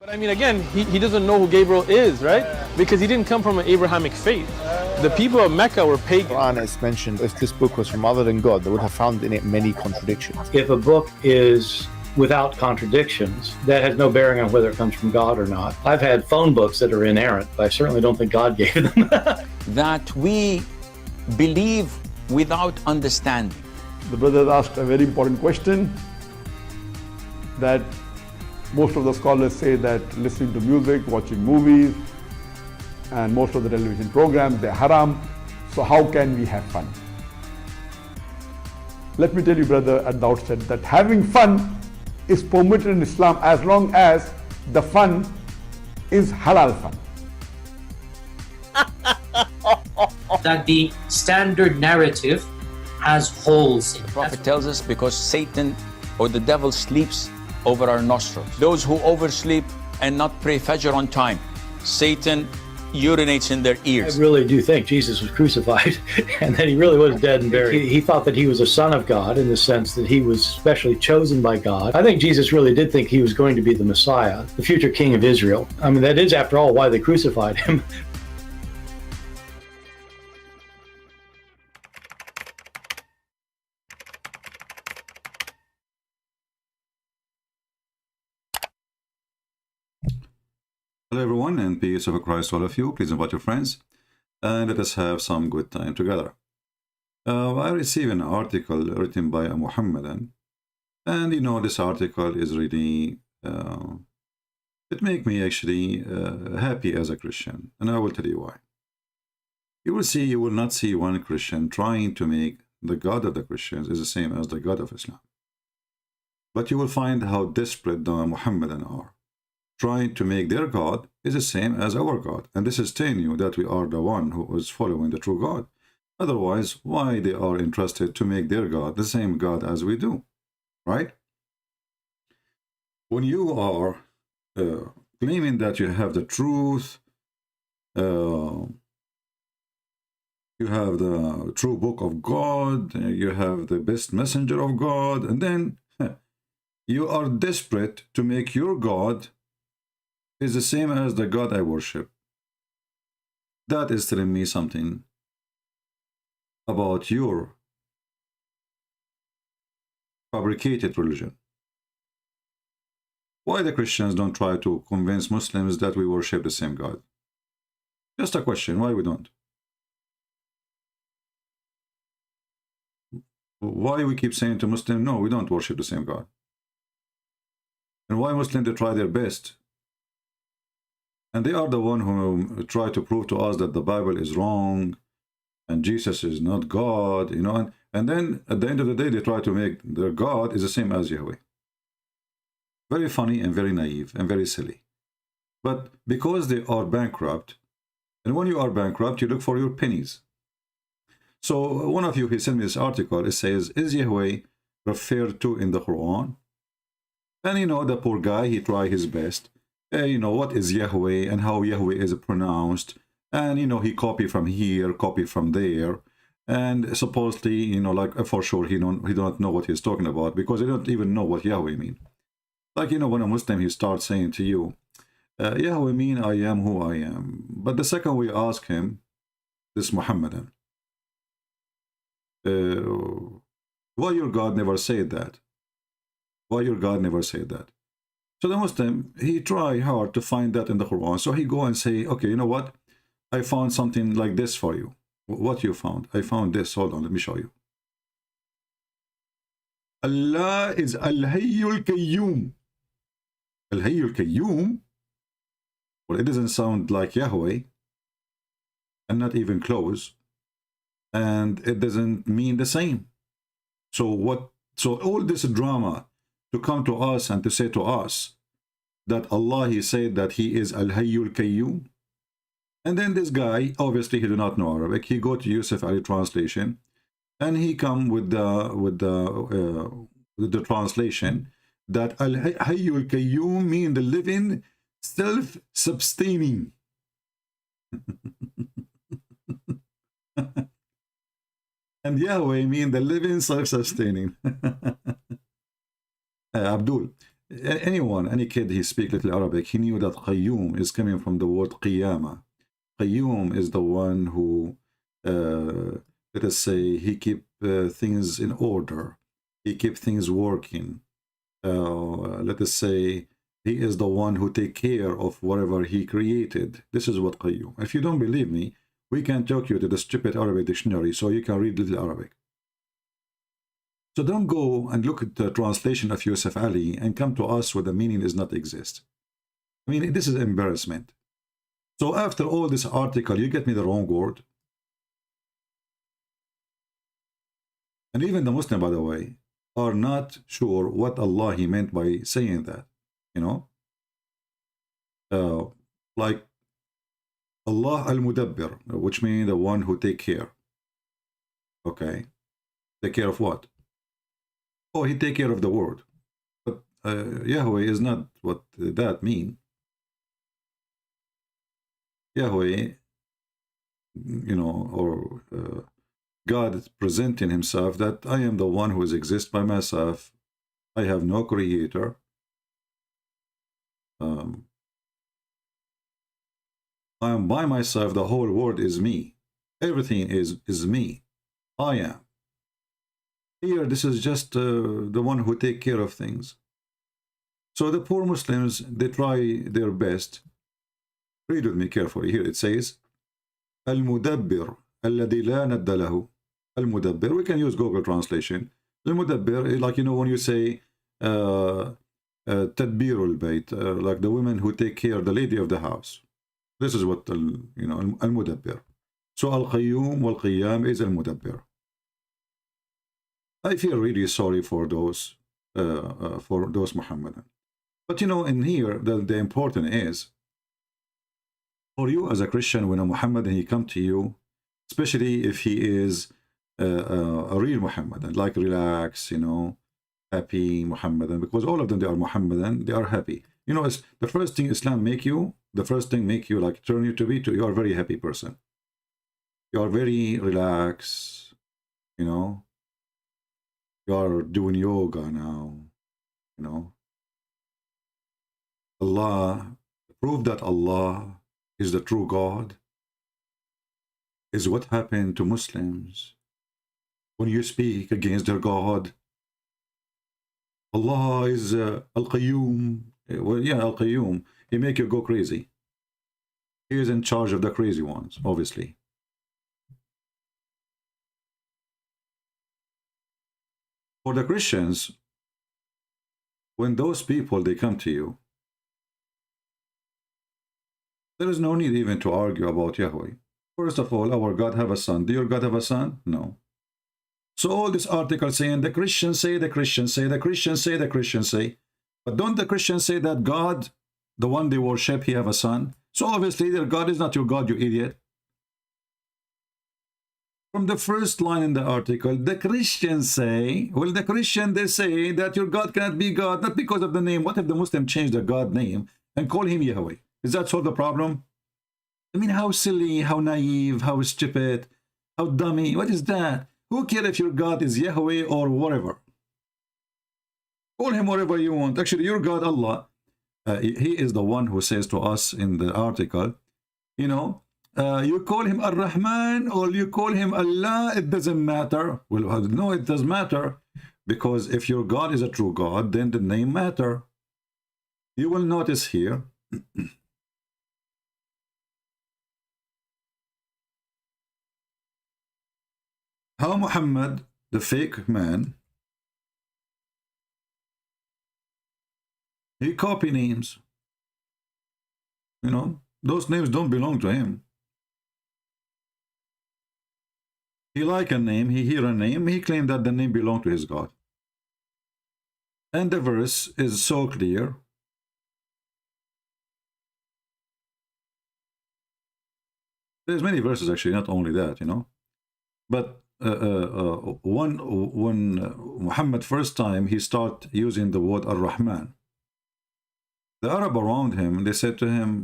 But I mean, again, he doesn't know who Gabriel is, right? Because he didn't come from an Abrahamic faith. The people of Mecca were pagan. The Quran is mentioned, if this book was from other than God, they would have found in it many contradictions. If a book is without contradictions, that has no bearing on whether it comes from God or not. I've had phone books that are inerrant, but I certainly don't think God gave them. That we believe without understanding. The brother asked a very important question, that most of the scholars say that listening to music, watching movies, and most of the television programs, they're haram. So how can we have fun? Let me tell you, brother, at the outset that having fun is permitted in Islam as long as the fun is halal fun. That the standard narrative has holes in it. The Prophet tells us because Satan or the devil sleeps over our nostrils. Those who oversleep and not pray Fajr on time, Satan urinates in their ears. I really do think Jesus was crucified and that he really was dead and buried. He thought that he was a son of God in the sense that he was specially chosen by God. I think Jesus really did think he was going to be the Messiah, the future king of Israel. I mean, that is, after all, why they crucified him. Hello everyone, and peace of Christ to all of you. Please invite your friends and let us have some good time together. I received an article written by a Muhammadan, and you know, this article is really it makes me actually happy as a Christian, and I will tell you why. You will not see one Christian trying to make the God of the Christians is the same as the God of Islam, but you will find how desperate the Muhammadan are. Trying to make their God is the same as our God. And this is telling you that we are the one who is following the true God. Otherwise, why they are interested to make their God the same God as we do, right? When you are claiming that you have the truth, you have the true book of God, you have the best messenger of God, and then you are desperate to make your God is the same as the God I worship. That is telling me something about your fabricated religion. Why the Christians don't try to convince Muslims that we worship the same God? Just a question, why we don't? Why we keep saying to Muslims, no, we don't worship the same God? And why Muslims, they try their best? And they are the one who try to prove to us that the Bible is wrong and Jesus is not God, you know, and then at the end of the day, they try to make their God is the same as Yahweh. Very funny and very naive and very silly. But because they are bankrupt, and when you are bankrupt, you look for your pennies. So one of you, he sent me this article, it says, is Yahweh referred to in the Quran? And you know, the poor guy, he tried his best. You know, what is Yahweh and how Yahweh is pronounced, and you know, he copy from here, copy from there, and supposedly, you know, like for sure he don't know what he's talking about, because he don't even know what Yahweh mean. Like, you know, when a Muslim, he starts saying to you, Yahweh mean I am who I am, but the second we ask him, this Muhammadan, why your God never said that? Why your God never said that? So the Muslim, he try hard to find that in the Quran. So he go and say, okay, you know what? I found something like this for you. What you found? I found this. Hold on, let me show you. Allah is Al-Hayyul Qayyum. Al-Hayyul Qayyum? Well, it doesn't sound like Yahweh, and not even close. And it doesn't mean the same. So what? So all this drama to come to us and to say to us that Allah, he said that he is Al-Hayyul Qayyum. And then this guy, obviously he do not know Arabic, he go to Yusuf Ali translation, and he come with the translation that Al-Hayyul Qayyum mean the living, self-sustaining. And Yahweh mean the living, self-sustaining. Abdul, anyone, any kid he speak little Arabic, he knew that Qayyum is coming from the word Qiyama. Qayyum is the one who, let us say, he keep things in order. He keep things working. Let us say, he is the one who take care of whatever he created. This is what Qayyum. If you don't believe me, we can talk you to the stupid Arabic dictionary so you can read little Arabic. So don't go and look at the translation of Yusuf Ali and come to us where the meaning does not exist. I mean, this is embarrassment. So after all this article, you get me the wrong word. And even the Muslim, by the way, are not sure what Allah he meant by saying that, you know. Like Allah al-Mudabbir, which means the one who take care. Okay. Take care of what? Oh, he take care of the world. But Yahweh is not what that mean. Yahweh, you know, or God presenting himself that I am the one who exists by myself. I have no creator. I am by myself. The whole world is me. Everything is me. I am. Here, this is just the one who take care of things. So the poor Muslims, they try their best. Read with me carefully. Here it says, Al-Mudabbir, alladhi la nadda lahu. Al-Mudabbir, we can use Google translation. Al-Mudabbir, like, you know, when you say Tadbirul Bayt, like the women who take care, the lady of the house. This is what, you know, Al-Mudabbir. So Al-Qayyum wal-Qiyam is Al-Mudabbir. I feel really sorry for those Muhammadan. But you know, in here, the important is, for you as a Christian, when a Muhammadan, he come to you, especially if he is a real Muhammadan, like relax, you know, happy Muhammadan, because all of them, they are Muhammadan, they are happy. You know, it's the first thing Islam make you, the first thing make you, like, turn you to be, you are a very happy person. You are very relaxed, you know. You are doing yoga now, you know. Allah, prove that Allah is the true God is what happened to Muslims when you speak against their God. Allah is Al-Qayyum. Well, yeah, Al-Qayyum. He make you go crazy. He is in charge of the crazy ones, obviously. For the Christians, when those people, they come to you, there is no need even to argue about Yahweh. First of all, our God have a son. Do your God have a son? No. So all this article saying the Christians say, the Christians say, the Christians say, the Christians say. But don't the Christians say that God, the one they worship, he have a son? So obviously their God is not your God, you idiot. From the first line in the article, the Christians say, well, the Christian, they say that your God cannot be God, not because of the name. What if the Muslim change the God name and call him Yahweh? Is that solve the problem? I mean, how silly, how naive, how stupid, how dummy. What is that? Who cares if your God is Yahweh or whatever? Call him whatever you want. Actually, your God, Allah, he is the one who says to us in the article, you know, you call him Ar-Rahman or you call him Allah, it doesn't matter. Well, no, it does matter, because if your God is a true God, then the name matter. You will notice here, how Muhammad, the fake man, he copy names. You know, those names don't belong to him. He like a name, he hear a name, he claimed that the name belonged to his God. And the verse is so clear. There's many verses actually, not only that, you know. But when Muhammad first time, he start using the word Ar-Rahman. The Arab around him, they said to him,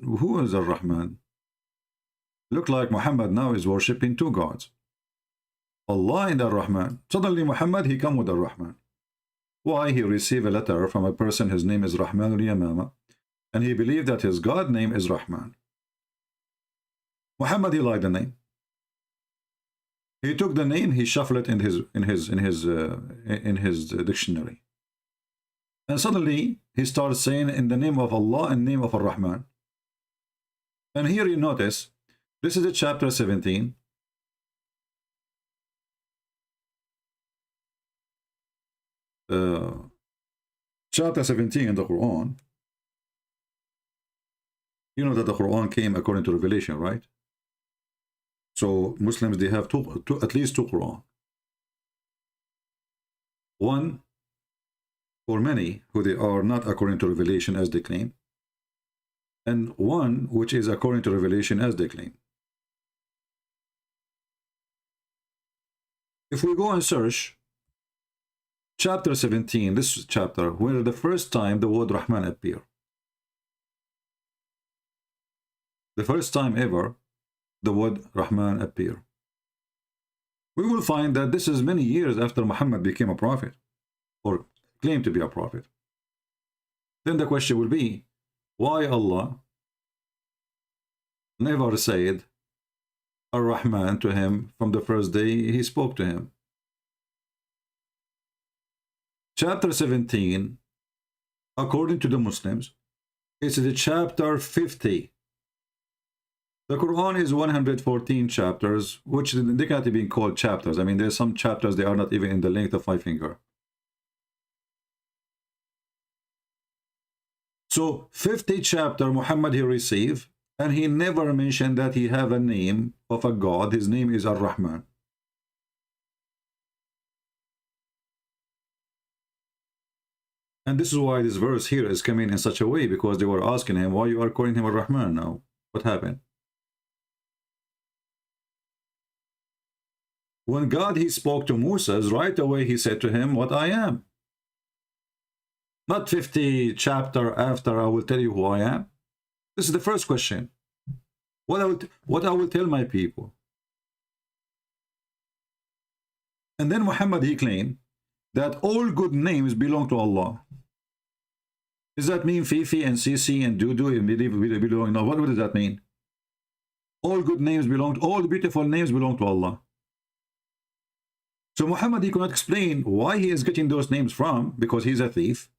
who is Ar-Rahman? Look like Muhammad now is worshipping two gods. Allah and Ar-Rahman. Suddenly Muhammad, he come with Ar-Rahman. Why? He received a letter from a person, his name is Rahman al-Yamama, and he believed that his God name is Rahman. Muhammad, he liked the name. He took the name, he shuffled it in his dictionary. And suddenly he started saying in the name of Allah and name of Ar-Rahman. And here you notice, this is a chapter 17. Chapter 17 in the Quran. You know that the Quran came according to revelation, right? So Muslims, they have at least two Quran. One for many who they are not according to revelation as they claim, and one which is according to revelation as they claim. If we go and search chapter 17, this chapter, where the first time the word Rahman appeared, the first time ever the word Rahman appeared, we will find that this is many years after Muhammad became a prophet, or claimed to be a prophet. Then the question will be, why Allah never said Ar-Rahman to him from the first day he spoke to him? Chapter 17, according to the Muslims, is the chapter 50. The Quran is 114 chapters, which they can't even call chapters. I mean, there's some chapters, they are not even in the length of my finger. So 50 chapter Muhammad he received, and he never mentioned that he have a name of a God. His name is Ar-Rahman. And this is why this verse here is coming in such a way, because they were asking him, why you are calling him Ar-Rahman now? What happened? When God he spoke to Moses, right away he said to him, what I am. Not 50 chapter after, I will tell you who I am. This is the first question. What I will tell my people. And then Muhammad he claimed that all good names belong to Allah. Does that mean Fifi and Sisi and Dudu belong? No, what does that mean? All good names belong, all beautiful names belong to Allah. So Muhammad he could not explain why he is getting those names from, because he's a thief.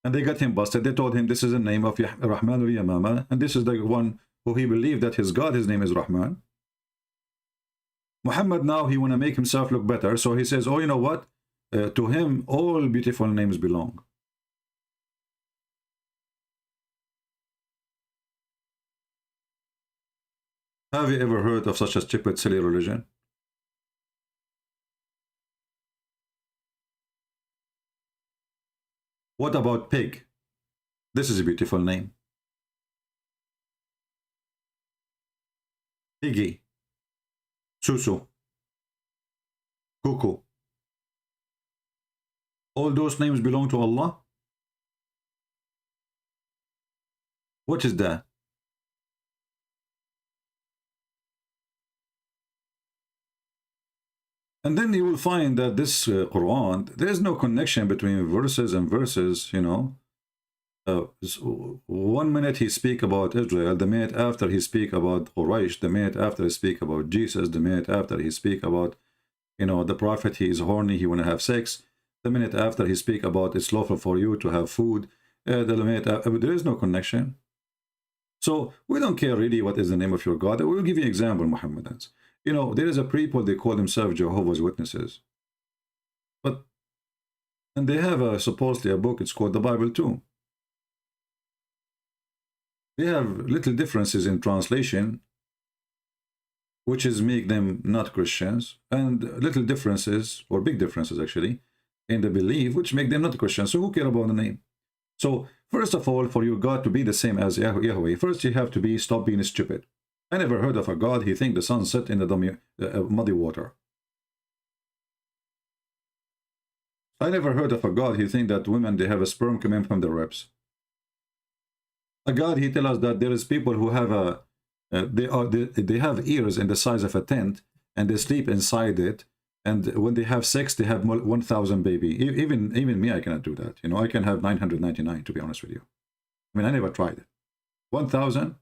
And they got him busted. They told him this is the name of Rahman al-Yamama, and this is the one who he believed that his God, his name is Rahman. Muhammad now, he want to make himself look better, so he says, oh, you know what? To him, all beautiful names belong. Have you ever heard of such a stupid, silly religion? What about pig? This is a beautiful name. Piggy, Susu, Cuckoo. All those names belong to Allah? What is that? And then you will find that this Quran, there is no connection between verses and verses, you know. 1 minute he speak about Israel, the minute after he speak about Quraysh, the minute after he speak about Jesus, the minute after he speak about, you know, the prophet, he is horny, he want to have sex, the minute after he speak about it's lawful for you to have food, the minute after, there is no connection. So we don't care really what is the name of your God. We'll give you an example, Muhammadans. You know, there is a people, they call themselves Jehovah's Witnesses. And they have supposedly a book, it's called the Bible too. They have little differences in translation, which is make them not Christians, and little differences, or big differences actually, in the belief, which make them not Christians. So who care about the name? So first of all, for your God to be the same as Yahweh, first you have to stop being stupid. I never heard of a God, he think the sun set in the muddy water. I never heard of a God, he think that women, they have a sperm coming from their ribs. A God, he tell us that there is people who have they have ears in the size of a tent, and they sleep inside it, And when they have sex, they have 1,000 baby. Even me, I cannot do that. You know, I can have 999, to be honest with you. I mean, I never tried it. 1,000?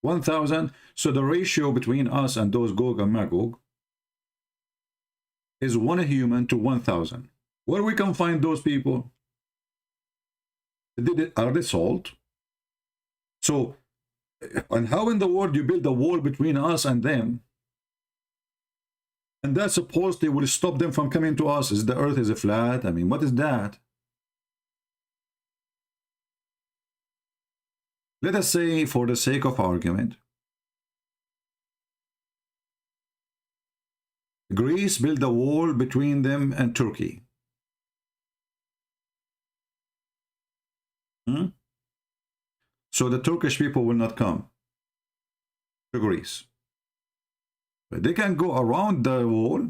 1,000? So the ratio between us and those Gog and Magog is 1 human to 1,000. Where we can find those people? Are they salt? So, and how in the world you build a wall between us and them? And that supposedly will stop them from coming to us. Is the earth is flat? I mean, what is that? Let us say, for the sake of argument, Greece built a wall between them and Turkey. So the Turkish people will not come to Greece. But they can go around the wall.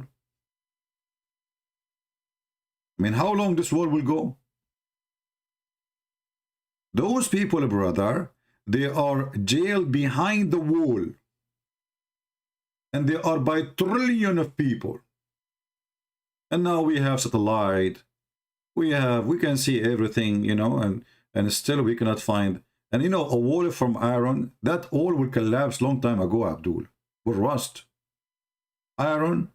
I mean, how long this wall will go? Those people, brother, they are jailed behind the wall. And they are by trillion of people. And now we have satellite. We can see everything, you know, and still we cannot find. And you know, a wall from iron, that wall will collapse long time ago, Abdul. Will rust. Iron.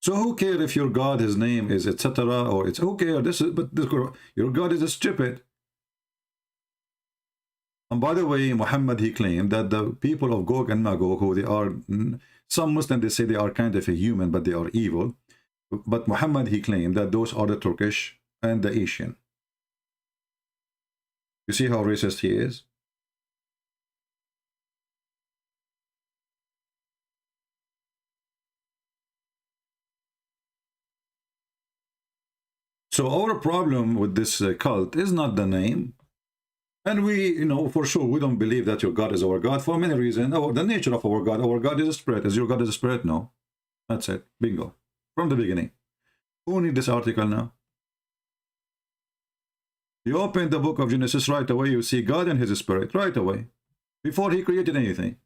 So who cares if your God, his name is etc. or it's who cares? Your God is stupid. And by the way, Muhammad, he claimed that the people of Gog and Magog, who they are, some Muslims, they say they are kind of a human, but they are evil. But Muhammad, he claimed that those are the Turkish and the Asian. You see how racist he is? So our problem with this cult is not the name. And we, you know, for sure, we don't believe that your God is our God for many reasons. The nature of our God is a spirit. Is your God is a spirit? No. That's it. Bingo. From the beginning. Who needs this article now? You open the book of Genesis right away, you see God and his spirit right away. Before he created anything.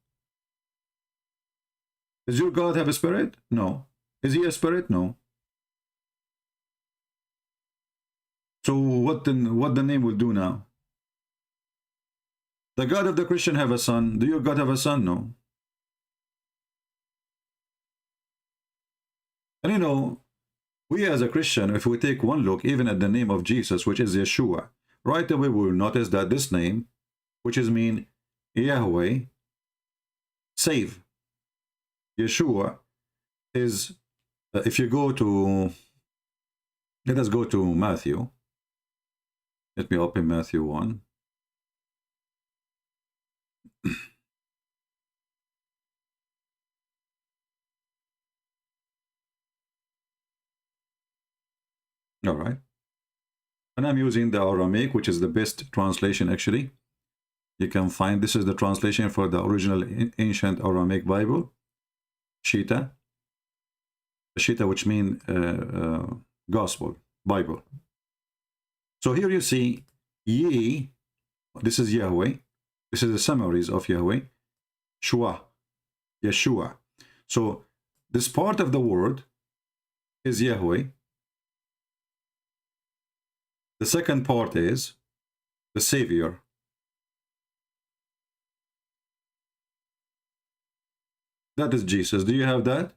Does your God have a spirit? No. Is he a spirit? No. So what the name will do now? The God of the Christian have a son. Do your God have a son? No. And you know, we as a Christian, if we take one look even at the name of Jesus, which is Yeshua, right away we will notice that this name, which is mean Yahweh, save. Yeshua is, if you go to, let us go to Matthew. Let me open Matthew 1. All right. And I'm using the Aramaic, which is the best translation actually. You can find, this is the translation for the original ancient Aramaic Bible. Shita. Shita, which means gospel, Bible. So here you see, Ye, this is Yahweh. This is the summaries of Yahweh. Shua, Yeshua. So this part of the word is Yahweh. The second part is the Savior. That is Jesus. Do you have that?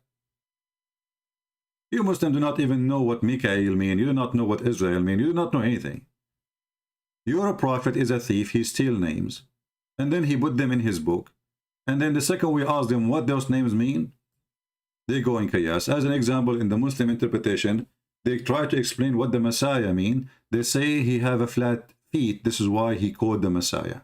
You Muslims do not even know what Mikael means. You do not know what Israel means. You do not know anything. Your prophet is a thief. He steals names. And then he put them in his book. And then the second we ask them what those names mean, they go in chaos. As an example, in the Muslim interpretation, they try to explain what the Messiah mean. They say he have a flat feet. This is why he called the Messiah.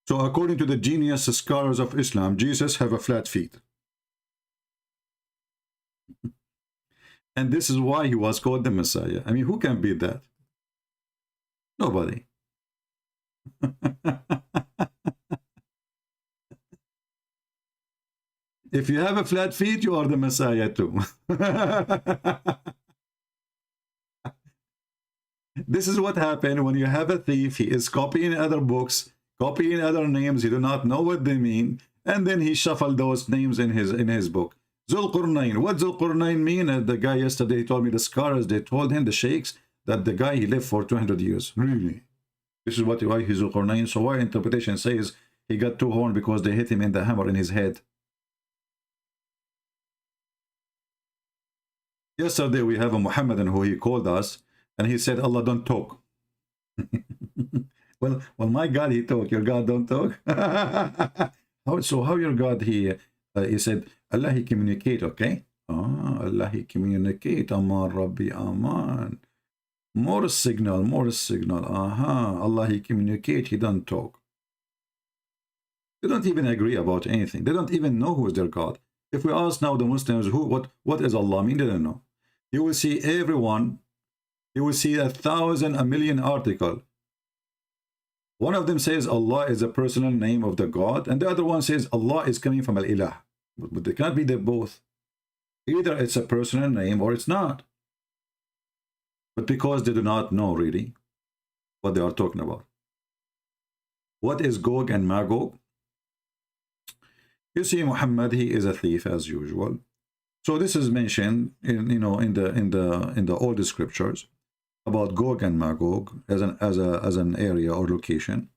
So according to the genius scholars of Islam, Jesus have a flat feet. And this is why he was called the Messiah. I mean, who can beat that? Nobody. If you have a flat feet, you are the Messiah too. This is what happened when you have a thief. He is copying other books, copying other names. You do not know what they mean. And then he shuffled those names in his book. Zulqarnain. What Zulqarnain mean? The guy yesterday told me the scholars, they told him, the sheikhs, that the guy, he lived for 200 years. Really? This is why he's Zulqarnain. So why interpretation says he got two horns because they hit him in the hammer in his head. Yesterday we have a Muhammadan who he called us, and he said, Allah don't talk. well, my God, he talk. Your God don't talk. How your God, he said, Allah, he communicate, okay? Allah, he communicate. Aman Rabbi, Aman. More signal. Allah, he communicate, he don't talk. They don't even agree about anything. They don't even know who is their God. If we ask now the Muslims, what is Allah mean, they don't know. You will see everyone, you will see 1,000, 1,000,000 article. One of them says Allah is a personal name of the God, and the other one says Allah is coming from Al-Ilah. But they can't be there both. Either it's a personal name or it's not. But because they do not know really what they are talking about. What is Gog and Magog? You see, Muhammad, he is a thief as usual. So this is mentioned in in the old scriptures about Gog and Magog as an area or location.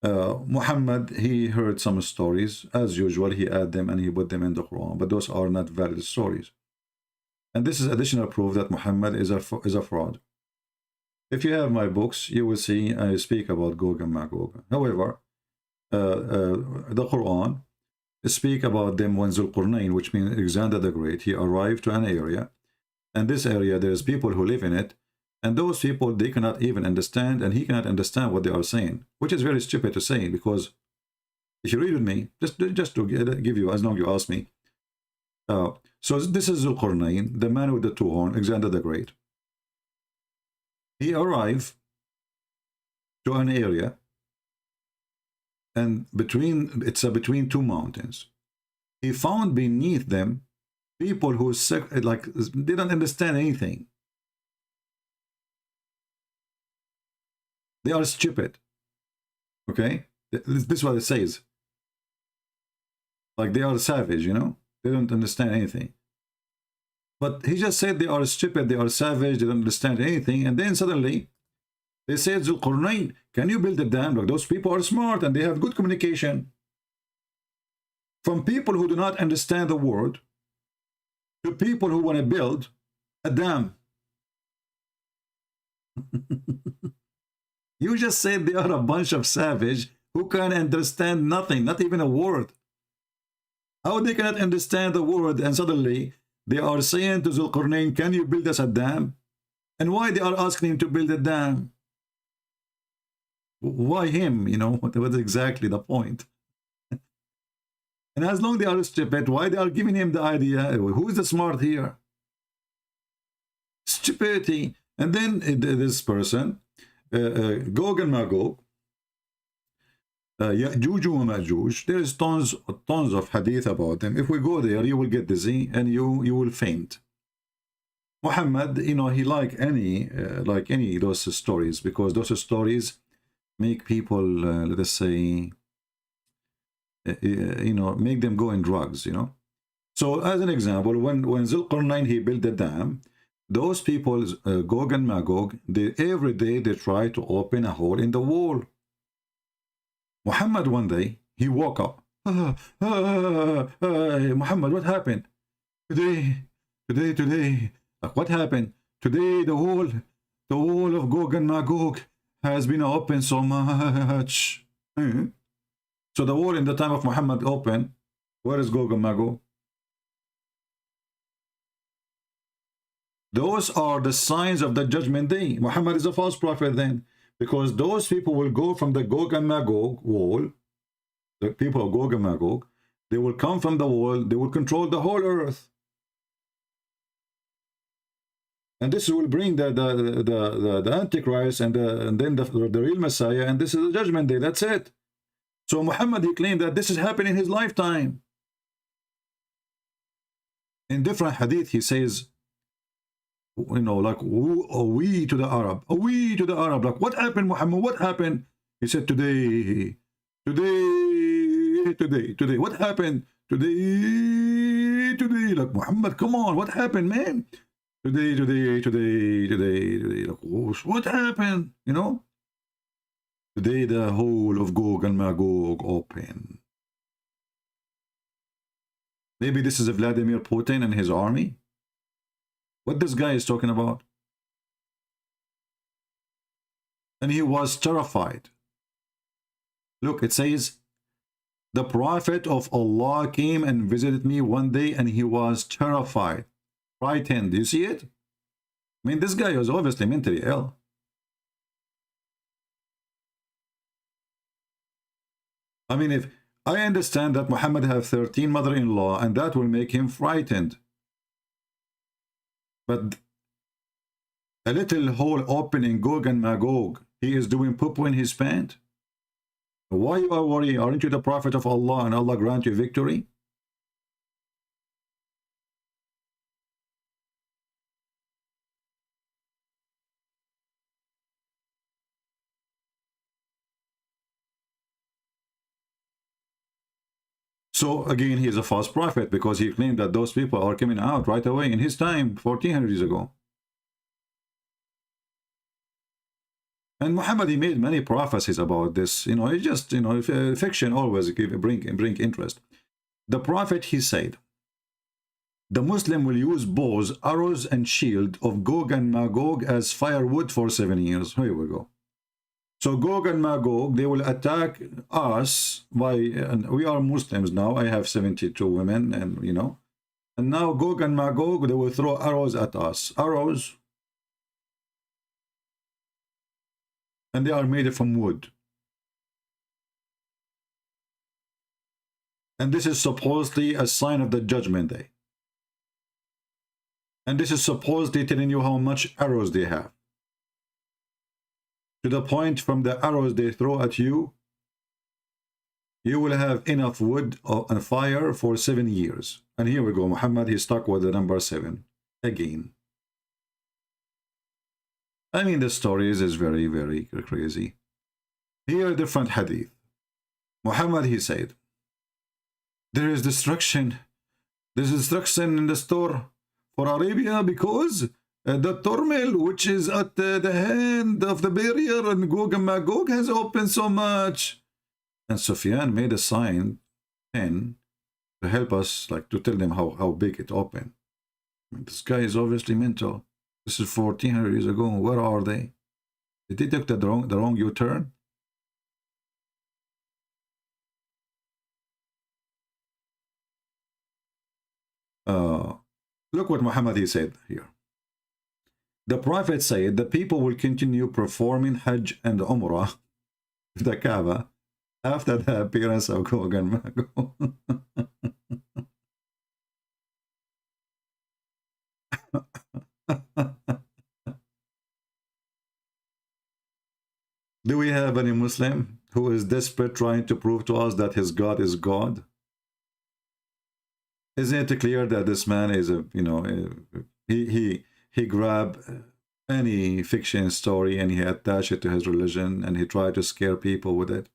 Muhammad, he heard some stories as usual. He added them and he put them in the Quran, but those are not valid stories. And this is additional proof that Muhammad is a fraud. If you have my books, you will see I speak about Gog and Magog. However, the Quran speak about them when Zulqarnain, which means Alexander the Great, he arrived to an area, and this area there's people who live in it, and those people, they cannot even understand, and he cannot understand what they are saying, which is very stupid to say, because if you read with me, just to give you, as long as you ask me. So this is Zulqarnain, the man with the two horns, Alexander the Great. He arrived to an area, and it's between two mountains. He found beneath them people who didn't understand anything. They are stupid. Okay, this is what it says. Like they are savage, they don't understand anything. But he just said they are stupid, they are savage, they don't understand anything, and then suddenly they said, Zulqarnain, can you build a dam? Like those people are smart and they have good communication. From people who do not understand the word to people who want to build a dam. You just said they are a bunch of savage who can't understand nothing, not even a word. How they cannot understand the word, and suddenly they are saying to Zulqarnain, can you build us a dam? And why they are asking him to build a dam? Why him? What's exactly the point? And as long as they are stupid, why they are giving him the idea? Who is the smart here? Stupidity. And then this person, Gog and Magog, Ya'juj and Ma'juj, there is tons of hadith about them. If we go there, you will get dizzy and you will faint. Muhammad, he like any those stories, because those stories make people, let us say, make them go in drugs, So as an example, when Zulqarnain, he built the dam, those people, Gog and Magog, every day they try to open a hole in the wall. Muhammad, one day, he woke up. Muhammad, what happened? Today. What happened? Today, the wall of Gog and Magog has been open so much. So the wall in the time of Muhammad open. Where is Gog and Magog? Those are the signs of the judgment day. Muhammad is a false prophet then, because those people will go from the Gog and Magog wall. The people of Gog and Magog, they will come from the wall. They will control the whole earth. And this will bring the Antichrist and then the real Messiah, and this is the judgment day. That's it. So Muhammad, he claimed that this is happening in his lifetime. In different hadith, he says, like, we to the Arab, we to the Arab. Like, what happened, Muhammad? What happened? He said, today. today. What happened today? Like, Muhammad, come on, what happened, man? Today. Like, what happened? You know? Today the whole of Gog and Magog open. Maybe this is Vladimir Putin and his army. What this guy is talking about? And he was terrified. Look, it says, the prophet of Allah came and visited me one day and he was terrified, frightened. Do you see it? I mean, this guy was obviously mentally ill. I mean, if I understand that Muhammad have 13 mother-in-law and that will make him frightened. But a little hole open in Gog and Magog, he is doing poo-poo in his pant. Why you are worrying? Aren't you the prophet of Allah and Allah grant you victory? So again, he is a false prophet because he claimed that those people are coming out right away in his time, 1400 years ago. And Muhammad, he made many prophecies about this. You know, it's just, you know, fiction always bring interest. The prophet, he said, the Muslim will use bows, arrows, and shield of Gog and Magog as firewood for 7 years. Here we go. So Gog and Magog, they will attack us by, and we are Muslims now. I have 72 women, and you know, and now Gog and Magog, they will throw arrows at us. Arrows. And they are made from wood. And this is supposedly a sign of the judgment day. And this is supposedly telling you how much arrows they have. To the point from the arrows they throw at you, you will have enough wood and fire for 7 years. And here we go. Muhammad, he's stuck with the number 7 again. I mean, the stories is very, very crazy. Here, a different hadith. Muhammad, he said, there is destruction. There's destruction in the store for Arabia because the turmoil which is at the hand of the barrier and Gog and Magog has opened so much. And Sufyan made a sign 10 to help us, like to tell them how big it opened. I mean, this guy is obviously mental. This is 1400 years ago. Where are they? Did they take the wrong U-turn? Look what Muhammad he said here. The Prophet said the people will continue performing Hajj and Umrah, the Kaaba, after the appearance of Gog and Magog. Do we have any Muslim who is desperate trying to prove to us that his God is God? Isn't it clear that this man is a, you know, he grabbed any fiction story and he attached it to his religion and he tried to scare people with it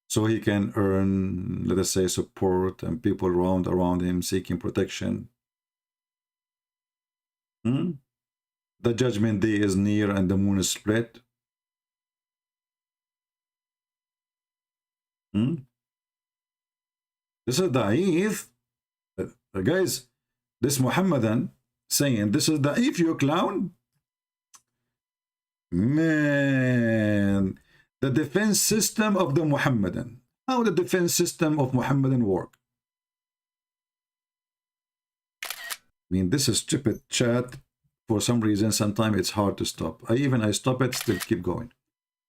so he can earn, let us say, support and people around him seeking protection. The judgment day is near and the moon is split. This is da'if. Guys, this Muhammadan saying this is da'if, you clown. Man, the defense system of the Muhammadan. How the defense system of Muhammadan work? I mean, this is stupid chat. For some reason, sometimes it's hard to stop. I stop it, still keep going.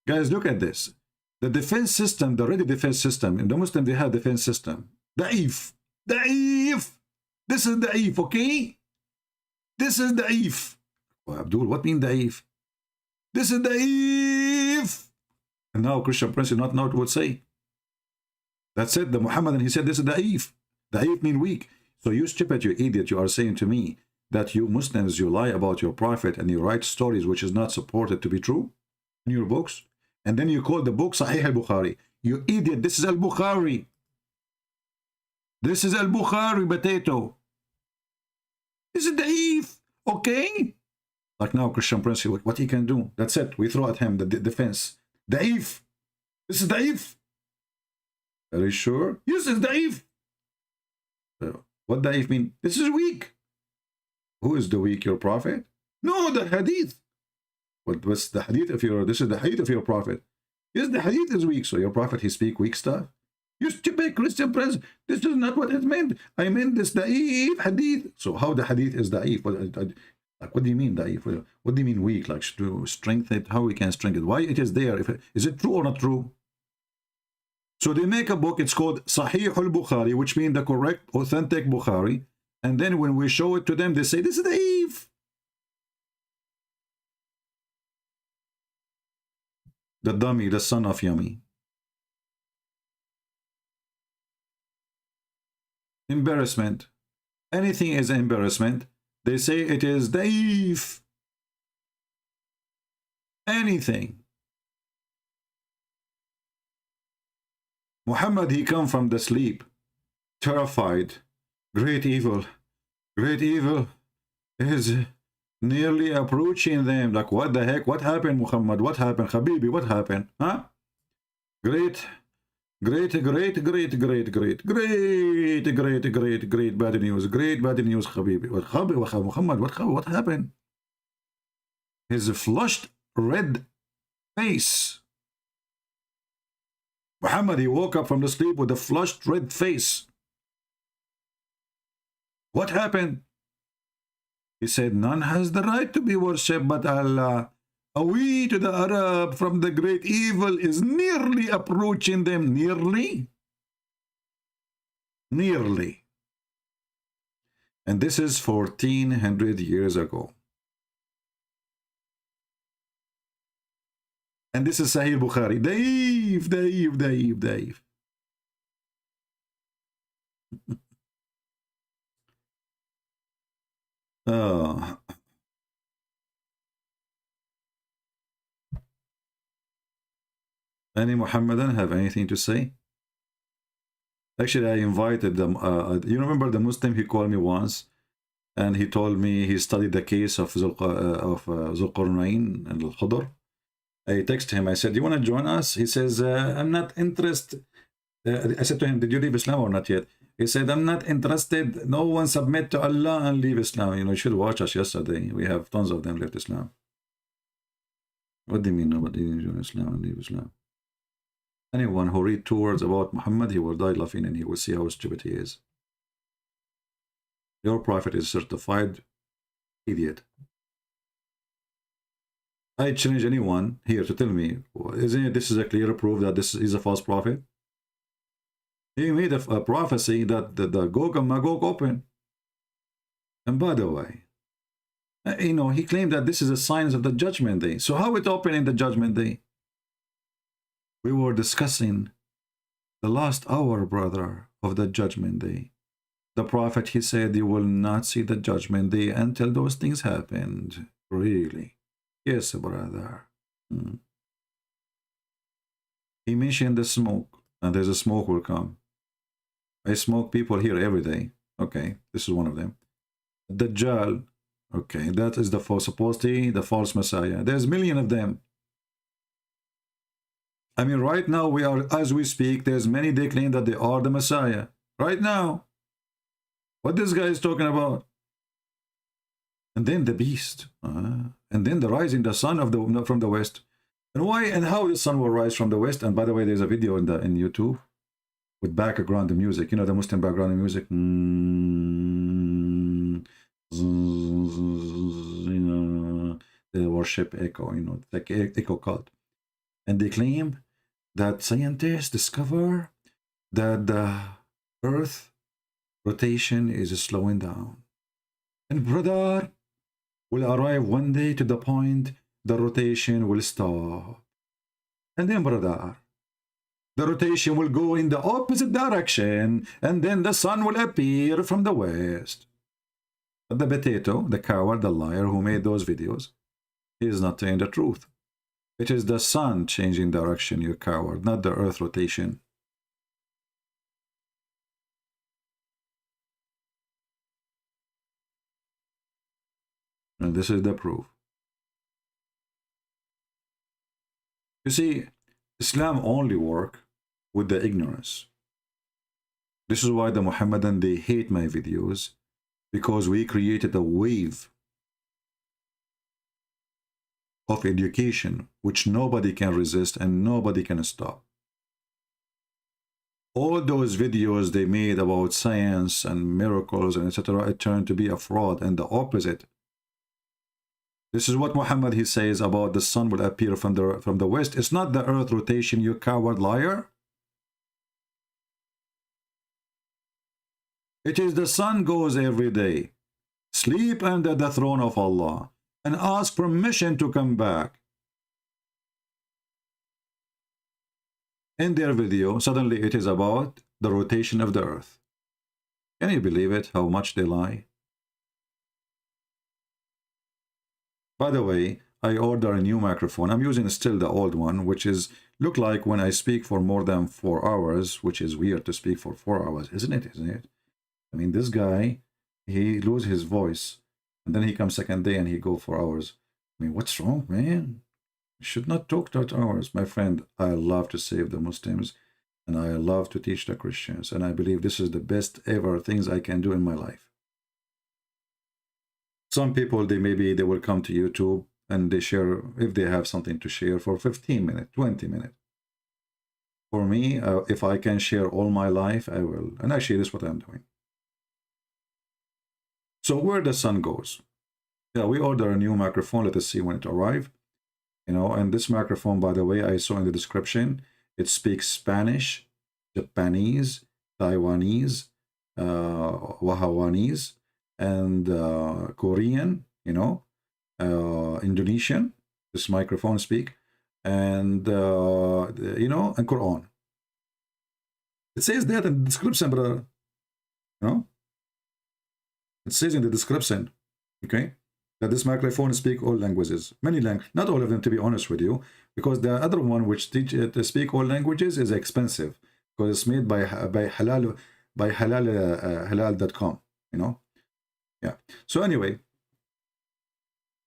Guys, look at this. The defense system, the ready defense system, in the Muslim, they have defense system. Da'if. Da'if. This is da'if, okay? This is da'if. Oh, Abdul, what mean da'if? This is da'if. And now Christian Prince not know what would say. That's it. The Muhammadan, he said this is da'if. Da'if mean weak. So you stupid, you idiot, you are saying to me that you Muslims, you lie about your prophet and you write stories which is not supported to be true in your books. And then you call the book Sahih al-Bukhari. You idiot, this is al-Bukhari. This is al-Bukhari potato. This is da'if. Okay? Like now, Christian Prince, what he can do? That's it. We throw at him the defense. Da'if. This is da'if. Are you sure? Yes, it's da'if. What da'if mean? This is weak. Who is the weak? Your prophet? No, the hadith. What's the hadith of your? This is the hadith of your prophet. Yes, the hadith is weak. So your prophet, he speak weak stuff. You stupid Christian Prince. This is not what it meant. I meant this da'if hadith. So how the hadith is da'if? Like, what do you mean da'if? What do you mean weak? Like to strengthen it? How we can strengthen it? Why it is there? Is it true or not true? So they make a book. It's called Sahih al-Bukhari, which means the correct, authentic Bukhari. And then when we show it to them, they say, this is da'if. The dummy, the son of Yummy. Embarrassment. Anything is embarrassment. They say it is da'if. Anything. Muhammad, he come from the sleep, terrified. Great evil is nearly approaching them. Like, what the heck? What happened, Muhammad? What happened, Habibi? What happened? Huh? Great bad news. Great bad news, Habibi. Muhammad, what happened? His flushed red face. Muhammad, he woke up from the sleep with a flushed red face. What happened? He said, none has the right to be worshipped but Allah. A we to the Arab from the great evil is nearly approaching them. Nearly? Nearly. And this is 1400 years ago. And this is Sahih Bukhari. Daif. Any Muhammadan have anything to say? Actually, I invited them. You remember the Muslim, he called me once and he told me he studied the case of Zulqarnain and Al-Khudr. I texted him, I said, do you want to join us? He says, I'm not interested. I said to him, did you leave Islam or not yet? He said, I'm not interested. No one submit to Allah and leave Islam. You know, you should watch us yesterday. We have tons of them left Islam. What do you mean nobody join Islam and leave Islam? Anyone who read 2 words about Muhammad, he will die laughing and he will see how stupid he is. Your prophet is certified idiot. I challenge anyone here to tell me, isn't it, this is a clear proof that this is a false prophet? He made a prophecy that the Gog and Magog open. And by the way, you know, he claimed that this is a sign of the judgment day. So how it open in the judgment day? We were discussing the last hour, brother, of the judgment day. The prophet, he said, you will not see the judgment day until those things happened. Really? Yes, brother. He mentioned the smoke, and there's a smoke will come. I smoke people here every day. Okay, this is one of them. Dajjal. Okay, that is the false, supposedly the false Messiah. There's million of them. I mean, right now we are, as we speak, there's many they claim that they are the Messiah. Right now. What this guy is talking about. And then the beast. And then the rising the sun of from the west. And why and how the sun will rise from the west. And by the way, there's a video in YouTube with background music. You know, the Muslim background music. You know, the worship echo, you know, like echo cult. And they claim that scientists discover that the earth rotation is slowing down. And brother, will arrive one day to the point the rotation will stop. And then brother, the rotation will go in the opposite direction, and then the sun will appear from the west. But the potato, the coward, the liar who made those videos, he is not telling the truth. It is the sun changing direction, you coward, not the earth rotation. And this is the proof. You see, Islam only work with the ignorance. This is why the Muhammadan, they hate my videos, because we created a wave of education which nobody can resist and nobody can stop. All those videos they made about science and miracles and etc., it turned to be a fraud and the opposite. This is what Muhammad, he says about the sun will appear from the west. It's not the earth rotation, you coward liar. It is the sun goes every day. Sleep under the throne of Allah and ask permission to come back. In their video, suddenly it is about the rotation of the earth. Can you believe it, how much they lie? By the way, I ordered a new microphone. I'm using still the old one, which is look like when I speak for more than 4 hours, which is weird to speak for 4 hours, isn't it? Isn't it? I mean, this guy, he lose his voice, and then he comes second day and he go 4 hours. I mean, what's wrong, man? You should not talk 2 hours. My friend, I love to save the Muslims, and I love to teach the Christians, and I believe this is the best ever things I can do in my life. Some people, they will come to YouTube and they share, if they have something to share, for 15 minutes, 20 minutes. For me, if I can share all my life, I will. And actually, this is what I'm doing. So where the sun goes? Yeah, we order a new microphone. Let us see when it arrives. You know, and this microphone, by the way, I saw in the description, it speaks Spanish, Japanese, Taiwanese, Wahawanese, and Korean, you know, Indonesian, this microphone speak, and, you know, and Quran. It says that in the description, brother, you know, it says in the description, okay, that this microphone speak all languages, many languages, not all of them, to be honest with you, because the other one which teach to speak all languages is expensive, because it's made by halal.com, you know. Yeah. So anyway,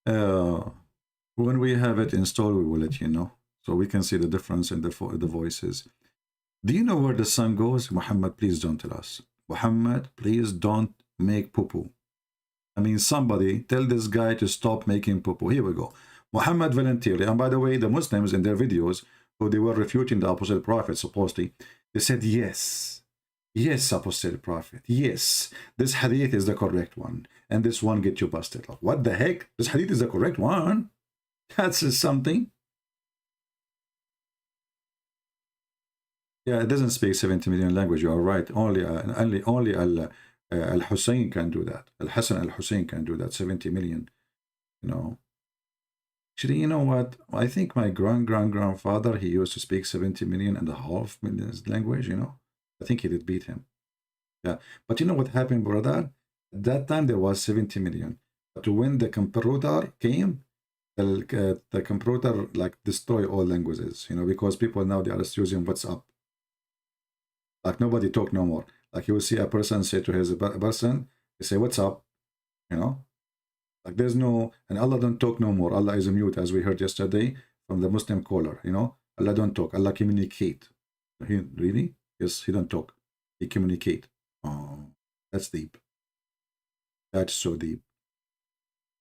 when we have it installed, we will let you know, so we can see the difference in the voices. Do you know where the sun goes? Muhammad, please don't tell us. Muhammad, please don't make poo-poo. I mean, somebody tell this guy to stop making poo-poo. Here we go. Muhammad voluntarily, and by the way, the Muslims in their videos, who they were refuting the Apostle Prophet, supposedly, they said, yes, Apostle Prophet, yes, this hadith is the correct one, and this one get you busted. Like, what the heck? This hadith is the correct one? That's something. Yeah, it doesn't speak 70 million language. You are right. Only Al-Hussein can do that. Al-Hassan Al-Hussein can do that. 70 million, you know. Actually, you know what? I think my grandfather, he used to speak 70.5 million language, you know. I think he did beat him. Yeah. But you know what happened, brother? At that time, there was 70 million. But when the computer came, the computer like destroy all languages, you know, because people now, they are just using WhatsApp. Like nobody talk no more. Like you will see a person say to his person, they say, what's up? You know? Like there's no, and Allah don't talk no more. Allah is a mute, as we heard yesterday from the Muslim caller, you know? Allah don't talk. Allah communicate. He, really? Yes, he don't talk. He communicate. Oh, that's deep. That's so deep.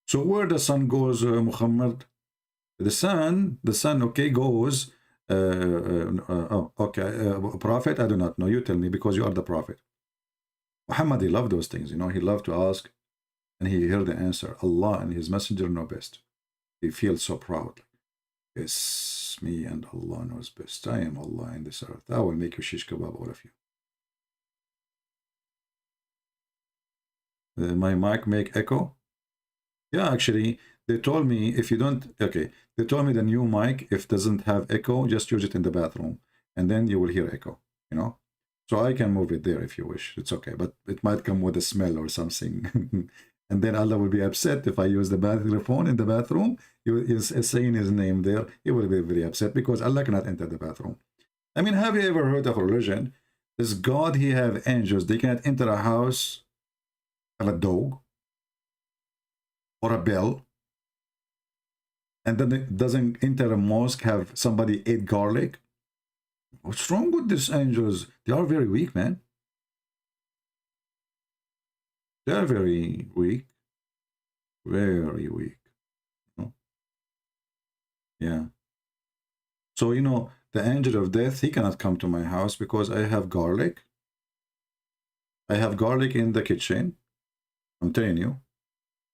So where the sun goes, Muhammad? The sun, okay, goes, prophet, I do not know. You tell me, because you are the prophet. Muhammad, he loved those things, you know. He loved to ask, and he heard the answer. Allah and his messenger know best. He feels so proud. Yes, me and Allah knows best. I am Allah in this earth. I will make you shish kebab, all of you. My mic make echo? Yeah, actually, they told me if you don't, okay, they told me the new mic, if doesn't have echo, just use it in the bathroom, and then you will hear echo, you know? So I can move it there if you wish. It's okay, but it might come with a smell or something. And then Allah will be upset if I use the microphone in the bathroom. He is saying his name there. He will be very upset because Allah cannot enter the bathroom. I mean, have you ever heard of a religion? Does God, he have angels? They cannot enter a house of a dog. or a bell, and then it doesn't enter a mosque, have somebody ate garlic? What's wrong with these angels? They are very weak, man. They are very weak. Very weak. Yeah. So, the angel of death, he cannot come to my house because I have garlic. I have garlic in the kitchen. I'm telling you.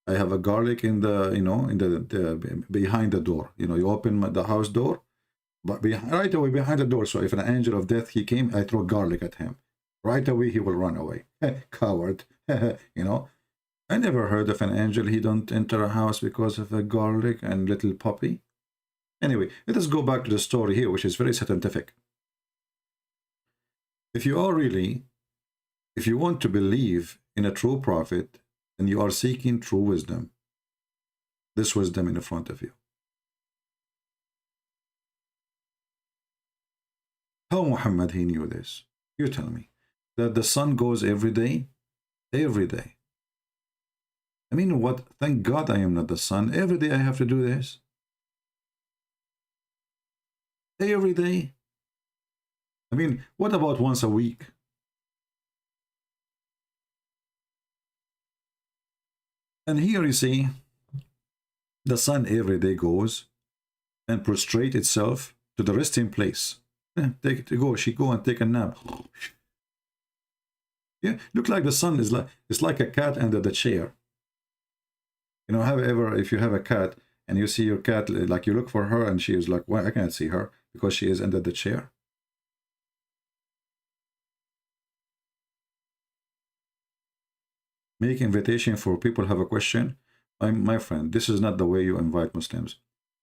I have a garlic in the, in the behind the door. You open the house door, but right away behind the door. So if an angel of death, he came, I throw garlic at him. Right away, he will run away. Coward. I never heard of an angel, he don't enter a house because of a garlic and little puppy. Anyway, let us go back to the story here, which is very scientific. If you want to believe in a true prophet, and you are seeking true wisdom, this wisdom in front of you. How Muhammad, he knew this? You tell me. That the sun goes every day? Every day. I mean, what? Thank God I am not the sun. Every day I have to do this. Every day. I mean, what about once a week? And here you see, the sun every day goes and prostrate itself to the resting place. She go and take a nap. Yeah, look like the sun is it's like a cat under the chair. If you have a cat and you see your cat, like you look for her and she is like, well, I can't see her because she is under the chair. Make invitation for people who have a question. My friend, this is not the way you invite Muslims.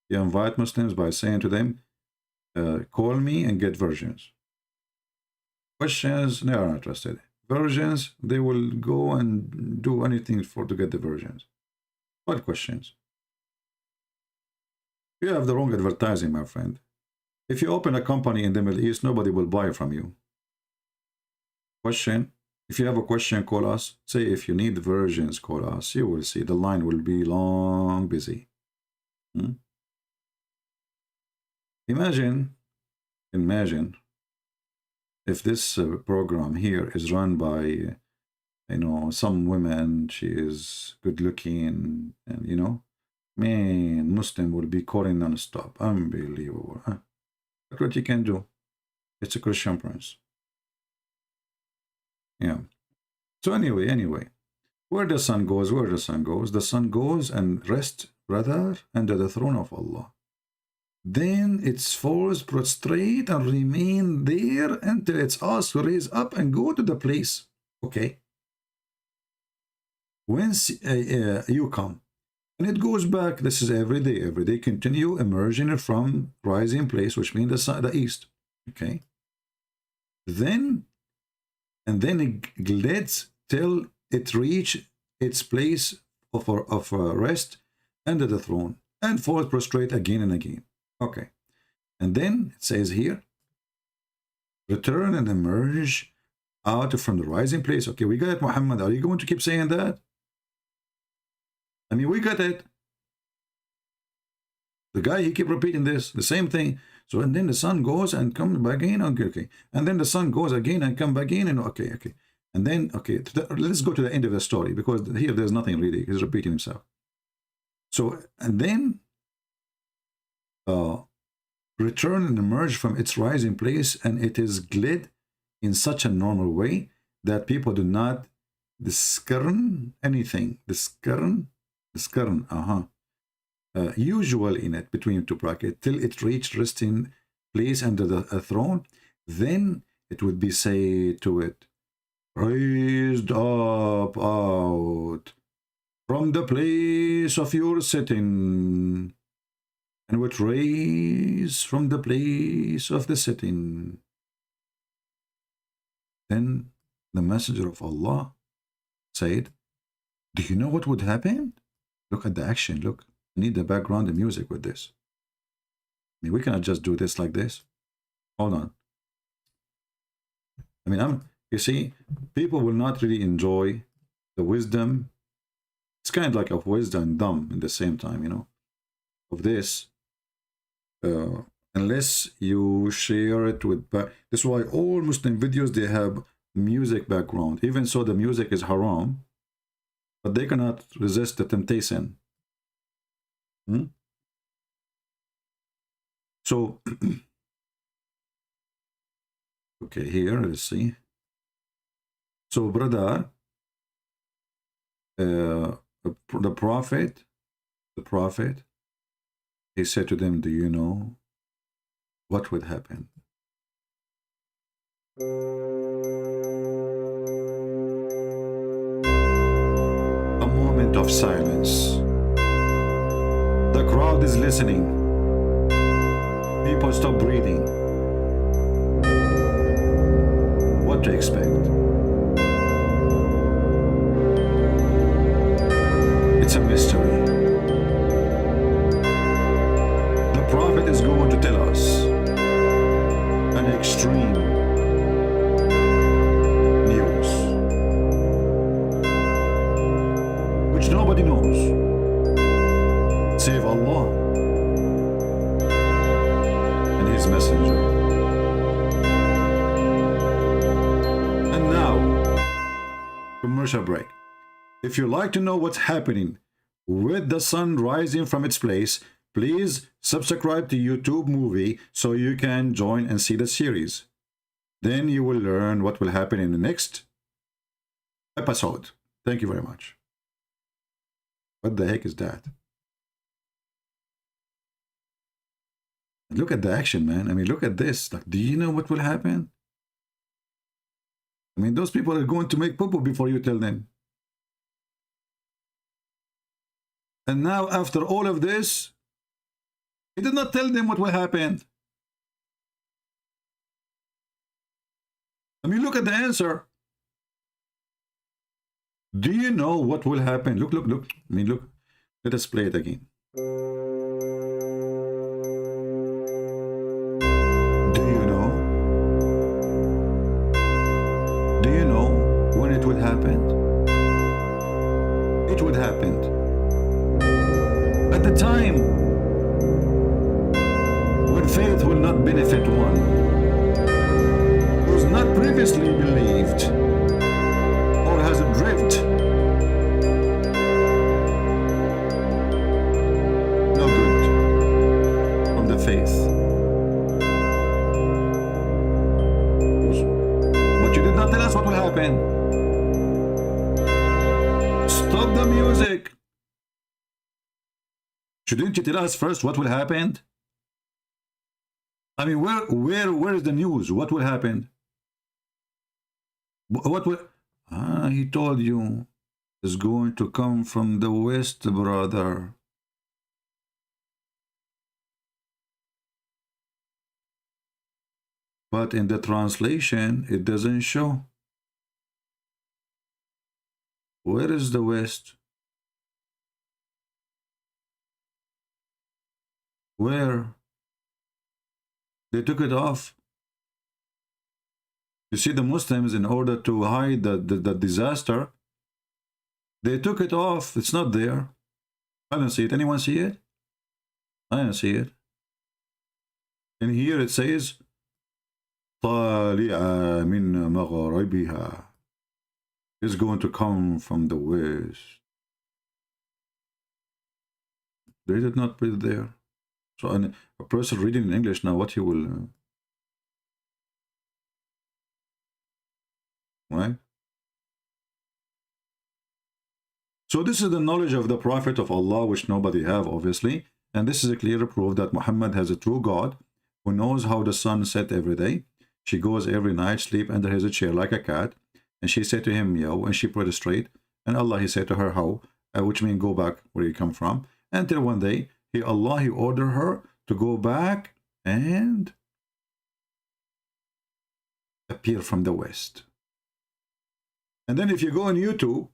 You invite Muslims by saying to them, call me and get virgins. Questions, they are not interested. Virgins, they will go and do anything to get the virgins. What questions? You have the wrong advertising, my friend. If you open a company in the Middle East, nobody will buy from you. Question. If you have a question, call us. Say if you need virgins, call us. You will see the line will be long busy. Imagine if this program here is run by, some women, she is good looking, and, man, Muslim will be calling non-stop. Unbelievable. Huh? Look what you can do. It's a Christian prince. Yeah. So anyway, where the sun goes, the sun goes and rests, brother, under the throne of Allah. Then its falls prostrate and remain there until it's asked to raise up and go to the place. Okay. Once you come, and it goes back, this is every day, continue emerging from rising place, which means the east. Okay. Then it glides till it reach its place of rest under the throne and falls prostrate again and again. Okay. And then it says here, return and emerge out from the rising place. Okay, we got it, Muhammad. Are you going to keep saying that? I mean, we got it. The guy, he keep repeating this, the same thing. So, and then the sun goes and comes back in. Okay. And then the sun goes again and come back in. And okay. And then, let's go to the end of the story, because here there's nothing really. He's repeating himself. So, and then return and emerge from its rising place, and it is glid in such a normal way that people do not discern anything. Discern, usual in it, between two brackets, till it reached resting place under the throne. Then it would be said to it, raised up out from the place of your sitting, and would raise from the place of the sitting. Then the messenger of Allah said, do you know what would happen? Look at the action, look. I need the background and music with this. I mean, we cannot just do this like this. Hold on. I mean, you see, people will not really enjoy the wisdom It's kind of like a wisdom and dumb at the same time, you know, of this. Unless you share it with... That's why all Muslim videos, they have music background. Even so, the music is haram, but they cannot resist the temptation. So, okay, here, let's see. So, brother, the prophet, he said to them, do you know what would happen? A moment of silence. The crowd is listening. People stop breathing. What to expect? It's a mystery. The prophet is going to tell us an extreme news which nobody knows save Allah and His messenger. And now, commercial break. If you like to know what's happening with the sun rising from its place, please subscribe to YouTube Movie so you can join and see the series. Then you will learn what will happen in the next episode. Thank you very much. What the heck is that? Look at the action, man. I mean, look at this. Like, do you know what will happen? I mean, those people are going to make poo-poo before you tell them. And now, after all of this, he did not tell them what will happen. I mean, look at the answer. Do you know what will happen? Look, look, look. I mean, look. Let us play it again. Do you know? Do you know when it would happen? It would happen at the time when faith will not benefit one who's not previously believed or has a drift. No good from the faith. But you did not tell us what will happen. Stop the music. Shouldn't you tell us first what will happen? I mean, where is the news? What will happen? What will... Ah, he told you it's going to come from the west, brother. But in the translation, it doesn't show. Where is the west? Where? They took it off. You see, the Muslims, in order to hide the disaster, they took it off. It's not there. I don't see it. Anyone see it? I don't see it. And here it says, طالع من مغربها. It's going to come from the west. They did not put it there. So a person reading in English now, what he will... right? So this is the knowledge of the Prophet of Allah, which nobody have, obviously. And this is a clear proof that Muhammad has a true God who knows how the sun set every day. She goes every night, sleep under his chair like a cat. And she said to him, meow, and she put it straight. And Allah, he said to her, how? Which means go back where you come from. Until one day, he ordered her to go back and appear from the west. And then if you go on YouTube,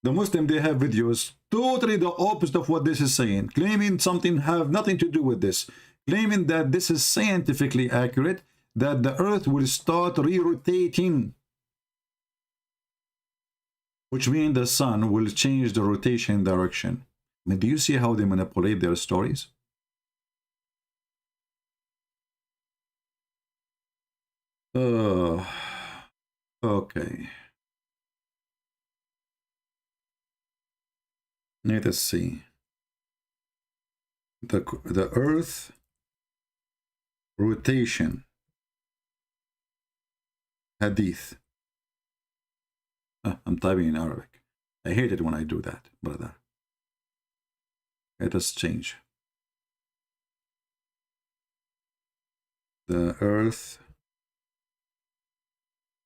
the Muslim, they have videos totally the opposite of what this is saying, claiming something have nothing to do with this, claiming that this is scientifically accurate, that the earth will start re-rotating. which means the sun will change the rotation direction. I mean, do you see how they manipulate their stories? Okay. Let us see. The Earth rotation hadith. I'm typing in Arabic. I hate it when I do that, brother. Let us change. The Earth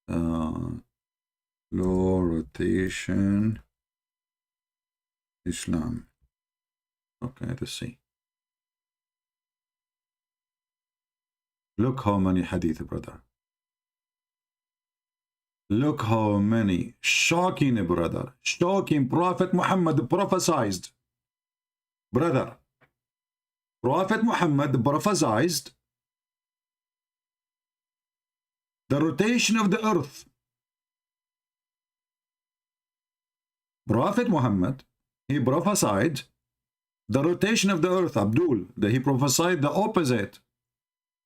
law rotation Islam. Okay, let's see. Look how many hadith, brother. Look how many. Shocking, brother. Shocking. Prophet Muhammad prophesied. Brother. Prophet Muhammad prophesied the rotation of the earth. Prophet Muhammad, he prophesied the rotation of the earth. Abdul, that he prophesied the opposite.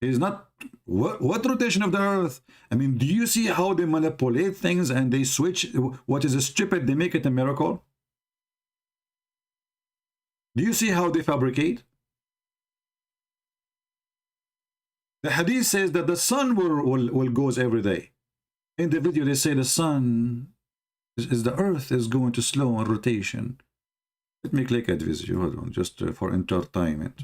He's not, what rotation of the earth? I mean, do you see how they manipulate things and they switch what is stupid, they make it a miracle? Do you see how they fabricate? The hadith says that the sun will goes every day. In the video they say the sun is the earth is going to slow on rotation. Let me click at this video, hold on, just for entertainment.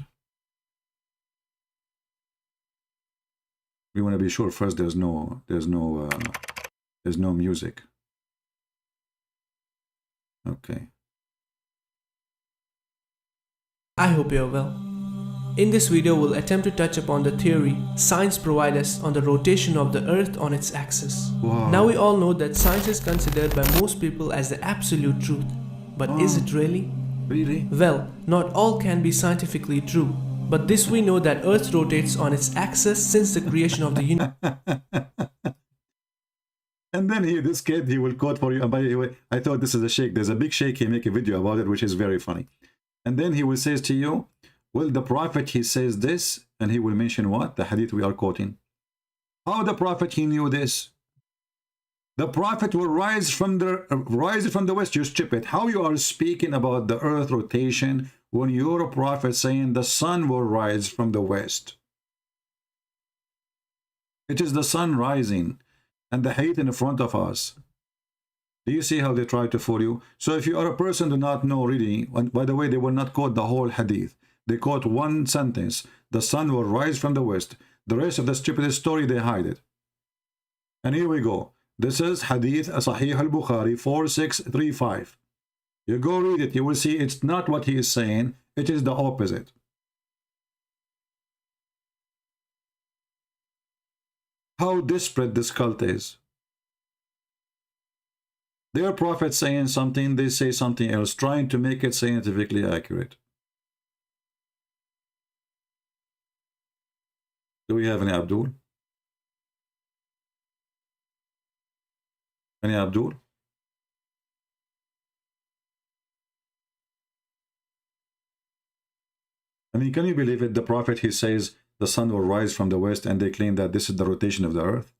We want to be sure first there's no music. Okay. I hope you're well. In this video we'll attempt to touch upon the theory science provides us on the rotation of the earth on its axis. Wow. Now we all know that science is considered by most people as the absolute truth. But is it really? Really? Well, not all can be scientifically true. But this we know that earth rotates on its axis since the creation of the universe. And then this kid, he will quote for you. And by the way, I thought this is a sheikh. There's a big sheikh, he make a video about it, which is very funny. And then he will say to you, well, the prophet, he says this, and he will mention what? The hadith we are quoting. How the prophet, he knew this? The prophet will rise from the west. You stupid. How you are speaking about the earth rotation when you're a prophet saying the sun will rise from the west? It is the sun rising and the height in front of us. Do you see how they try to fool you? So if you are a person do not know really, and by the way, they will not quote the whole hadith. They quote one sentence. The sun will rise from the west. The rest of the stupid story, they hide it. And here we go. This is Hadith Sahih al-Bukhari 4635. You go read it. You will see it's not what he is saying. It is the opposite. How desperate this cult is. Their prophet saying something, they say something else, trying to make it scientifically accurate. Do we have any Abdul? Any Abdul? I mean, can you believe it? The prophet, he says the sun will rise from the west, and they claim that this is the rotation of the earth.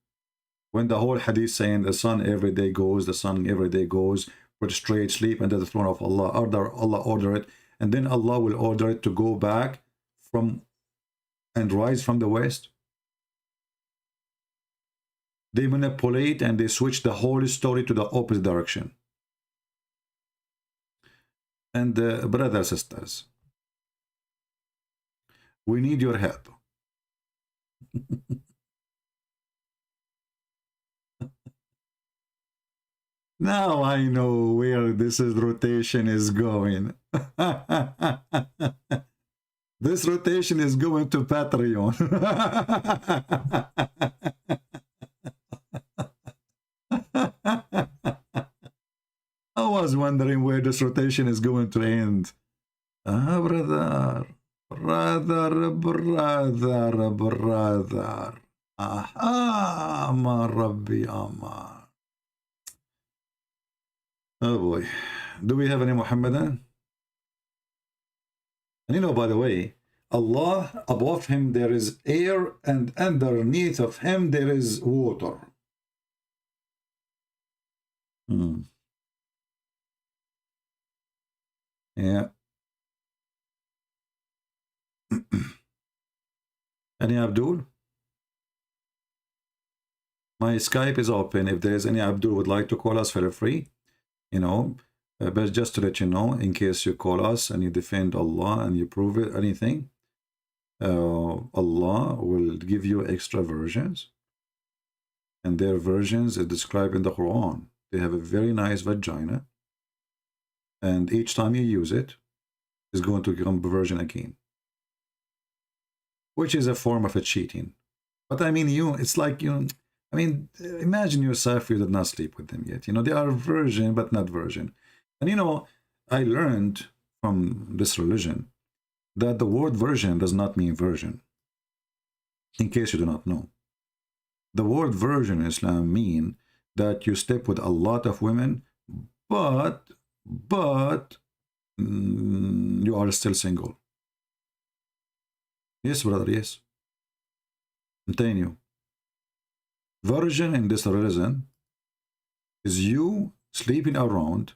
When the whole hadith saying the sun every day goes, with straight sleep under the throne of Allah, Allah order it, and then Allah will order it to go back from and rise from the west. They manipulate and they switch the whole story to the opposite direction. And brothers and sisters, we need your help. Now I know where this rotation is going. This rotation is going to Patreon. I was wondering where this rotation is going to end. Ah, brother. Aha, ma Rabbi Amar. Oh boy. Do we have any Muhammadan? And you know, by the way, Allah, above him there is air, and underneath of him there is water. Yeah. Any Abdul? My Skype is open. If there is any Abdul would like to call us, feel free. You know, but just to let you know, in case you call us and you defend Allah and you prove it, anything, Allah will give you extra versions. And their versions is described in the Quran. They have a very nice vagina. And each time you use it, it's going to become a virgin again. Which is a form of a cheating. But I mean, it's like, I mean, imagine yourself, you did not sleep with them yet. You know, they are virgin, but not virgin. And you know, I learned from this religion that the word virgin does not mean virgin. In case you do not know. The word virgin in Islam mean that you sleep with a lot of women, but you are still single. Yes, brother, yes. I'm telling you. Virgin in this religion is you sleeping around,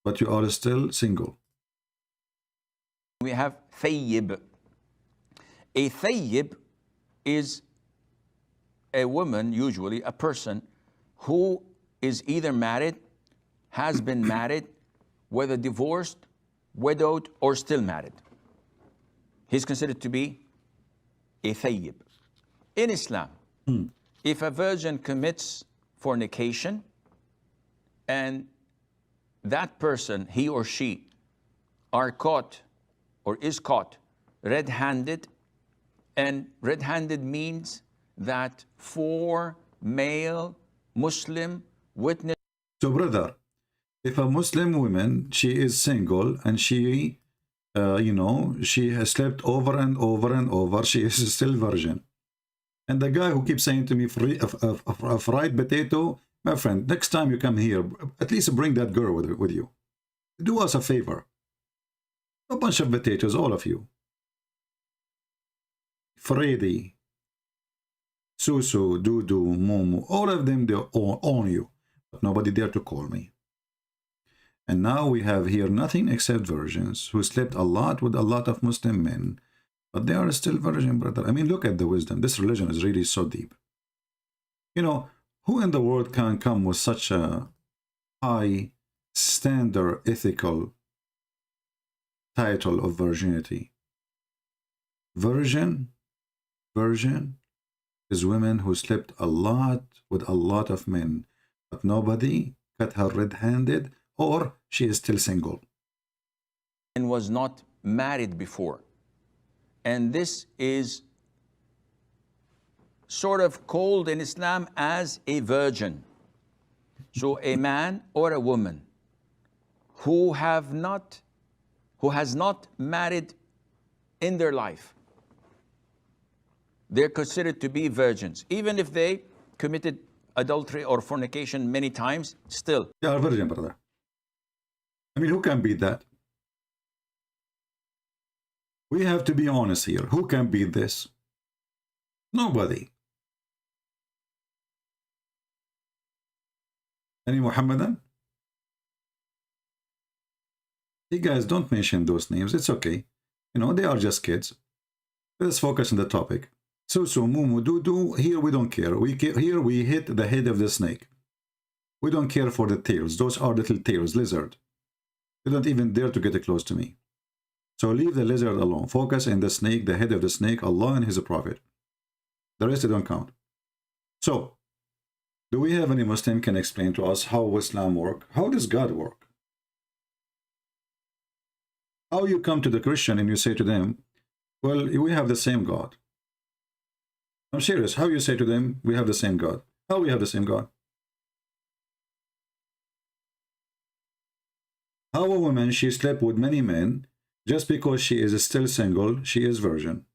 but you are still single. We have thayyib. A thayyib is a woman, usually a person, who is either married, has been married, whether divorced, widowed, or still married. He's considered to be a thayyib. In Islam, if a virgin commits fornication and that person, he or she, are caught or is caught red-handed, and red-handed means that 4 male Muslim witnesses. So brother, if a Muslim woman, she is single and she, she has slept over and over and over, she is still virgin. And the guy who keeps saying to me, a fried potato, my friend, next time you come here, at least bring that girl with you. Do us a favor. A bunch of potatoes, all of you. Freddy, Susu, Dudu, Momo, all of them, they own you. But nobody dare to call me. And now we have here nothing except virgins who slept a lot with a lot of Muslim men. But they are still virgin, brother. I mean, look at the wisdom. This religion is really so deep. You know, who in the world can come with such a high standard ethical title of virginity? Virgin is women who slept a lot with a lot of men, but nobody got her red-handed, or she is still single. And was not married before. And this is sort of called in Islam as a virgin. So a man or a woman who has not married in their life, they're considered to be virgins. Even if they committed adultery or fornication many times, still. They are virgin, brother. I mean, who can beat that? We have to be honest here. Who can beat this? Nobody. Any Muhammadan? You guys don't mention those names. It's okay. You know, they are just kids. Let's focus on the topic. Susu, Mumu, Dudu, here we don't care. Here we hit the head of the snake. We don't care for the tails. Those are little tails, lizard. They don't even dare to get close to me. So leave the lizard alone. Focus on the snake, the head of the snake, Allah and His Prophet. The rest, they don't count. So, do we have any Muslim can explain to us how Islam works? How does God work? How you come to the Christian and you say to them, well, we have the same God. I'm serious. How you say to them, we have the same God? How we have the same God? How a woman, she slept with many men, just because she is still single, she is virgin.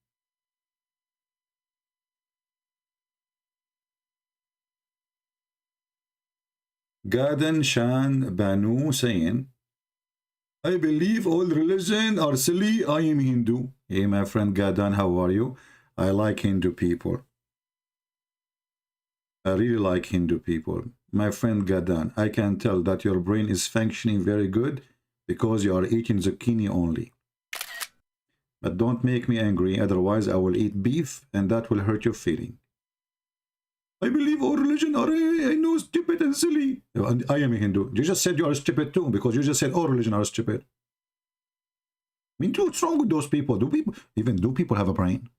Gadan Shan Banu saying, I believe all religions are silly. I am Hindu. Hey, my friend Gadan, how are you? I like Hindu people. I really like Hindu people. My friend Gadan, I can tell that your brain is functioning very good because you are eating zucchini only. But don't make me angry, otherwise I will eat beef and that will hurt your feeling. I believe all religion are, I know, stupid and silly. I am a Hindu. You just said you are stupid too, because you just said all religion are stupid. I mean, what's wrong with those people? Do people have a brain?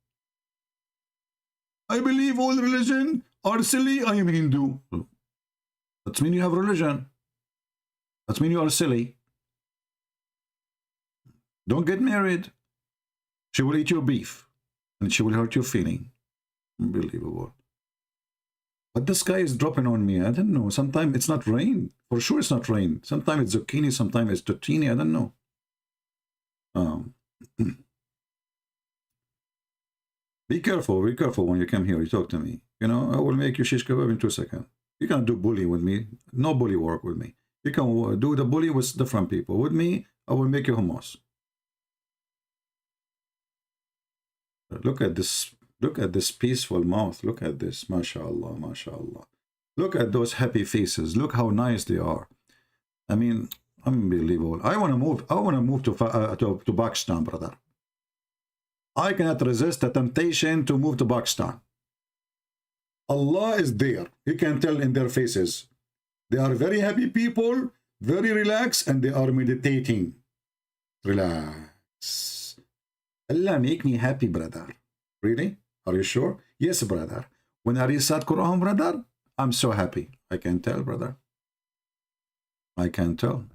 I believe all religion are silly. I am Hindu. That means you have religion. That means you are silly. Don't get married. She will eat your beef and she will hurt your feeling. Unbelievable. But the sky is dropping on me. I don't know. Sometimes it's not rain. For sure it's not rain. Sometimes it's zucchini. Sometimes it's tortini. I don't know. Be careful when you come here. You talk to me. You know, I will make you shish kebab in 2 seconds. You can't do bully with me. No bully work with me. You can do the bully with different people. With me, I will make you hummus. Look at this. Look at this peaceful mouth. Look at this. MashaAllah, MashaAllah. Look at those happy faces. Look how nice they are. I mean, unbelievable. I want to move. I want to move to Pakistan, brother. I cannot resist the temptation to move to Pakistan. Allah is there. You can tell in their faces. They are very happy people, very relaxed, and they are meditating. Relax. Allah make me happy, brother. Really? Are you sure? Yes, brother. When I recite Quran, brother, I'm so happy. I can tell, brother. I can tell.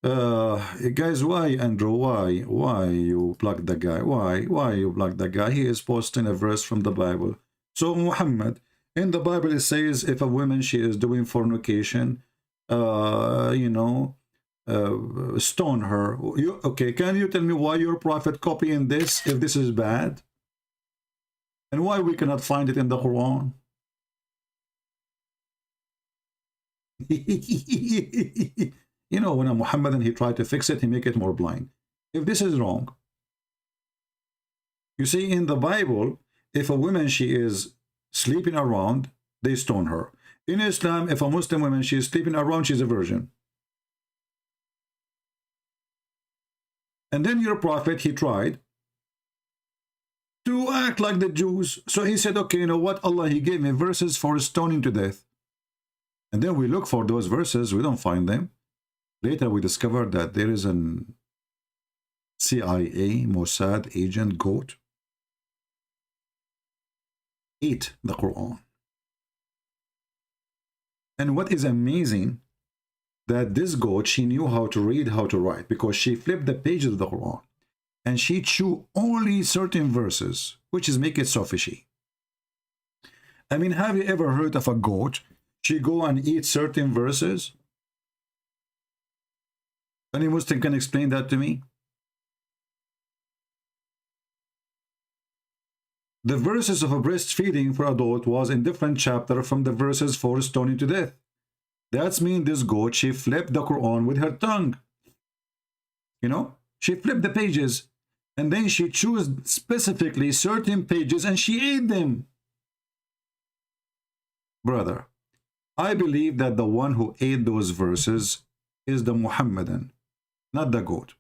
Guys, why, Andrew? Why you block the guy? Why you block the guy? He is posting a verse from the Bible. So Muhammad, in the Bible it says if a woman she is doing fornication, you know, stone her. Okay, can you tell me why your prophet copying this if this is bad? And why we cannot find it in the Quran? You know, when a Muhammadan, he tried to fix it, he make it more blind. If this is wrong, you see in the Bible, if a woman, she is sleeping around, they stone her. In Islam, if a Muslim woman, she is sleeping around, she's a virgin. And then your prophet, he tried to act like the Jews. So he said, okay, you know what? Allah, he gave me verses for stoning to death. And then we look for those verses, we don't find them. Later we discovered that there is an CIA, Mossad agent, goat, ate the Quran. And what is amazing, that this goat, she knew how to read, how to write, because she flipped the pages of the Quran. And she chewed only certain verses, which is make it so fishy. I mean, have you ever heard of a goat? She go and eat certain verses? Any Muslim can explain that to me? The verses of a breastfeeding for adult was in different chapter from the verses for stoning to death. That's mean this goat, she flipped the Quran with her tongue. You know, she flipped the pages and then she chose specifically certain pages and she ate them. Brother, I believe that the one who ate those verses is the Muhammadan, not the goat.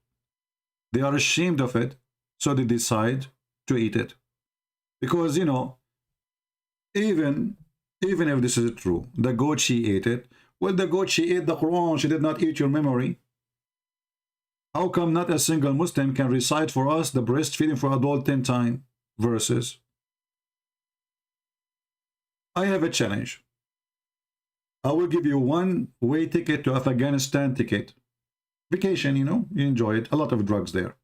They are ashamed of it, so they decide to eat it. Because, you know, even if this is true, the goat, she ate it. Well, the goat, she ate the Quran, she did not eat your memory. How come not a single Muslim can recite for us the breastfeeding for adult 10 times verses? I have a challenge. I will give you one-way ticket to Afghanistan ticket. Vacation, you know, you enjoy it. A lot of drugs there.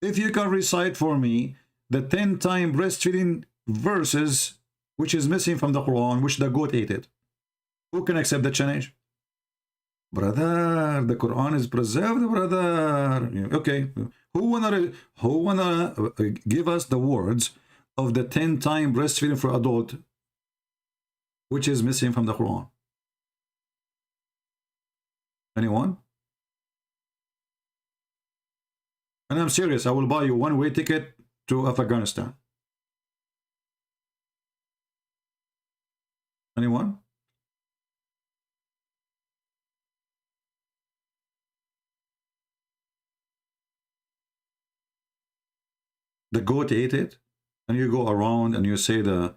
If you can recite for me the 10-time breastfeeding verses which is missing from the Quran, which the goat ate it, who can accept the challenge? Brother, the Quran is preserved, brother. Okay, who wanna give us the words of the 10-time breastfeeding for adult which is missing from the Quran? Anyone? And I'm serious, I will buy you one-way ticket to Afghanistan. Anyone? The goat ate it, and you go around and you say the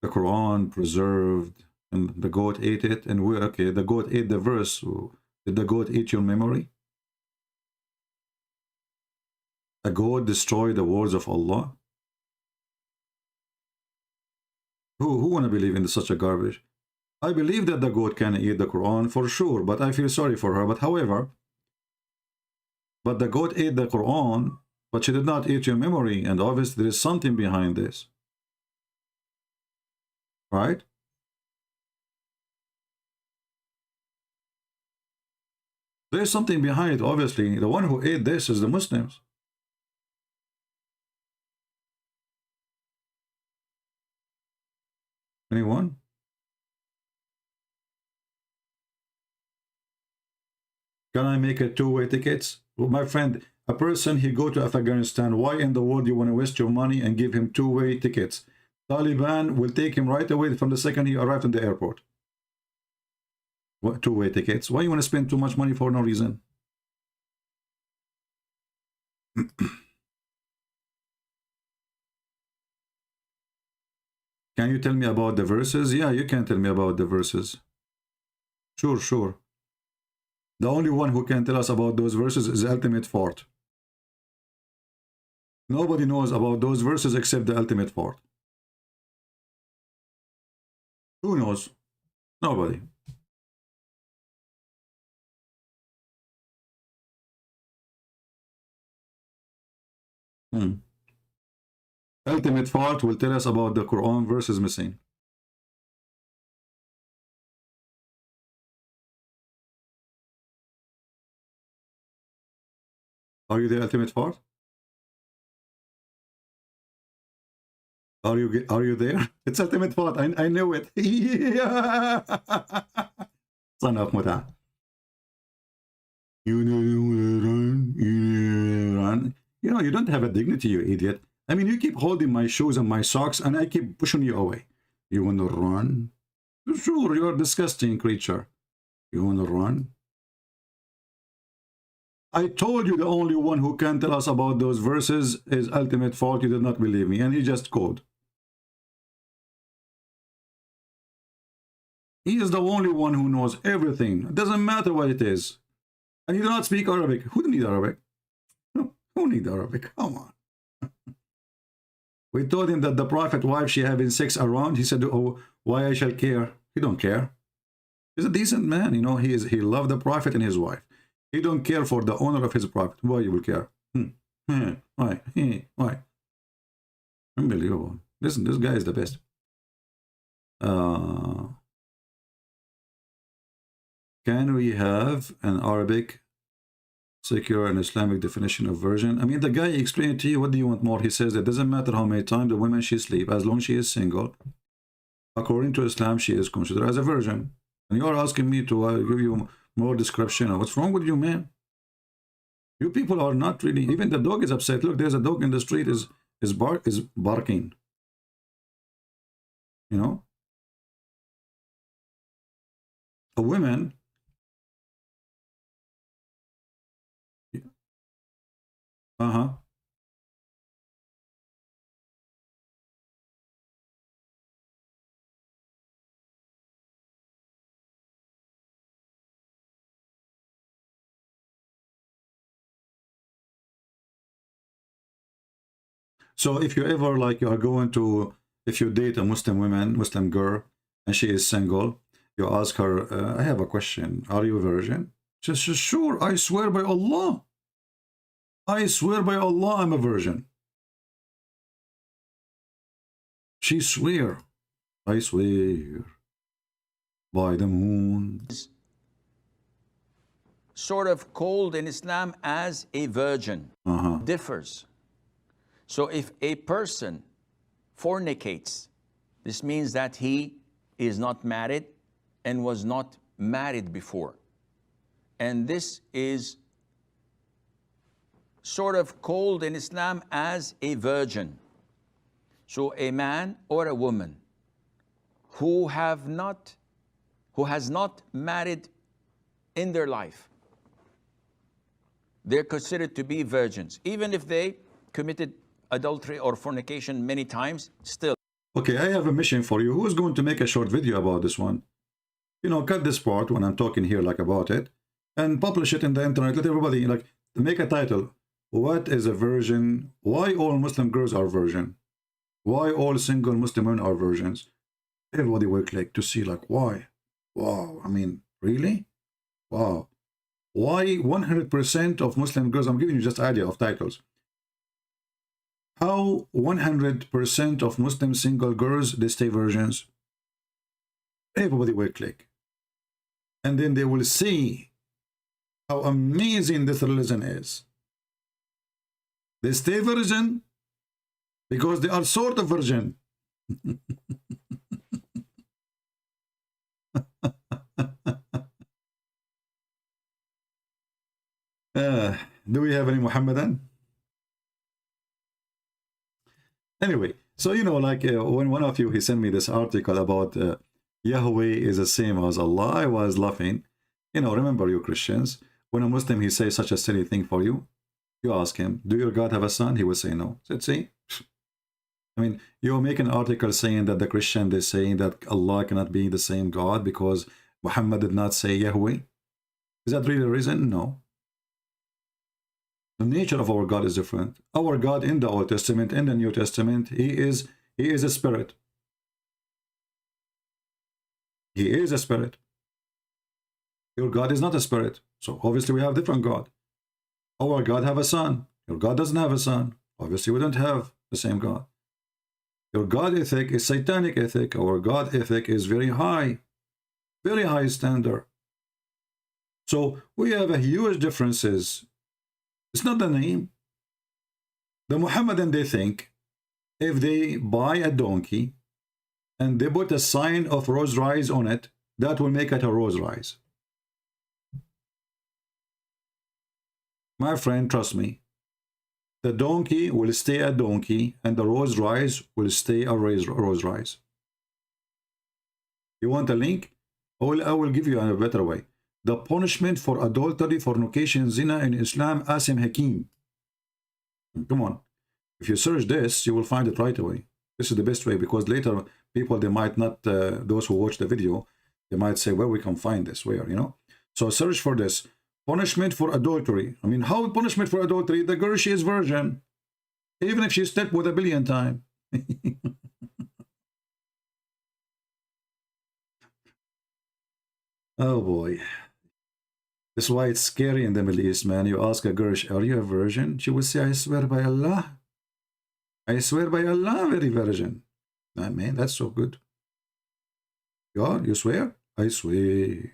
Quran preserved, and the goat ate it, and we okay, the goat ate the verse. Did the goat eat your memory? A goat destroyed the words of Allah? Who want to believe in such a garbage? I believe that the goat can eat the Quran for sure, but I feel sorry for her. But however, but the goat ate the Quran, but she did not eat your memory, and obviously there is something behind this. Right? There's something behind it, obviously. The one who ate this is the Muslims. Anyone? Can I make it two-way tickets? Well, my friend, a person, he go to Afghanistan. Why in the world you want to waste your money and give him two-way tickets? Taliban will take him right away from the second he arrived in the airport. What, two-way tickets? Why you want to spend too much money for no reason? Can you tell me about the verses? Yeah, you can tell me about the verses. Sure, sure. The only one who can tell us about those verses is the ultimate fort. Nobody knows about those verses except the ultimate fort. Who knows? Nobody. Ultimate fort will tell us about the Quran verses missing. Are you the ultimate fort? Are you there? It's ultimate fort. I knew it. Son of Muta. You know, you don't have a dignity, you idiot. I mean, you keep holding my shoes and my socks, and I keep pushing you away. You want to run? Sure, you're a disgusting creature. You want to run? I told you the only one who can tell us about those verses is ultimate fault. You did not believe me, and he just called. He is the only one who knows everything. It doesn't matter what it is. And you do not speak Arabic. Who needs Arabic? Who needs Arabic? Come on. We told him that the prophet wife, she having sex around. He said, oh, why I shall care? He don't care. He's a decent man. You know, he loved the prophet and his wife. He don't care for the honor of his prophet. Why you will care? Why? Why? Unbelievable. Listen, this guy is the best. Can we have an Arabic, secular and Islamic definition of virgin? I mean, the guy explained to you, what do you want more? He says it doesn't matter how many times the woman she sleep, as long as she is single. According to Islam, she is considered as a virgin. And you are asking me to give you more description. What's wrong with you, man? You people are not really, even the dog is upset. Look, there's a dog in the street is barking. You know? A woman. So if you ever, like, you are going to, if you date a Muslim woman, Muslim girl, and she is single, you ask her, I have a question. Are you a virgin? She says, sure, I swear by Allah. I swear by Allah, I'm a virgin. She swear. I swear by the moon. Sort of called in Islam as a virgin. Differs. So if a person fornicates, This means that he is not married and was not married before. And this is sort of called in Islam as a virgin. So a man or a woman who has not married in their life, they're considered to be virgins, even if they committed adultery or fornication many times, still. Okay, I have a mission for you. Who's going to make a short video about this one? You know, cut this part when I'm talking here like about it and publish it in the internet. Let everybody like make a title. What is a virgin? Why all Muslim girls are virgin? Why all single Muslim women are virgins? Everybody will click to see like why. Wow, I mean, really? Wow. Why 100% of Muslim girls, I'm giving you just idea of titles. How 100% of Muslim single girls, they stay virgins? Everybody will click. And then they will see how amazing this religion is. They stay virgin because they are sort of virgin. Do we have any Muhammadan? Anyway, so you know, like when one of you, he sent me this article about Yahweh is the same as Allah, I was laughing. You know, remember you Christians, when a Muslim, he says such a silly thing for you, you ask him, do your God have a son? He will say no. So see? I mean, you make an article saying that the Christian, they're saying that Allah cannot be the same God because Muhammad did not say Yahweh. Is that really the reason? No. The nature of our God is different. Our God in the Old Testament, in the New Testament, He is a spirit. He is a spirit. Your God is not a spirit. So obviously we have different God. Our God have a son. Your God doesn't have a son. Obviously we don't have the same God. Your God ethic is satanic ethic. Our God ethic is very high standard. So we have a huge differences. It's not the name. The Muhammadan, they think if they buy a donkey and they put a sign of Rolls Royce on it, that will make it a Rolls Royce. My friend, trust me, the donkey will stay a donkey and the Rolls Royce will stay a Rolls Royce. You want a link? I will give you a better way. The punishment for adultery, fornication, zina in Islam, Asim Hakim. Come on. If you search this, you will find it right away. This is the best way because later people, they might not, those who watch the video, they might say, well, we can find this, where, you know. So search for this. Punishment for adultery. I mean, how punishment for adultery? The girl, she is virgin. Even if she slept with 1 billion times. Oh boy. That's why it's scary in the Middle East, man. You ask a girl, are you a virgin? She will say, I swear by Allah. I swear by Allah, very virgin. Nah, man, that's so good. God, you swear? I swear.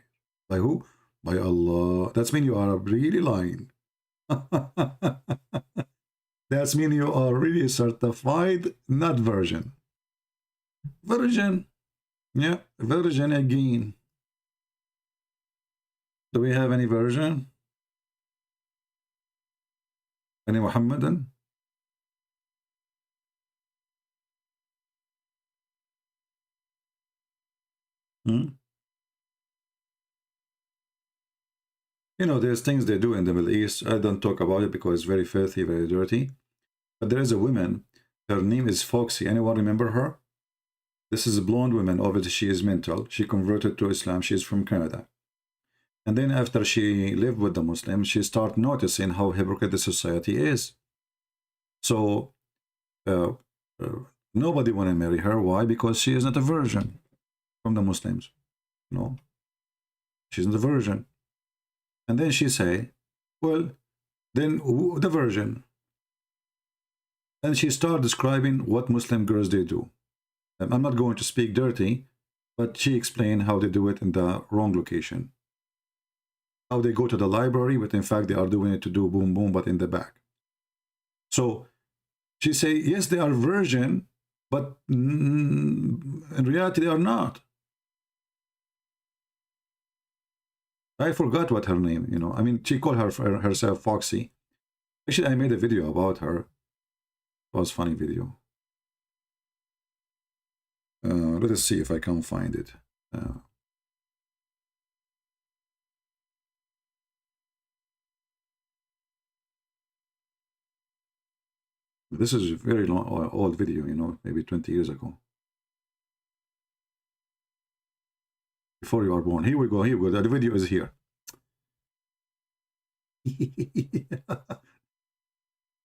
By who? By Allah. That's mean you are really lying. That's mean you are really certified, not virgin. Virgin. Yeah, virgin again. Do we have any version? Any Muhammadan? You know, there's things they do in the Middle East. I don't talk about it because it's very filthy, very dirty. But there is a woman, her name is Foxy. Anyone remember her? This is a blonde woman. Obviously, she is mental. She converted to Islam. She's from Canada. And then after she lived with the Muslims, she started noticing how hypocrite the society is. So nobody want to marry her. Why? Because she is not a virgin from the Muslims. No, she's not a virgin. And then she say, well, then the virgin. And she started describing what Muslim girls they do. And I'm not going to speak dirty, but she explained how they do it in the wrong location. How they go to the library, but in fact they are doing it to do boom boom, but in the back. So she say, yes, they are virgin But in reality, they are not. I forgot what her name, you know. I mean, she called herself Foxy. Actually, I made a video about her. It was a funny video. Let us see if I can find it. This is a very long, old video, you know, maybe 20 years ago. Before you are born. Here we go, here we go. The video is here.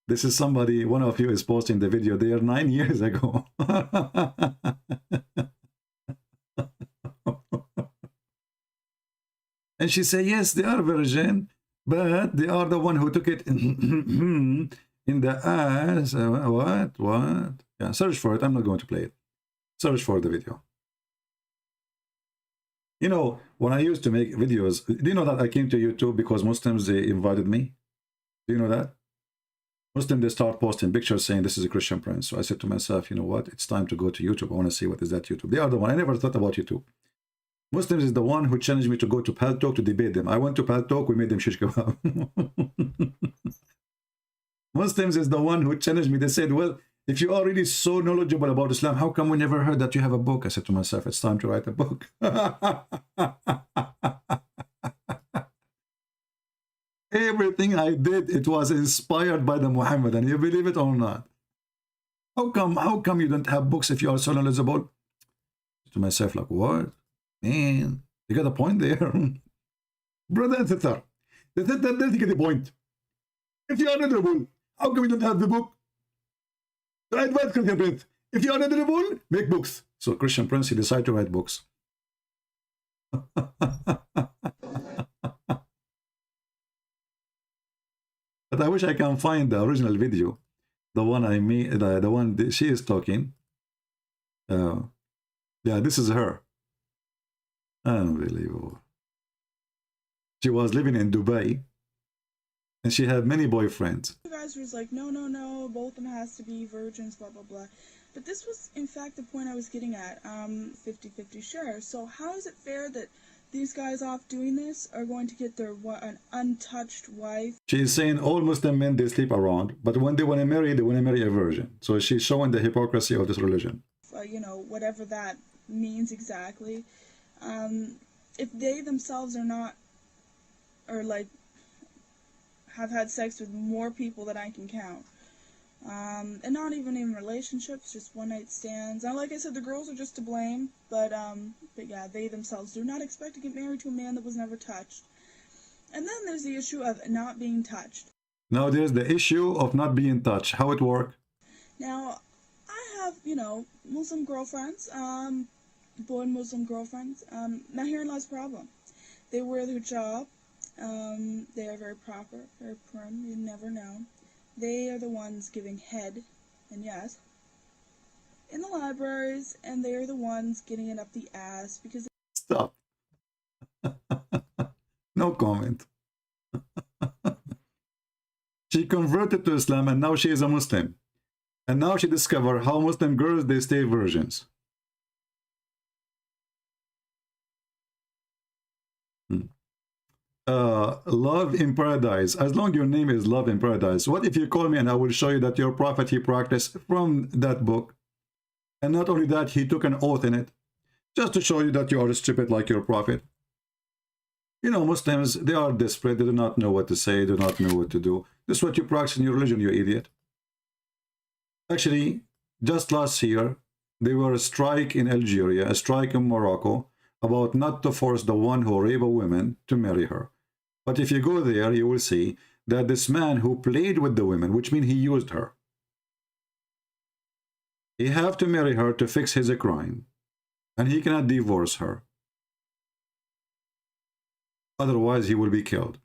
This is somebody, one of you is posting the video there 9 years ago. And she said, yes, they are virgin, but they are the one who took it in the ass. What? Yeah, search for it. I'm not going to play it. Search for the video. You know, when I used to make videos, do you know that I came to YouTube because Muslims, they invited me? Do you know that? Muslims, they start posting pictures saying this is a Christian prince. So I said to myself, you know what? It's time to go to YouTube. I want to see what is that YouTube. They are the one. I never thought about YouTube. Muslims is the one who challenged me to go to Paltalk to debate them. I went to Paltalk, we made them shish kebab. Muslims is the one who challenged me. They said, well, if you are really so knowledgeable about Islam, how come we never heard that you have a book? I said to myself, it's time to write a book. Everything I did, it was inspired by the Muhammadan. You believe it or not? How come you don't have books if you are so knowledgeable? To myself, like, what? Man, you got a point there. Brother and sister, the sister doesn't get the point. If you are knowledgeable, how come you don't have the book? So I advise Christian Prince, if you are knowledgeable, make books. So Christian Prince, he decided to write books. But I wish I can find the original video, the one I made, the one that she is talking. Yeah, this is her. Unbelievable. She was living in Dubai, and she had many boyfriends. You guys was like, no, both of them has to be virgins, blah, blah, blah. But this was, in fact, the point I was getting at, 50-50 share. So how is it fair that these guys off doing this are going to get their an untouched wife? She is saying all Muslim men, they sleep around, but when they want to marry a virgin. So she's showing the hypocrisy of this religion. You know, whatever that means exactly. If they themselves are not, or like, have had sex with more people than I can count, and not even in relationships, just one-night stands. Now, like I said, the girls are just to blame, but yeah, they themselves do not expect to get married to a man that was never touched. And then there's the issue of not being touched. Now there's the issue of not being touched. How it work? Now, I have, you know, Muslim girlfriends, boy Muslim girlfriends. Now herein lies the problem. They wear the hijab. They are very proper, very prim. You never know. They are the ones giving head, and yes, in the libraries, and they are the ones getting it up the ass because. Stop. No comment. She converted to Islam, and now she is a Muslim. And now she discovered how Muslim girls, they stay virgins. Love in paradise. As long as your name is Love in Paradise, what if you call me and I will show you that your prophet, he practiced from that book? And not only that, he took an oath in it, just to show you that you are stupid like your prophet. You know, Muslims, they are desperate. They do not know what to say, do not know what to do. This is what you practice in your religion, you idiot. Actually, just last year, there were a strike in Algeria, a strike in Morocco, about not to force the one who rape a woman to marry her. But if you go there, you will see that this man who played with the women, which means he used her, he have to marry her to fix his crime, and he cannot divorce her. Otherwise, he will be killed.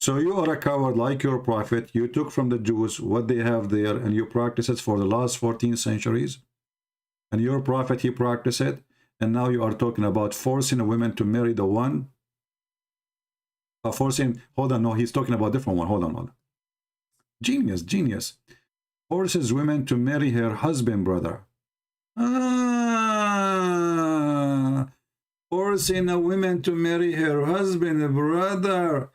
So you are a coward like your prophet. You took from the Jews what they have there, and you practice it for the last 14 centuries. And your prophet, he practiced it. And now you are talking about forcing a woman to marry the one. Hold on, no, he's talking about a different one. Hold on. Genius. Forces women to marry her husband, brother. Ah, forcing a woman to marry her husband, brother.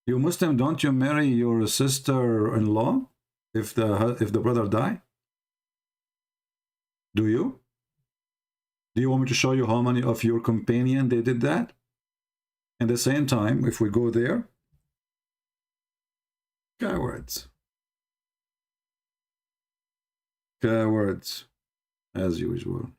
You Muslim, don't you marry your sister-in-law if the brother die? Do you? Do you want me to show you how many of your companion they did that? At the same time, if we go there, cowards. Cowards, as usual.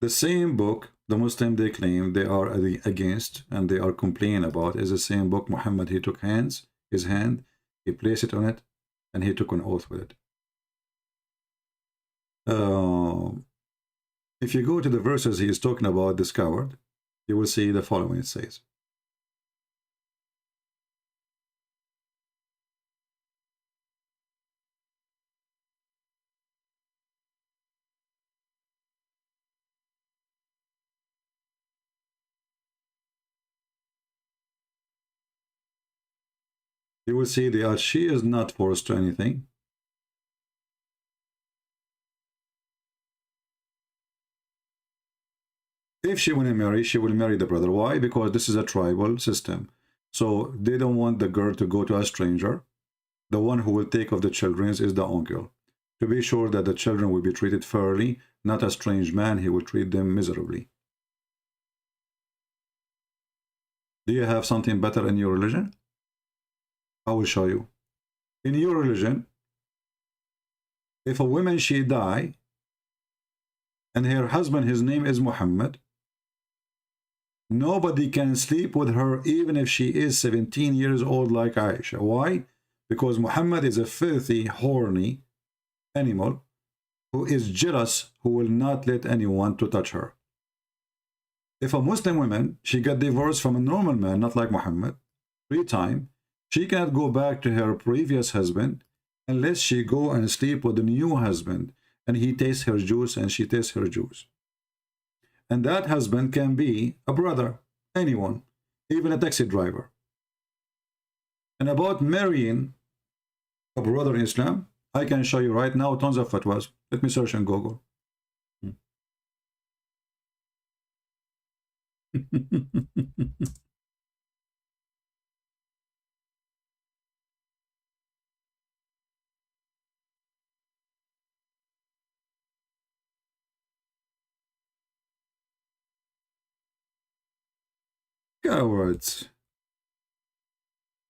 The same book the Muslim they claim they are against and they are complaining about is the same book Muhammad, he took his hand, he placed it on it, and he took an oath with it. If you go to the verses he is talking about this coward, you will see the following. It says, you will see that she is not forced to anything. If she want to marry, she will marry the brother. Why? Because this is a tribal system. So they don't want the girl to go to a stranger. The one who will take of the children is the uncle. To be sure that the children will be treated fairly, not a strange man, he will treat them miserably. Do you have something better in your religion? I will show you. In your religion, if a woman she die, and her husband, his name is Muhammad, nobody can sleep with her even if she is 17 years old like Aisha. Why? Because Muhammad is a filthy, horny animal who is jealous, who will not let anyone to touch her. If a Muslim woman, she got divorced from a normal man, not like Muhammad, 3 times, she cannot go back to her previous husband unless she go and sleep with a new husband and he tastes her juice and she tastes her juice. And that husband can be a brother, anyone, even a taxi driver. And about marrying a brother in Islam, I can show you right now tons of fatwas. Let me search on Google. Cowards.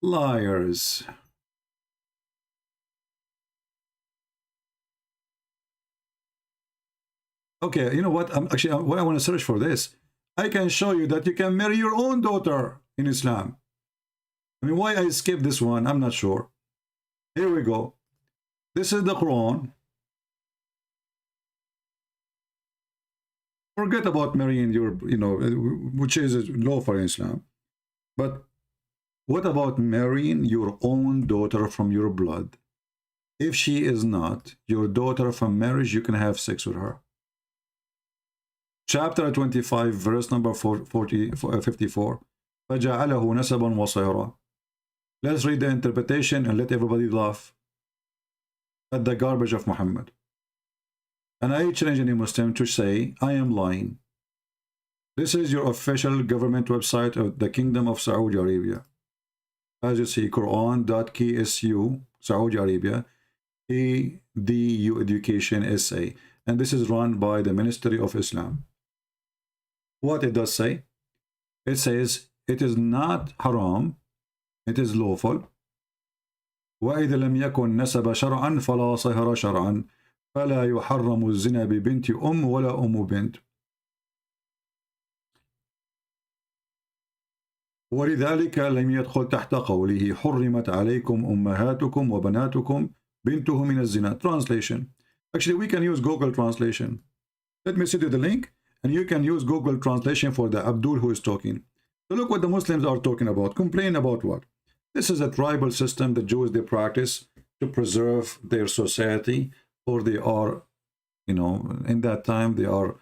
Liars. Okay, you know what? Actually, what I want to search for this, I can show you that you can marry your own daughter in Islam. I mean, why I skipped this one, I'm not sure. Here we go. This is the Quran. Forget about marrying your, which is lawful in Islam. But what about marrying your own daughter from your blood? If she is not your daughter from marriage, you can have sex with her. Chapter 25, verse number 54. فَجَعَلَهُ نَسَبًا وَصَيْرًا. Let's read the interpretation and let everybody laugh at the garbage of Muhammad. And I challenge any Muslim to say, I am lying. This is your official government website of the Kingdom of Saudi Arabia. As you see, Quran.ksu, Saudi Arabia, EDU Education SA. And this is run by the Ministry of Islam. What it does say? It says, it is not haram, it is lawful. وَإِذَا لَمْ يَكُنْ نَسَبَ شَرْعًا فَلَا صِهْرَ شَرْعًا فَلَا يُحَرَّمُ الزِّنَا بِبِنْتِ وَلَا بِنْت. ولذلك لم يدخل تحت قوله حرمت عليكم أمهاتكم وبناتكم بنته من الزنا. Translation. Actually, we can use Google Translation. Let me send you the link, and you can use Google Translation for the Abdul who is talking. So look what the Muslims are talking about. Complain about what? This is a tribal system the Jews they practice to preserve their society, or they are, in that time they are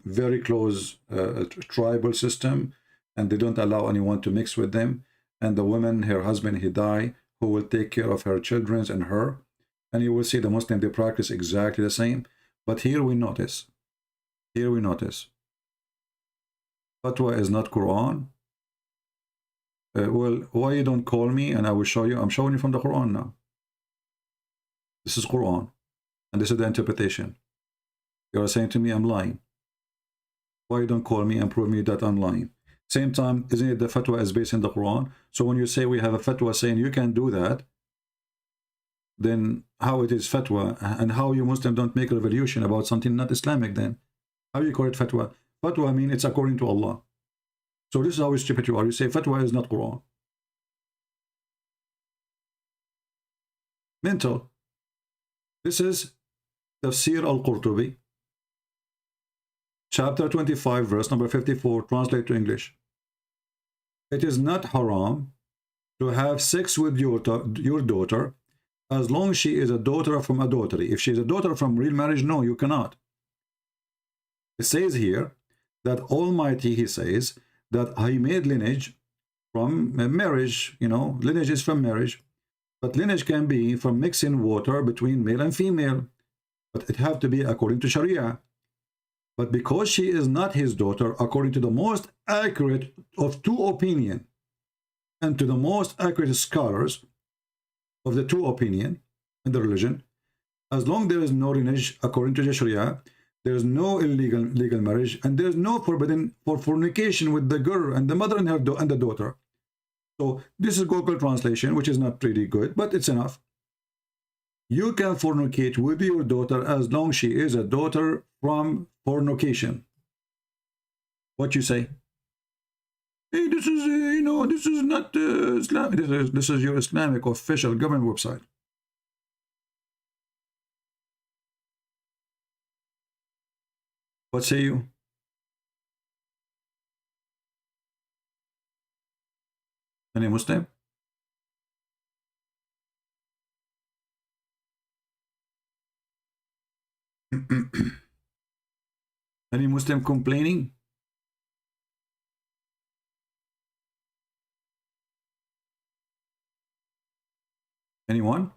very close tribal system, and they don't allow anyone to mix with them. And the woman, her husband, he died, who will take care of her children and her, and you will see the Muslim, they practice exactly the same. But here we notice, fatwa is not Quran. Well, why you don't call me and I will show you? I'm showing you from the Quran now. This is Quran, and this is the interpretation. You are saying to me I'm lying. Why you don't call me and prove me that I'm lying? Same time, isn't it the fatwa is based in the Quran? So when you say we have a fatwa saying you can do that, then how it is fatwa, and how you Muslim don't make a revolution about something not Islamic then? How you call it fatwa? Fatwa means it's according to Allah. So this is how stupid you are. You say fatwa is not Quran. Mental. This is Tafsir al-Qurtubi, chapter 25, verse number 54, translate to English. It is not haram to have sex with your daughter as long as she is a daughter from adultery. If she is a daughter from real marriage, no, you cannot. It says here that Almighty, he says, that he made lineage from marriage. You know, lineage is from marriage. But lineage can be from mixing water between male and female. But it have to be according to Sharia. But because she is not his daughter, according to the most accurate of two opinions, and to the most accurate scholars of the two opinion in the religion, as long there is no lineage according to the Sharia, there is no legal marriage, and there is no forbidden for fornication with the girl and the mother and her and the daughter. So this is Google translation, which is not pretty good, but it's enough. You can fornicate with your daughter as long as she is a daughter from fornication. What you say? Hey, this is you know, this is not Islam. This is your Islamic official government website. What say you? Any Muslim? Any Muslim complaining? Anyone?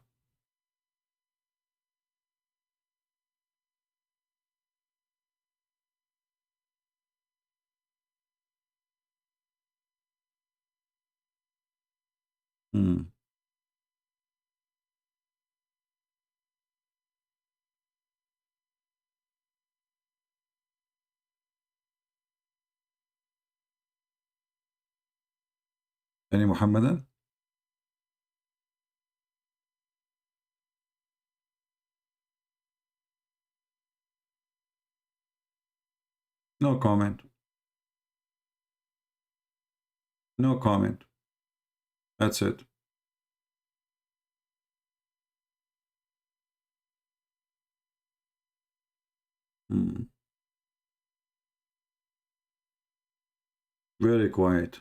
Any Muhammadan? No comment. No comment. That's it. Very quiet.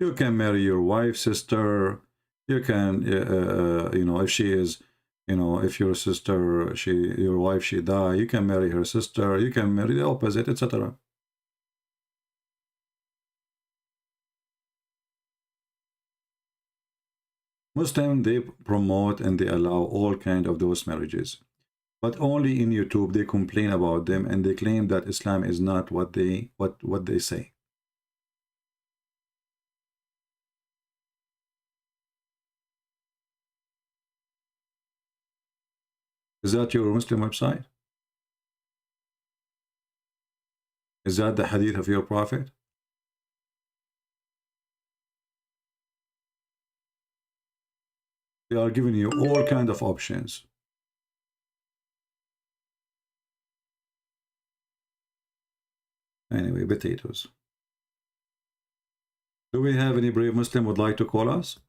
You can marry your wife's sister. You can, you know, if she is, you know, if your sister, your wife, she die, you can marry her sister. You can marry the opposite, etc. Muslim, they promote and they allow all kind of those marriages, but only in YouTube they complain about them and they claim that Islam is not what they say. Is that your Muslim website? Is that the hadith of your prophet? They are giving you all kind of options. Anyway, potatoes. Do we have any brave Muslim would like to call us?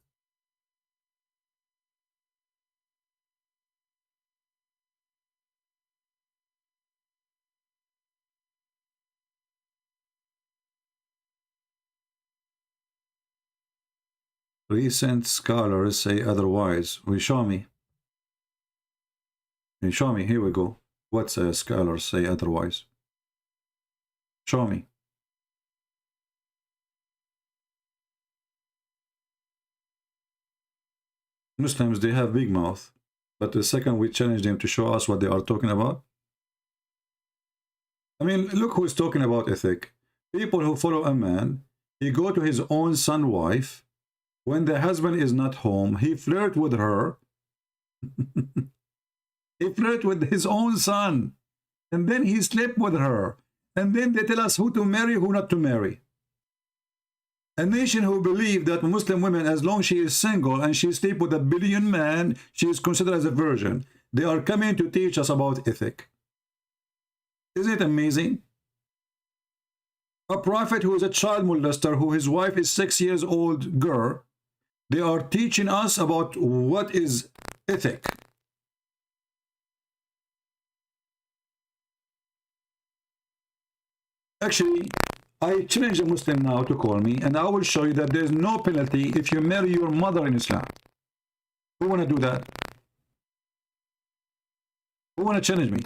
Recent scholars say otherwise. Will you show me? Can you show me? Here we go. What scholars say otherwise? Show me. Muslims, they have big mouth, but the second we challenge them to show us what they are talking about, I mean, look who's talking about ethic. People who follow a man, he go to his own son wife, when the husband is not home, he flirt with her. He flirt with his own son, and then he slept with her, and then they tell us who to marry, who not to marry. A nation who believe that Muslim women, as long as she is single and she sleep with a billion man, she is considered as a virgin. They are coming to teach us about ethic. Isn't it amazing? A prophet who is a child molester, who his wife is 6 years old girl, they are teaching us about what is ethic. Actually, I challenge a Muslim now to call me, and I will show you that there is no penalty if you marry your mother in Islam. Who want to do that? Who want to challenge me?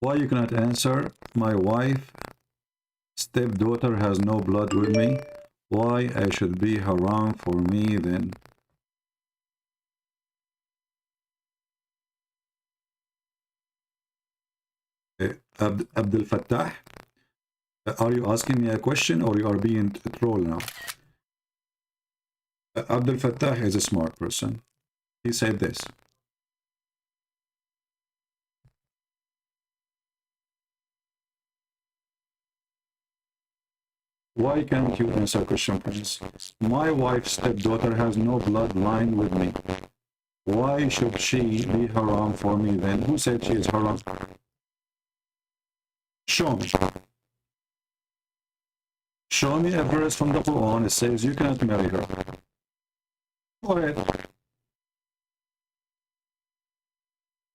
Why you cannot answer? My wife, stepdaughter has no blood with me. Why I should be haram for me then? Abdul Fattah, are you asking me a question or you are being trolled now? Abdul Fattah is a smart person. He said this. Why can't you answer question, Prince? My wife's stepdaughter has no bloodline with me. Why should she be haram for me then? Who said she is haram? Show me. Show me a verse from the Quran that says you cannot marry her. Go ahead.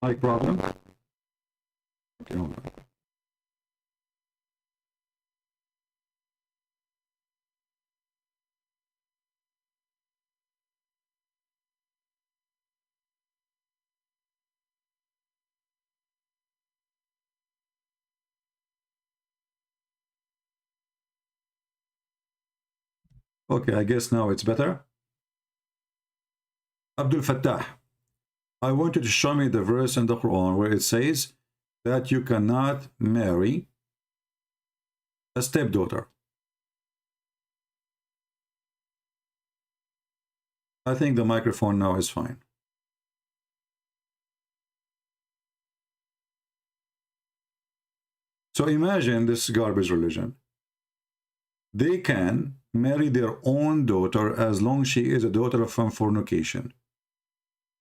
Like problem? Okay, hold on. Okay, I guess now it's better. Abdul Fattah, I want you to show me the verse in the Quran where it says that you cannot marry a stepdaughter. I think the microphone now is fine. So imagine this garbage religion. They can marry their own daughter as long as she is a daughter from fornication.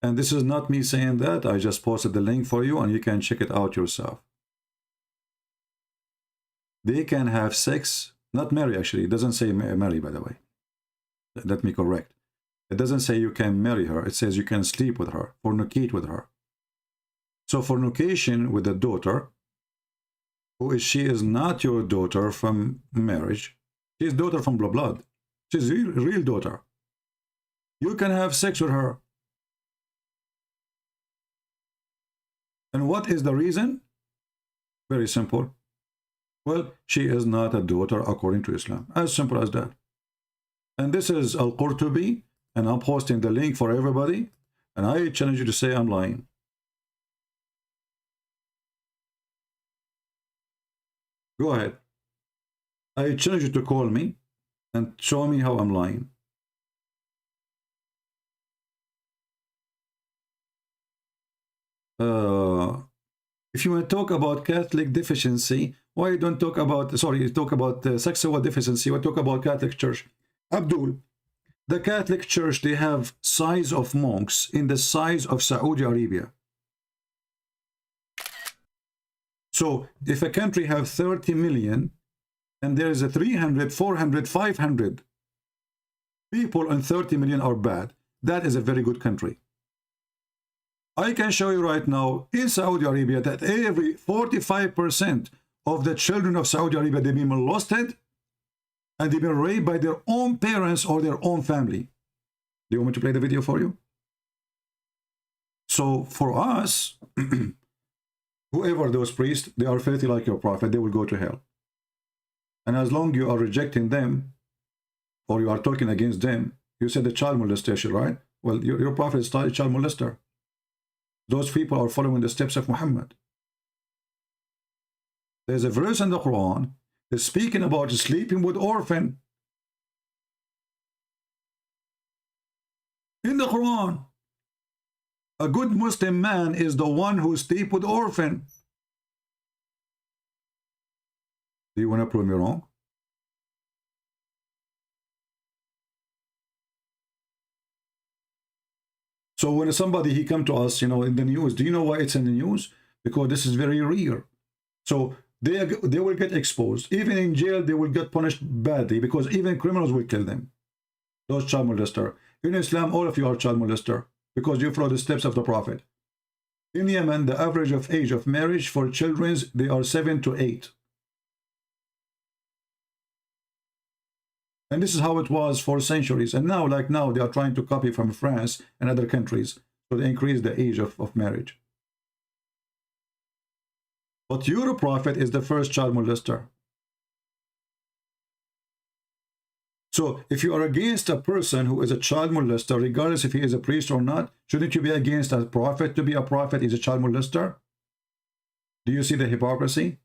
And this is not me saying that. I just posted the link for you and you can check it out yourself. They can have sex, not marry actually. It doesn't say marry, by the way. Let me correct. It doesn't say you can marry her. It says you can sleep with her, fornicate with her. So fornication with a daughter, she is not your daughter from marriage. She is daughter from blood. She's a real daughter. You can have sex with her. And what is the reason? Very simple. Well, she is not a daughter according to Islam. As simple as that. And this is Al-Qurtubi, and I'm posting the link for everybody. And I challenge you to say I'm lying. Go ahead. I challenge you to call me and show me how I'm lying. If you want to talk about Catholic deficiency, why you don't talk about, sorry, talk about sexual deficiency, or talk about Catholic Church? Abdul, the Catholic Church, they have size of monks in the size of Saudi Arabia. So if a country have 30 million, and there is a 300, 400, 500 people, and 30 million are bad, that is a very good country. I can show you right now in Saudi Arabia that every 45% of the children of Saudi Arabia, they've been molested and they've been raped by their own parents or their own family. Do you want me to play the video for you? So for us, whoever those priests, they are filthy like your prophet, they will go to hell. And as long you are rejecting them, or you are talking against them, you said the child molestation, right? Well, your prophet is a child molester. Those people are following the steps of Muhammad. There's a verse in the Quran that's speaking about sleeping with orphan. In the Quran, a good Muslim man is the one who sleeps with orphan. Do you want to prove me wrong? So when somebody, he come to us, you know, in the news, do you know why it's in the news? Because this is very rare. So they will get exposed. Even in jail, they will get punished badly because even criminals will kill them. Those child molester. In Islam, all of you are child molester because you follow the steps of the Prophet. In Yemen, the average of age of marriage for children, they are 7 to 8. And this is how it was for centuries. And now, like now, they are trying to copy from France and other countries. So they increase the age of marriage. But your prophet is the first child molester. So if you are against a person who is a child molester, regardless if he is a priest or not, shouldn't you be against a prophet? To be a prophet is a child molester? Do you see the hypocrisy?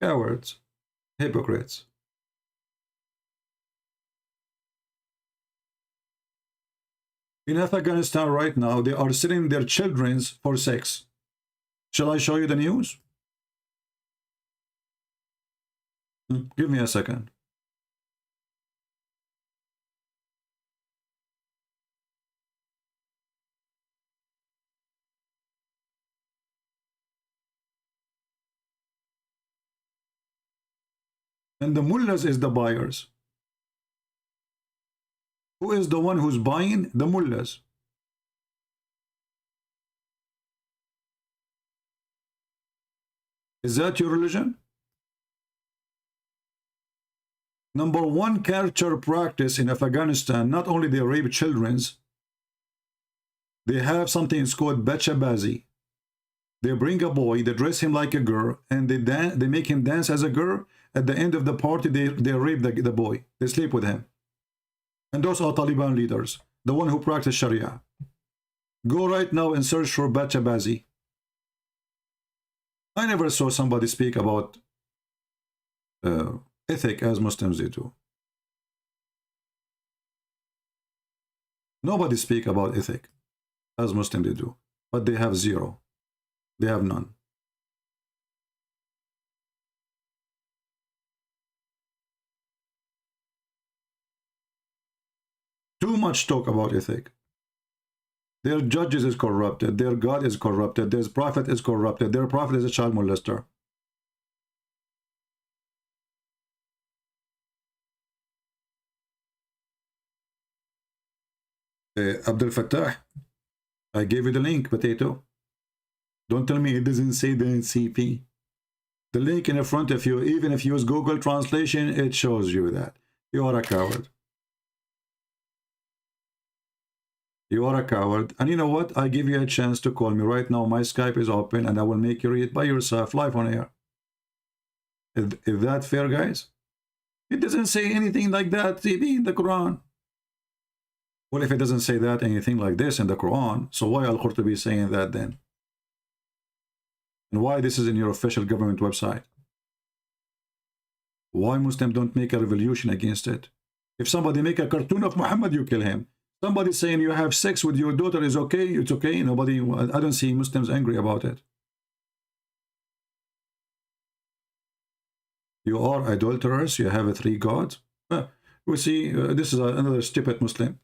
Cowards, hypocrites. In Afghanistan right now, they are selling their children for sex. Shall I show you the news? Give me a second. And the mullahs is the buyers. Who is the one who's buying? The mullahs. Is that your religion? Number one culture practice in Afghanistan, not only they rape children, they have something it's called bachabazi. They bring a boy, they dress him like a girl, and they make him dance as a girl. At the end of the party, they rape the boy. They sleep with him. And those are Taliban leaders, the one who practice Sharia. Go right now and search for bachabazi. I never saw somebody speak about ethic as Muslims do. Nobody speak about ethic as Muslims do, but they have zero. They have none. Too much talk about ethic. Their judges is corrupted. Their God is corrupted. Their prophet is corrupted. Their prophet is a child molester. Abdul Fattah, I gave you the link, Potato. Don't tell me it doesn't say the NCP. The link in front of you, even if you use Google Translation, it shows you that. You are a coward. You are a coward. And you know what? I give you a chance to call me right now. My Skype is open and I will make you read by yourself live on air. Is that fair, guys? It doesn't say anything like that in the Quran. Well, if it doesn't say that, anything like this in the Quran, so why Al-Qurtubi saying that then? And why this is in your official government website? Why Muslims don't make a revolution against it? If somebody make a cartoon of Muhammad, you kill him. Somebody saying you have sex with your daughter is okay, it's okay. Nobody, I don't see Muslims angry about it. You are adulterers, you have 3 gods. We see, this is another stupid Muslim.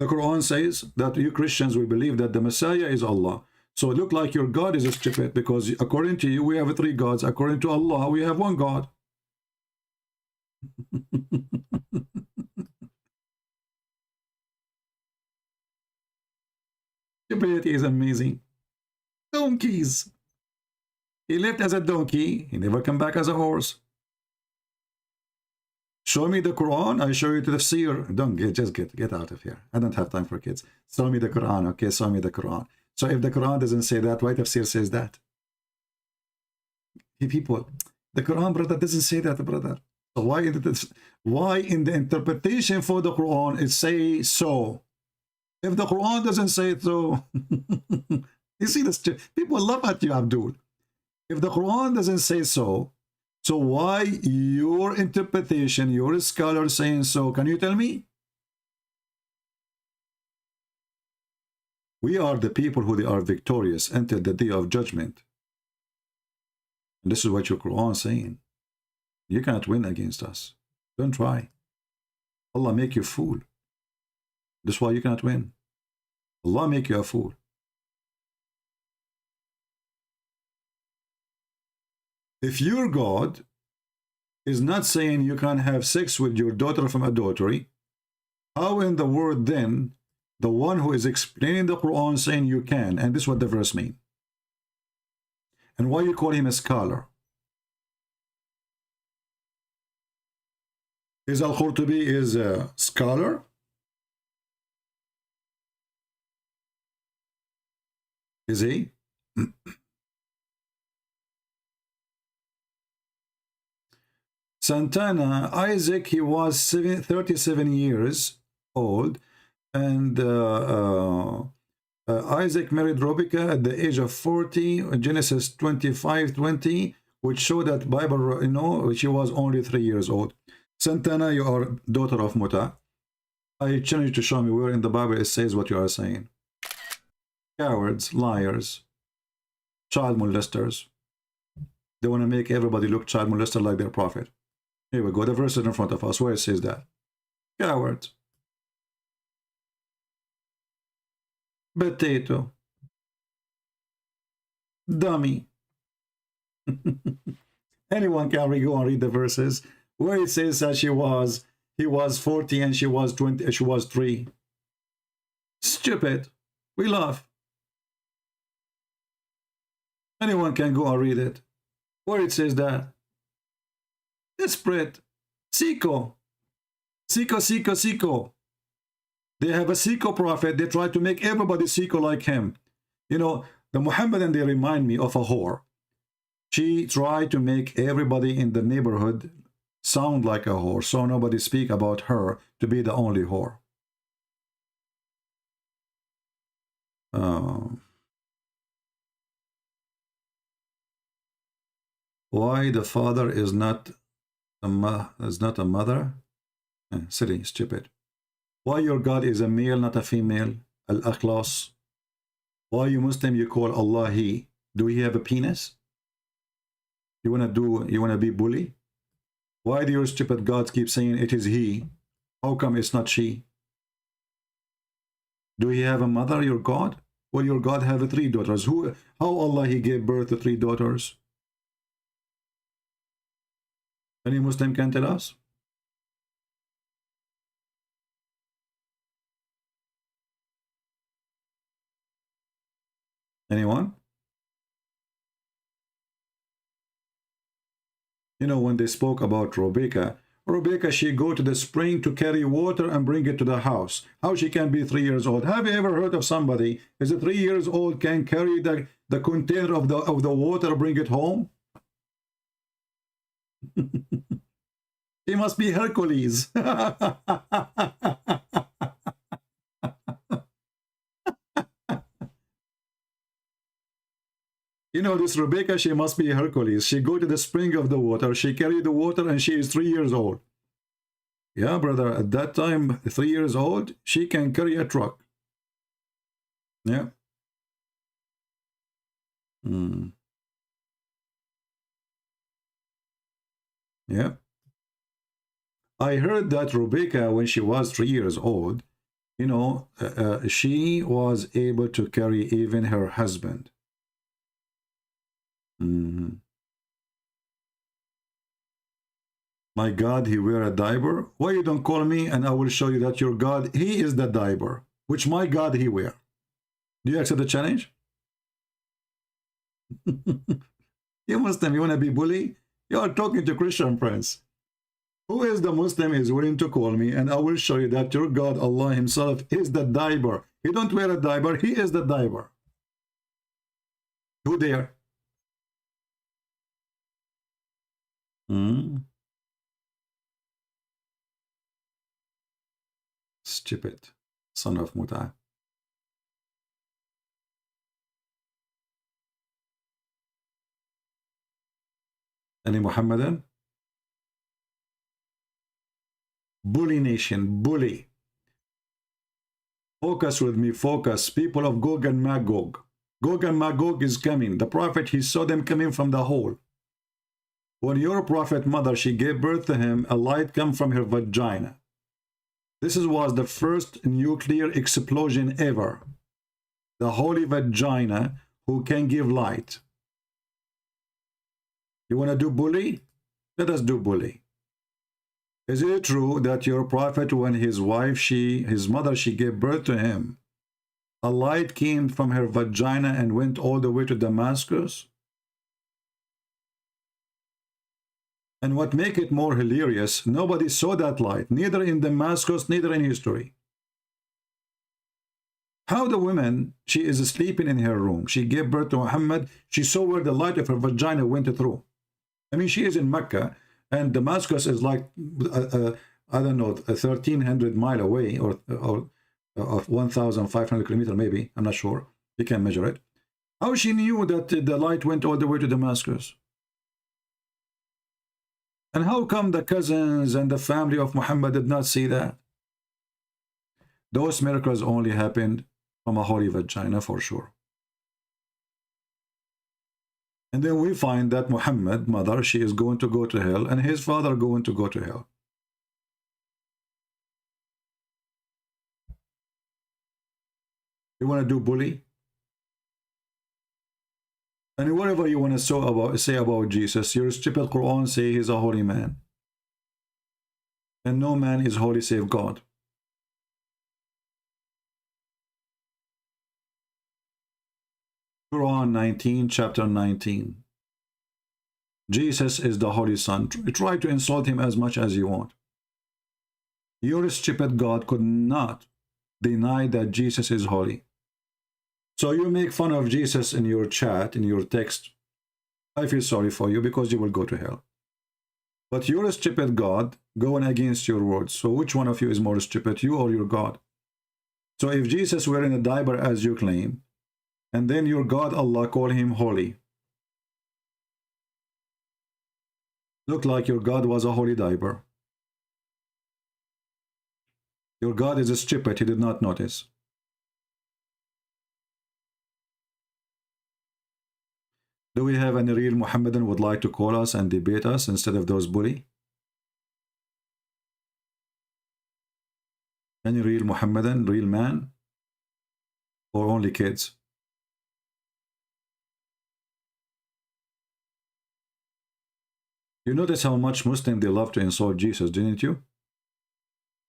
The Quran says that you Christians will believe that the Messiah is Allah. So it looks like your God is stupid because according to you, we have 3 gods. According to Allah, we have 1 God. Stupidity is amazing. Donkeys. He lived as a donkey. He never come back as a horse. Show me the Quran, I show you the tafsir. Don't get out of here. I don't have time for kids. Show me the Quran, okay? Show me the Quran. So if the Quran doesn't say that, why tafsir says that? Hey, people, the Quran, brother, doesn't say that, brother. So why in the interpretation for the Quran it say so? If the Quran doesn't say it so, you see this? People laugh at you, Abdul. If the Quran doesn't say so, so why your interpretation, your scholar saying so? Can you tell me? We are the people who they are victorious until the day of judgment. And this is what your Quran is saying. You cannot win against us. Don't try. Allah make you a fool. That's why you cannot win. Allah make you a fool. If your God is not saying you can have sex with your daughter from adultery, how in the world then the one who is explaining the Quran saying you can? And this is what the verse means. And why you call him a scholar? Is Al-Qurtubi is a scholar? Is he? Santana, Isaac, he was 37 years old, and Isaac married Rebecca at the age of 40, Genesis 25:20, which show that Bible, she was only 3 years old. Santana, you are daughter of Muta. I challenge you to show me where in the Bible it says what you are saying. Cowards, liars, child molesters. They want to make everybody look child molester like their prophet. Here we go, the verse is in front of us where it says that. Coward. Potato. Dummy. Anyone can go and read the verses where it says that he was 40 and she was 20, she was 3. Stupid. We laugh. Anyone can go and read it where it says that. Desperate. Siko. Siko. They have a Siko prophet. They try to make everybody Siko like him. The Muhammadan, they remind me of a whore. She tried to make everybody in the neighborhood sound like a whore, so nobody speak about her to be the only whore. Why the father is not a mother? Silly, stupid. Why your God is a male, not a female? Al-Akhlas. Why you Muslim you call Allah he? Do he have a penis? You wanna be bully? Why do your stupid gods keep saying it is he? How come it's not she? Do he have a mother, your God? Well, your God have 3 daughters. How Allah he gave birth to 3 daughters? Any Muslim can tell us? Anyone? When they spoke about Rebecca, she go to the spring to carry water and bring it to the house. How she can be 3 years old? Have you ever heard of somebody is 3 years old can carry the container of the water, bring it home? He must be Hercules. This Rebecca, she must be Hercules. She go to the spring of the water, she carry the water, and she is 3 years old. Yeah, brother, at that time, 3 years old, she can carry a truck. Yeah. Yeah. I heard that Rebecca, when she was 3 years old, she was able to carry even her husband. My God, he wear a diaper? Why you don't call me and I will show you that your God, he is the diaper, which my God he wear. Do you accept the challenge? You Muslim, you want to be bully? You are talking to Christian friends. Who is the Muslim is willing to call me, and I will show you that your God, Allah himself, is the diaper. He don't wear a diaper, he is the diaper. Who dare? Stupid son of Muta. Any Muhammadan? Bully nation, bully. Focus with me, focus. People of Gog and Magog. Gog and Magog is coming. The prophet, he saw them coming from the hole. When your prophet mother, she gave birth to him, a light come from her vagina. This was the first nuclear explosion ever. The holy vagina who can give light. You want to do bully? Let us do bully. Is it true that your prophet, when his wife, his mother, she gave birth to him, a light came from her vagina and went all the way to Damascus? And what make it more hilarious, nobody saw that light, neither in Damascus, neither in history. How the woman, she is sleeping in her room, she gave birth to Muhammad, she saw where the light of her vagina went through. I mean, she is in Mecca, and Damascus is like, I don't know, 1,300 miles away, or 1,500 kilometers maybe, I'm not sure, you can measure it. How she knew that the light went all the way to Damascus? And how come the cousins and the family of Muhammad did not see that? Those miracles only happened from a holy vagina for sure. And then we find that Muhammad, mother, she is going to go to hell, and his father going to go to hell. You want to do bully? And whatever you want to say about Jesus, your stupid Quran say he's a holy man. And no man is holy save God. Quran 19, chapter 19. Jesus is the Holy Son. Try to insult him as much as you want. Your stupid God could not deny that Jesus is holy. So you make fun of Jesus in your chat, in your text. I feel sorry for you because you will go to hell. But your stupid God going against your words. So which one of you is more stupid, you or your God? So if Jesus were in a diaper as you claim, and then your God, Allah, call him holy. Look like your God was a holy diaper. Your God is a stupid, he did not notice. Do we have any real Muhammadan would like to call us and debate us instead of those bully? Any real Muhammadan, real man? Or only kids? You notice how much Muslims, they love to insult Jesus, didn't you?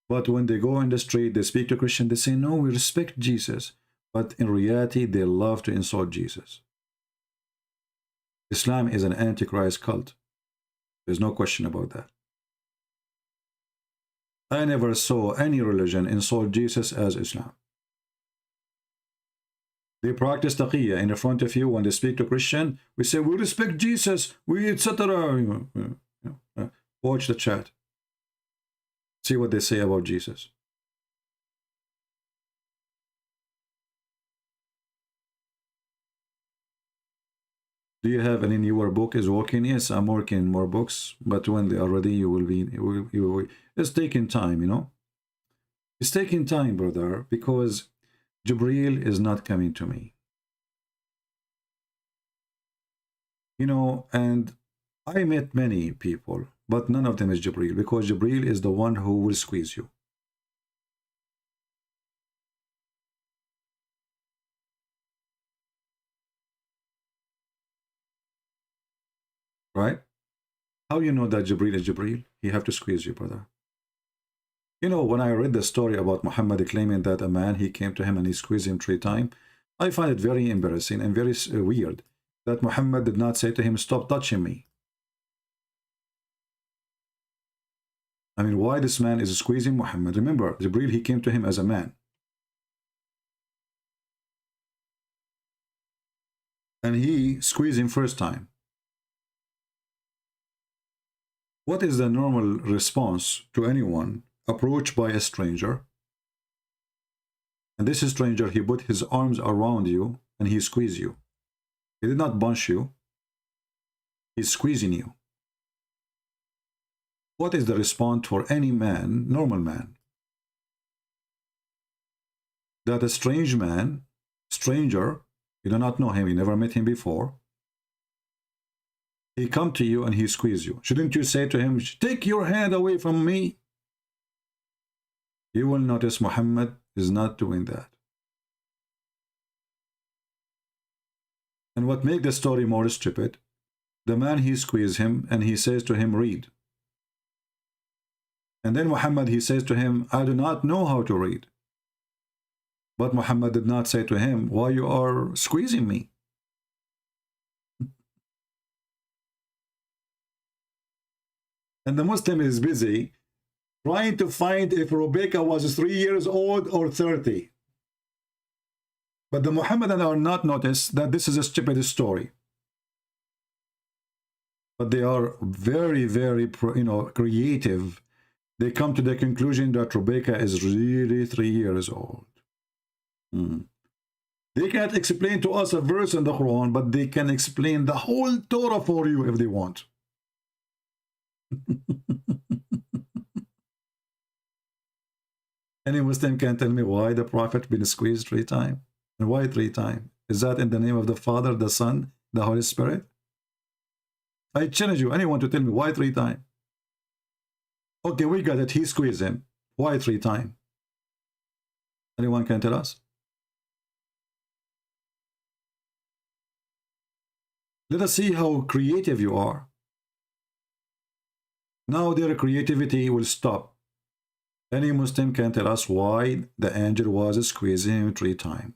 But when they go in the street, they speak to Christians, they say, no, we respect Jesus. But in reality, they love to insult Jesus. Islam is an antichrist cult. There's no question about that. I never saw any religion insult Jesus as Islam. They practice taqiyya in front of you. When they speak to Christian, we say, we respect Jesus, we etc. Watch the chat. See what they say about Jesus. Do you have any newer book is working? Yes, I'm working more books, but when they are ready, you will be, it's taking time, you know. It's taking time, brother, because Jibreel is not coming to me. You know, and I met many people, but none of them is Jibreel, because Jibreel is the one who will squeeze you. Right? How you know that Jibreel is Jibreel? He have to squeeze you, brother. You know, when I read the story about Muhammad claiming that a man, he came to him and he squeezed him 3 times, I find it very embarrassing and very weird that Muhammad did not say to him, stop touching me. I mean, why this man is squeezing Muhammad? Remember, Jibreel, he came to him as a man. And he squeezed him first time. What is the normal response to anyone approached by a stranger? And this stranger, he put his arms around you and he squeezed you. He did not bunch you. He's squeezing you. What is the response for any man, normal man? That a strange man, stranger, you do not know him, you never met him before, he come to you and he squeeze you. Shouldn't you say to him, take your hand away from me? You will notice Muhammad is not doing that. And what makes the story more stupid, the man, he squeezes him and he says to him, read. And then Muhammad, he says to him, I do not know how to read. But Muhammad did not say to him, why you are squeezing me? And the Muslim is busy trying to find if Rebecca was 3 years old or 30. But the Muhammadans are not noticed that this is a stupid story. But they are very, very, creative. They come to the conclusion that Rebecca is really 3 years old. They can't explain to us a verse in the Quran, but they can explain the whole Torah for you if they want. Any Muslim can tell me why the Prophet been squeezed 3 times? And why 3 times? Is that in the name of the Father, the Son, the Holy Spirit? I challenge you, anyone to tell me why 3 times? Okay, we got it. He squeezed him. Why 3 times? Anyone can tell us? Let us see how creative you are. Now their creativity will stop. Any Muslim can tell us why the angel was squeezing him 3 times.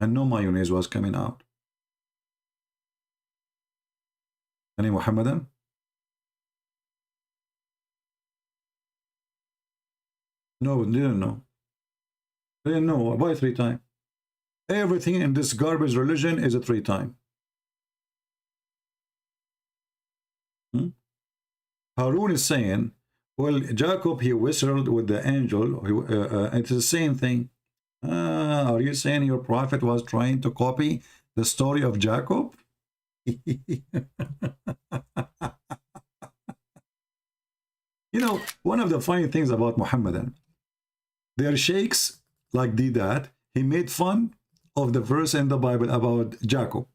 And no mayonnaise was coming out. Any Muhammadan? No, didn't know. They didn't know. Why 3 times? Everything in this garbage religion is a 3 times. Harun is saying, well, Jacob, he whistled with the angel. It's the same thing. Are you saying your prophet was trying to copy the story of Jacob? One of the funny things about Muhammadan, their sheikhs like did that. He made fun of the verse in the Bible about Jacob.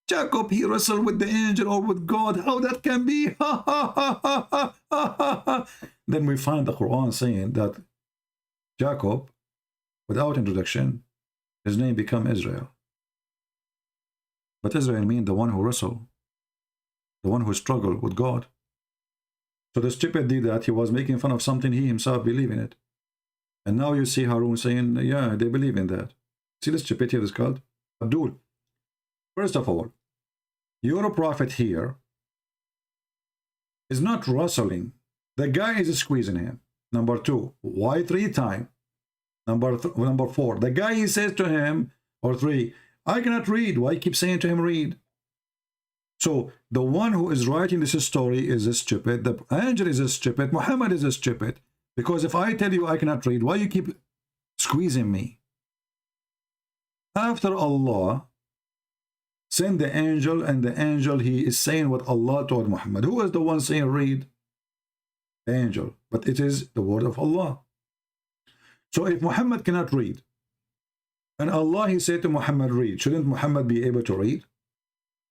Jacob, he wrestled with the angel or with God. How that can be? Then we find the Quran saying that Jacob, without introduction, his name become Israel. But Israel means the one who wrestled, the one who struggled with God. So the stupid did that. He was making fun of something he himself believed in it. And now you see Harun saying, yeah, they believe in that. See the stupidity of this cult? Abdul, first of all, your prophet here is not wrestling. The guy is squeezing him. Number 2, why 3 times? Number 4, the guy, he says to him, or 3, I cannot read. Why keep saying to him, read? So the one who is writing this story is stupid. The angel is stupid. Muhammad is stupid. Because if I tell you I cannot read, why you keep squeezing me? After Allah send the angel, and the angel, he is saying what Allah told Muhammad. Who is the one saying read? The angel. But it is the word of Allah. So if Muhammad cannot read, and Allah, he said to Muhammad, read, shouldn't Muhammad be able to read?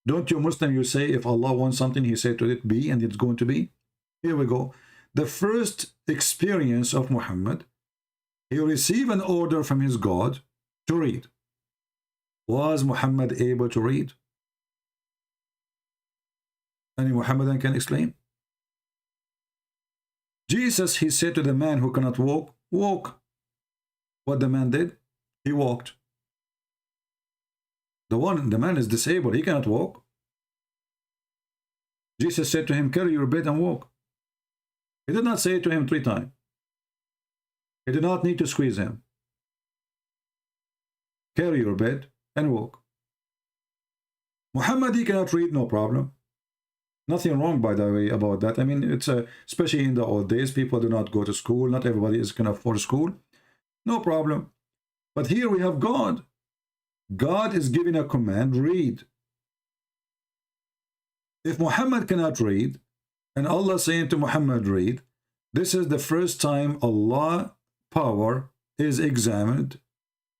Don't you Muslim, you say if Allah wants something, he said to it be, and it's going to be? Here we go. The first experience of Muhammad, he received an order from his God to read. Was Muhammad able to read? Any Muhammadan can explain? Jesus, he said to the man who cannot walk, walk. What the man did? He walked. The man is disabled. He cannot walk. Jesus said to him, carry your bed and walk. He did not say it to him 3 times. He did not need to squeeze him. Carry your bed and walk. Muhammad, he cannot read, no problem. Nothing wrong, by the way, about that. I mean, it's especially in the old days, people do not go to school. Not everybody is going to afford school. No problem. But here we have God. God is giving a command, read. If Muhammad cannot read, and Allah saying to Muhammad, read, this is the first time Allah power is examined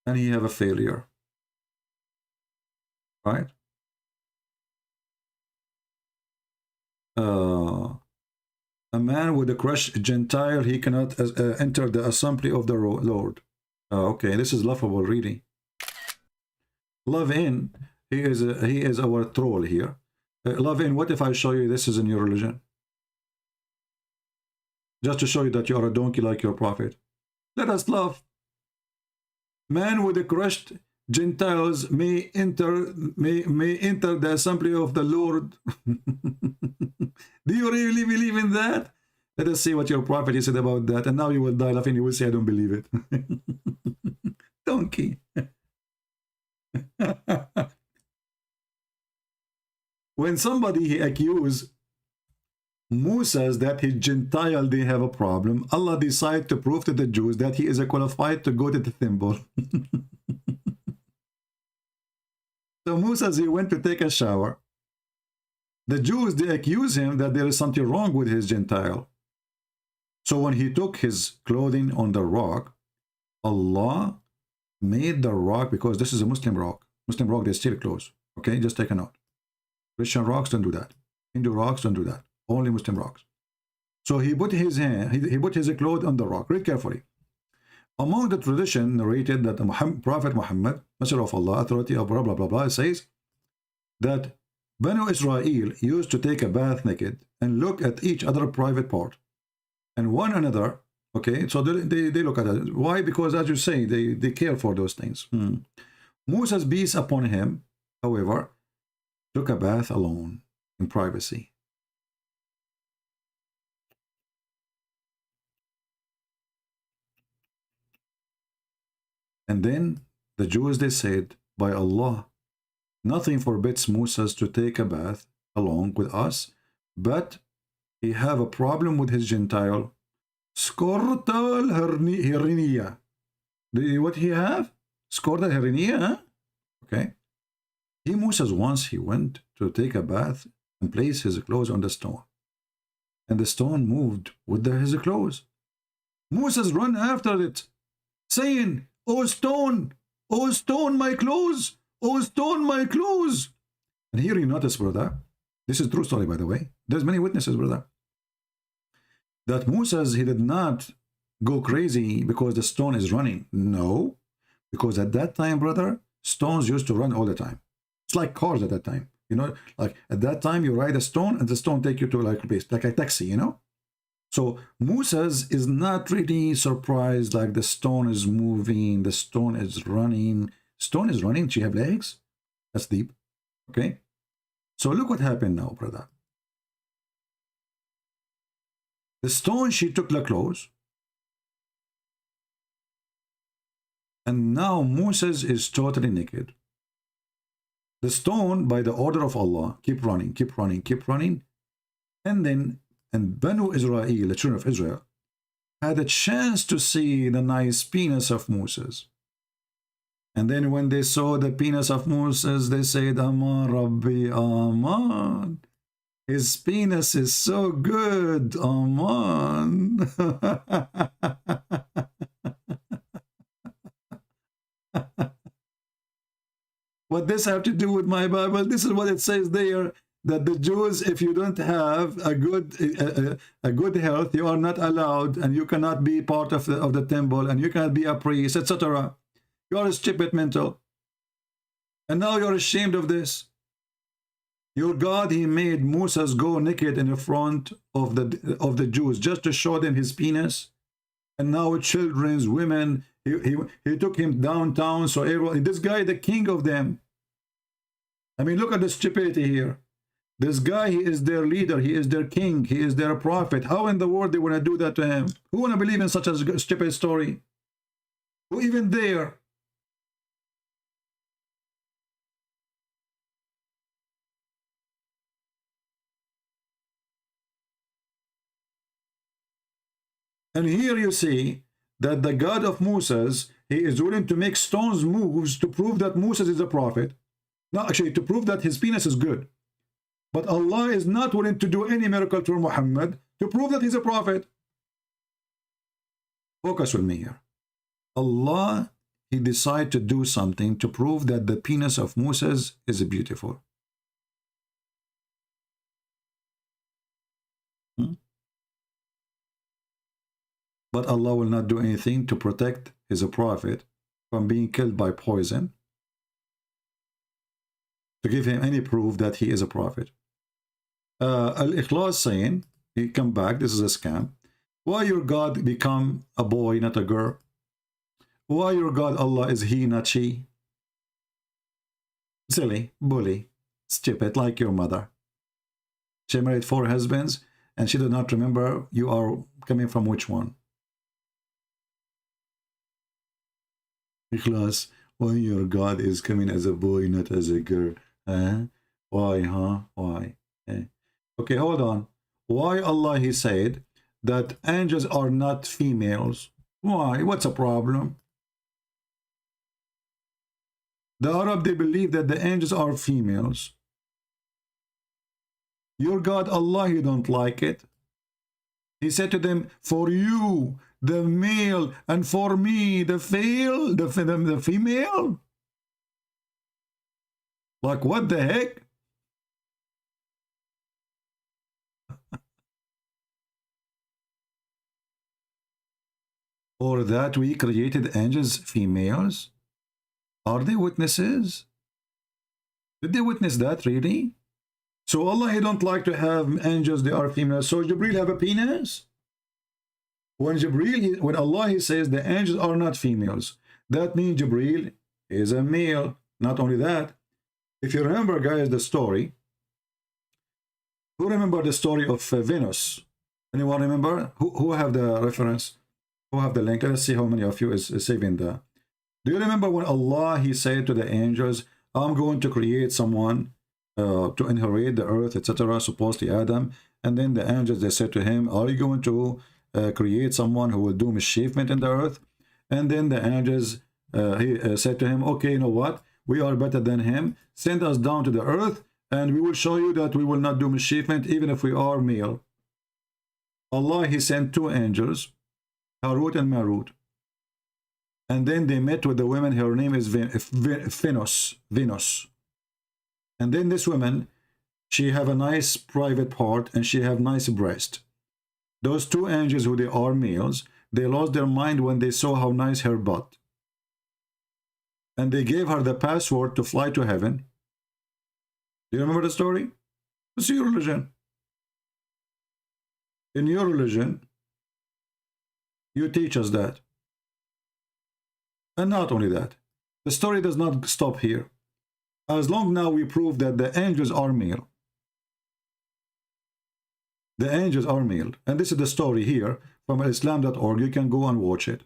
and he have a failure. Right? A man with a crushed Gentile, he cannot enter the assembly of the Lord. Okay, this is laughable reading. Love in, he is our troll here. Love in, what if I show you this is in your religion? Just to show you that you are a donkey like your prophet. Let us love. Man with the crushed Gentiles may enter the assembly of the Lord. Do you really believe in that? Let us see what your prophet said about that. And now you will die laughing. You will say, I don't believe it. Donkey. When somebody accused Moses that his Gentile, they have a problem, Allah decided to prove to the Jews that he is qualified to go to the temple. So Moses, he went to take a shower. The Jews, they accuse him that there is something wrong with his Gentile. So when he took his clothing on the rock, Allah made the rock, because this is a Muslim rock. Muslim rock, they steal clothes. Okay, just take a note. Christian rocks don't do that. Hindu rocks don't do that. Only Muslim rocks. So he put his hand, he put his cloth on the rock. Read carefully. Among the tradition narrated that the Prophet Muhammad, Messenger of Allah, authority of blah blah blah blah, says that Banu Israel used to take a bath naked and look at each other private part and one another. Okay, so they look at it. Why? Because as you say, they care for those things. Moses, peace upon him, however, took a bath alone in privacy. And then the Jews, they said, by Allah, nothing forbids Moses to take a bath along with us, but he have a problem with his Gentile. Skortal herniya. What he have? Skortal herniya, huh? Okay. He, Moses, once he went to take a bath and place his clothes on the stone. And the stone moved with his clothes. Moses run after it, saying, oh stone, my clothes, oh stone, my clothes. And here you notice, brother, this is true story, by the way. There's many witnesses, brother, that Moses, he did not go crazy because the stone is running. No, because at that time, brother, stones used to run all the time. It's like cars at that time. You know, like at that time, you ride a stone and the stone take you to like a place, like a taxi, you know? So Moses is not really surprised like the stone is moving, the stone is running. Stone is running, she have legs? That's deep, okay? So look what happened now, brother. The stone, she took the clothes. And now Moses is totally naked. The stone, by the order of Allah, keep running, keep running, keep running. And Banu Israel, the children of Israel, had a chance to see the nice penis of Moses. And then when they saw the penis of Moses, they said, Aman Rabbi, Aman. His penis is so good, Aman. What this have to do with my Bible? This is what it says there, that the Jews, if you don't have a good health, you are not allowed, and you cannot be part of the temple, and you cannot be a priest, etc. You are stupid mental. And now you're ashamed of this. Your God, he made Moses go naked in the front of the Jews just to show them his penis. And now children, women, He took him downtown, so everyone, this guy, the king of them. I mean, look at the stupidity here. This guy, he is their leader, he is their king, he is their prophet. How in the world they want to do that to him? Who want to believe in such a stupid story? Who even dare? And here you see that the God of Moses, he is willing to make stones moves to prove that Moses is a prophet. No, actually, to prove that his penis is good. But Allah is not willing to do any miracle for Muhammad to prove that he's a prophet. Focus with me here. Allah, he decided to do something to prove that the penis of Moses is beautiful. But Allah will not do anything to protect his prophet from being killed by poison, to give him any proof that he is a prophet. Al-Ikhlas saying, he come back, this is a scam. Why your God become a boy, not a girl? Why your God Allah is he, not she? Silly, bully, stupid, like your mother. She married 4 husbands, and she did not remember you are coming from which one. Ikhlas, why your God is coming as a boy, not as a girl? Huh? Why, huh? Why? Okay, hold on. Why Allah, he said that angels are not females? Why? What's a problem? The Arab, they believe that the angels are females. Your God, Allah, he don't like it. He said to them, for you, the male, and for me, the female? Like, what the heck? Or that we created angels females? Are they witnesses? Did they witness that, really? So Allah, he don't like to have angels, they are females. So Jibreel have a penis? When Allah, he says the angels are not females, that means Jibreel is a male. Not only that, if you remember, guys, the story, who remember the story of Venus? Anyone remember? Who have the reference? Who have the link? Let's see how many of you is saving the... Do you remember when Allah, he said to the angels, I'm going to create someone to inherit the earth, etc., supposedly Adam, and then the angels, they said to him, are you going to create someone who will do mischievement in the earth? And then the angels, he said to him, okay, you know what? We are better than him. Send us down to the earth, and we will show you that we will not do mischievement, even if we are male. Allah, he sent 2 angels, Harut and Marut. And then they met with the woman, her name is Venus. And then this woman, she have a nice private part, and she have nice breast. Those 2 angels, who they are males, they lost their mind when they saw how nice her butt. And they gave her the password to fly to heaven. Do you remember the story? It's your religion. In your religion, you teach us that. And not only that, the story does not stop here. As long now we prove that the angels are male. The angels are male. And this is the story here from islam.org. You can go and watch it.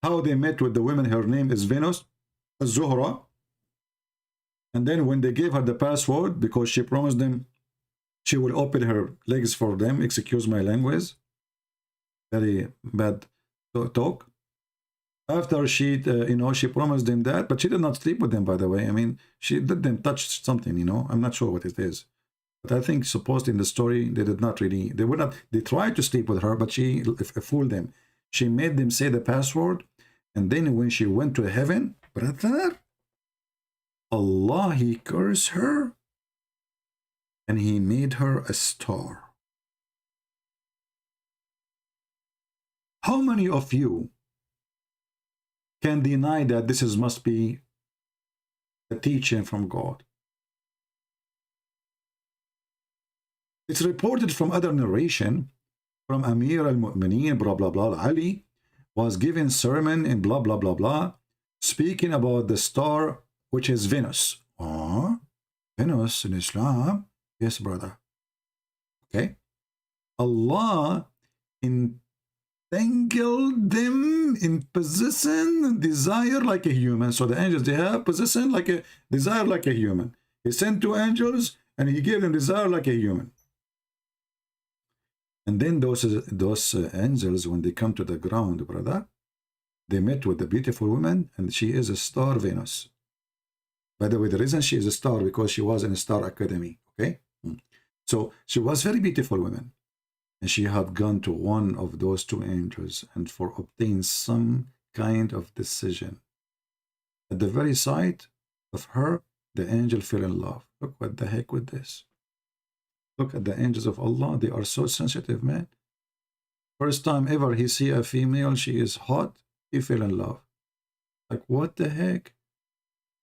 How they met with the woman, her name is Venus, Zuhra. And then when they gave her the password, because she promised them she will open her legs for them, excuse my language, very bad talk. After she, she promised them that, but she did not sleep with them, by the way. I mean, she did them touch something, I'm not sure what it is. But I think supposed in the story, they did not really, they tried to sleep with her, but she fooled them. She made them say the password, and then when she went to heaven, brother, Allah, he cursed her, and he made her a star. How many of you can deny that this must be a teaching from God? It's reported from other narration, from Amir al-Mu'mineen, blah, blah, blah, Ali, was giving sermon in blah, blah, blah, blah, speaking about the star, which is Venus. Oh, Venus in Islam? Yes, brother. Okay. Allah entangled them in position, desire like a human. So the angels, they have position like a desire like a human. He sent 2 angels and he gave them desire like a human. And then those angels, when they come to the ground, brother, they met with the beautiful woman, and she is a star Venus. By the way, the reason she is a star, because she was in a star academy, okay? So she was very beautiful woman. And she had gone to one of those 2 angels and for obtain some kind of decision. At the very sight of her, the angel fell in love. Look what the heck with this. Look at the angels of Allah. They are so sensitive, man. First time ever he see a female, she is hot, he fell in love. Like, what the heck?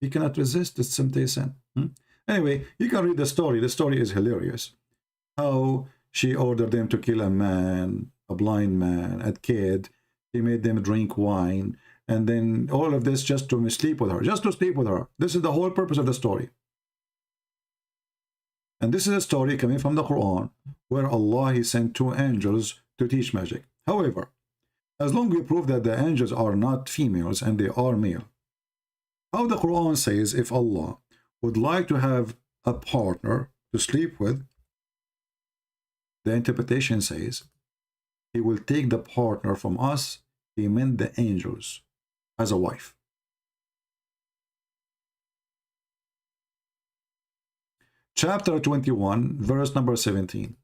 He cannot resist this temptation. Anyway, you can read the story. The story is hilarious. How she ordered them to kill a man, a blind man, a kid. She made them drink wine. And then all of this just to sleep with her. Just to sleep with her. This is the whole purpose of the story. And this is a story coming from the Quran, where Allah, he sent 2 angels to teach magic. However, as long as we prove that the angels are not females and they are male, how the Quran says if Allah would like to have a partner to sleep with, the interpretation says he will take the partner from us, he meant the angels, as a wife. Chapter 21, verse number 17.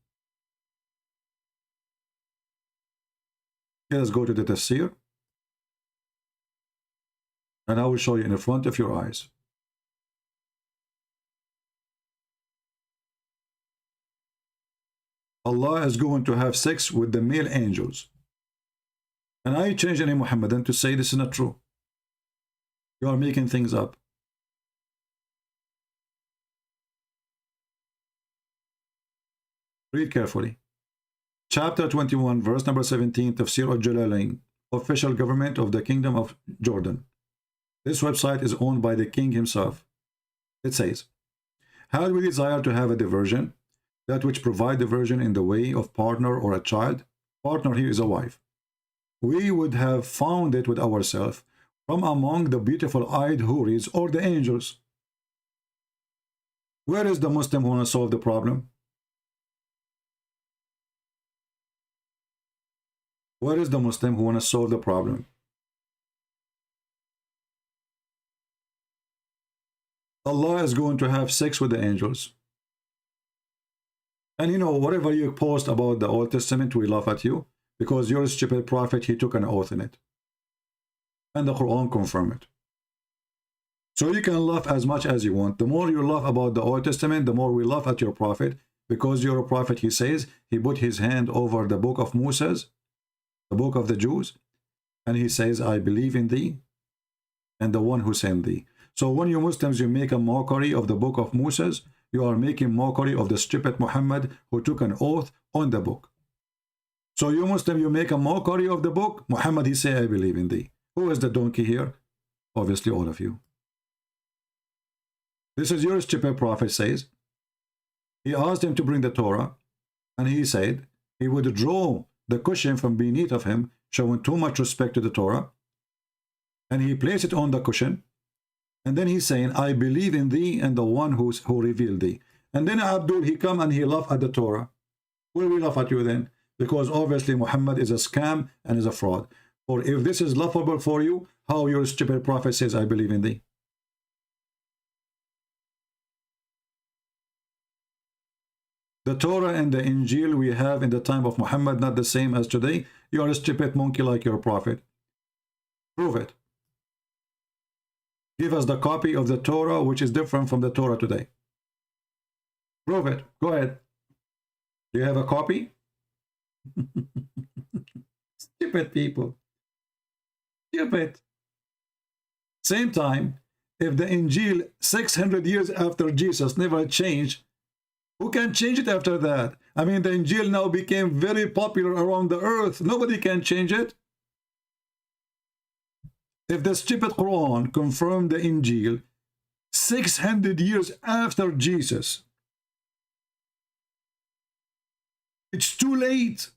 Let's go to the tafsir. And I will show you in the front of your eyes. Allah is going to have sex with the male angels. And I change any Muhammadan to say this is not true. You are making things up. Read carefully. Chapter 21, verse number 17, Tafsir al-Jalalain, official government of the Kingdom of Jordan. This website is owned by the king himself. It says, how do we desire to have a diversion? That which provide diversion in the way of partner or a child. Partner here is a wife. We would have found it with ourselves from among the beautiful-eyed houris or the angels. Where is the Muslim who wants to solve the problem? Where is the Muslim who wants to solve the problem? Allah is going to have sex with the angels. And you know, whatever you post about the Old Testament, we laugh at you, because your stupid prophet, he took an oath in it. And the Quran confirmed it. So you can laugh as much as you want. The more you laugh about the Old Testament, the more we laugh at your prophet, because your prophet, he says, he put his hand over the book of Moses, the book of the Jews, and he says, I believe in thee and the one who sent thee. So when you Muslims, you make a mockery of the book of Moses, you are making mockery of the stupid Muhammad who took an oath on the book. So you Muslim, you make a mockery of the book. Muhammad, he say, I believe in thee. Who is the donkey here? Obviously all of you. This is your stupid prophet says. He asked him to bring the Torah, and he said he would draw the cushion from beneath of him, showing too much respect to the Torah, and he placed it on the cushion, and then he's saying, I believe in thee and the one who revealed thee. And then Abdul, he come and he laugh at the Torah. Will we laugh at you then? Because obviously Muhammad is a scam and is a fraud. Or if this is laughable for you, how your stupid prophet says, I believe in thee. The Torah and the Injil we have in the time of Muhammad, not the same as today. You are a stupid monkey like your prophet. Prove it. Give us the copy of the Torah which is different from the Torah today. Prove it. Go ahead. Do you have a copy? Stupid people. Stupid. Same time, if the Injil 600 years after Jesus never changed, who can change it after that? I mean, the Injil now became very popular around the earth. Nobody can change it. If the stupid Quran confirmed the Injil 600 years after Jesus, it's too late.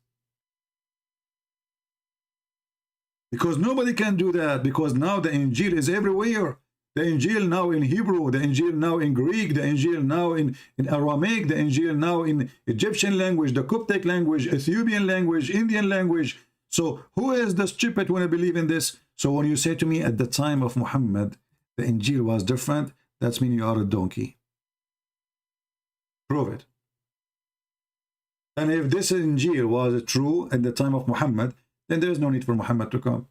Because nobody can do that, because now the Injil is everywhere. The Injil now in Hebrew, the Injil now in Greek, the Injil now in Aramaic, the Injil now in Egyptian language, the Coptic language, Ethiopian language, Indian language. So who is the stupid when I believe in this? So when you say to me at the time of Muhammad, the Injil was different, that's mean you are a donkey. Prove it. And if this Injil was true at the time of Muhammad, then there is no need for Muhammad to come.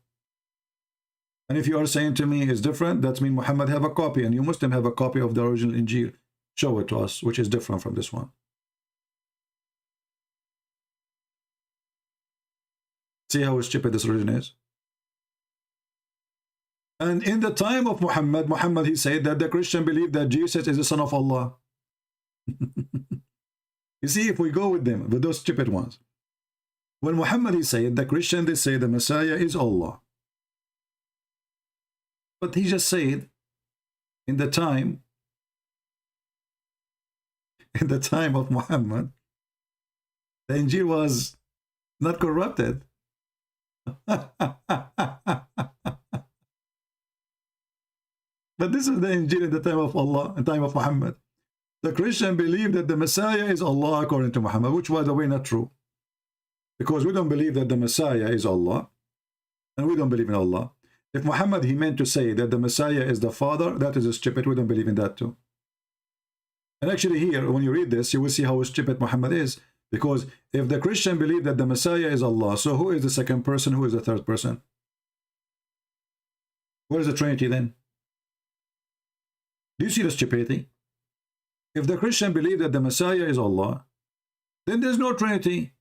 And if you are saying to me it's different, that means Muhammad have a copy and you Muslim have a copy of the original Injil. Show it to us, which is different from this one. See how stupid this religion is? And in the time of Muhammad, he said that the Christian believed that Jesus is the son of Allah. You see, if we go with them, with those stupid ones. When Muhammad, he said, the Christian, they say the Messiah is Allah. But he just said, in the time of Muhammad, the Injil was not corrupted. But this is the Injil in the time of Allah, in the time of Muhammad. The Christian believe that the Messiah is Allah according to Muhammad, which by the way not true. Because we don't believe that the Messiah is Allah, and we don't believe in Allah. If Muhammad, he meant to say that the Messiah is the Father, that is stupid. We don't believe in that too. And actually here, when you read this, you will see how stupid Muhammad is. Because if the Christian believe that the Messiah is Allah, so who is the second person? Who is the third person? Where is the Trinity then? Do you see the stupidity? If the Christian believe that the Messiah is Allah, then there's no Trinity.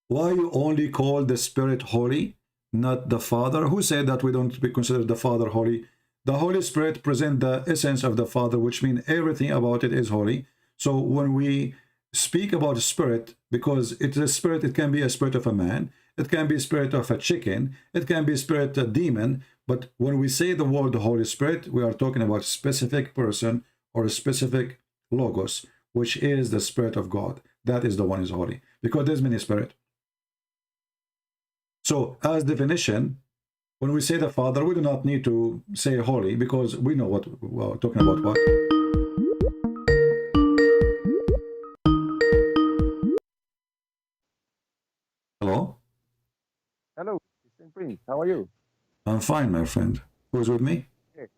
Why you only call the Spirit holy, not the Father? Who said that we don't consider the Father holy? The Holy Spirit presents the essence of the Father, which means everything about it is holy. So when we speak about Spirit, because it's a spirit, it can be a spirit of a man, it can be a spirit of a chicken, it can be a spirit of a demon, but when we say the word Holy Spirit, we are talking about a specific person or a specific logos, which is the Spirit of God. That is the one is holy, because there's many spirit. So as definition, when we say the Father, we do not need to say holy, because we know what we're talking about. What? Hello? Hello, Christian Prince. How are you? I'm fine, my friend. Who's with me? Okay.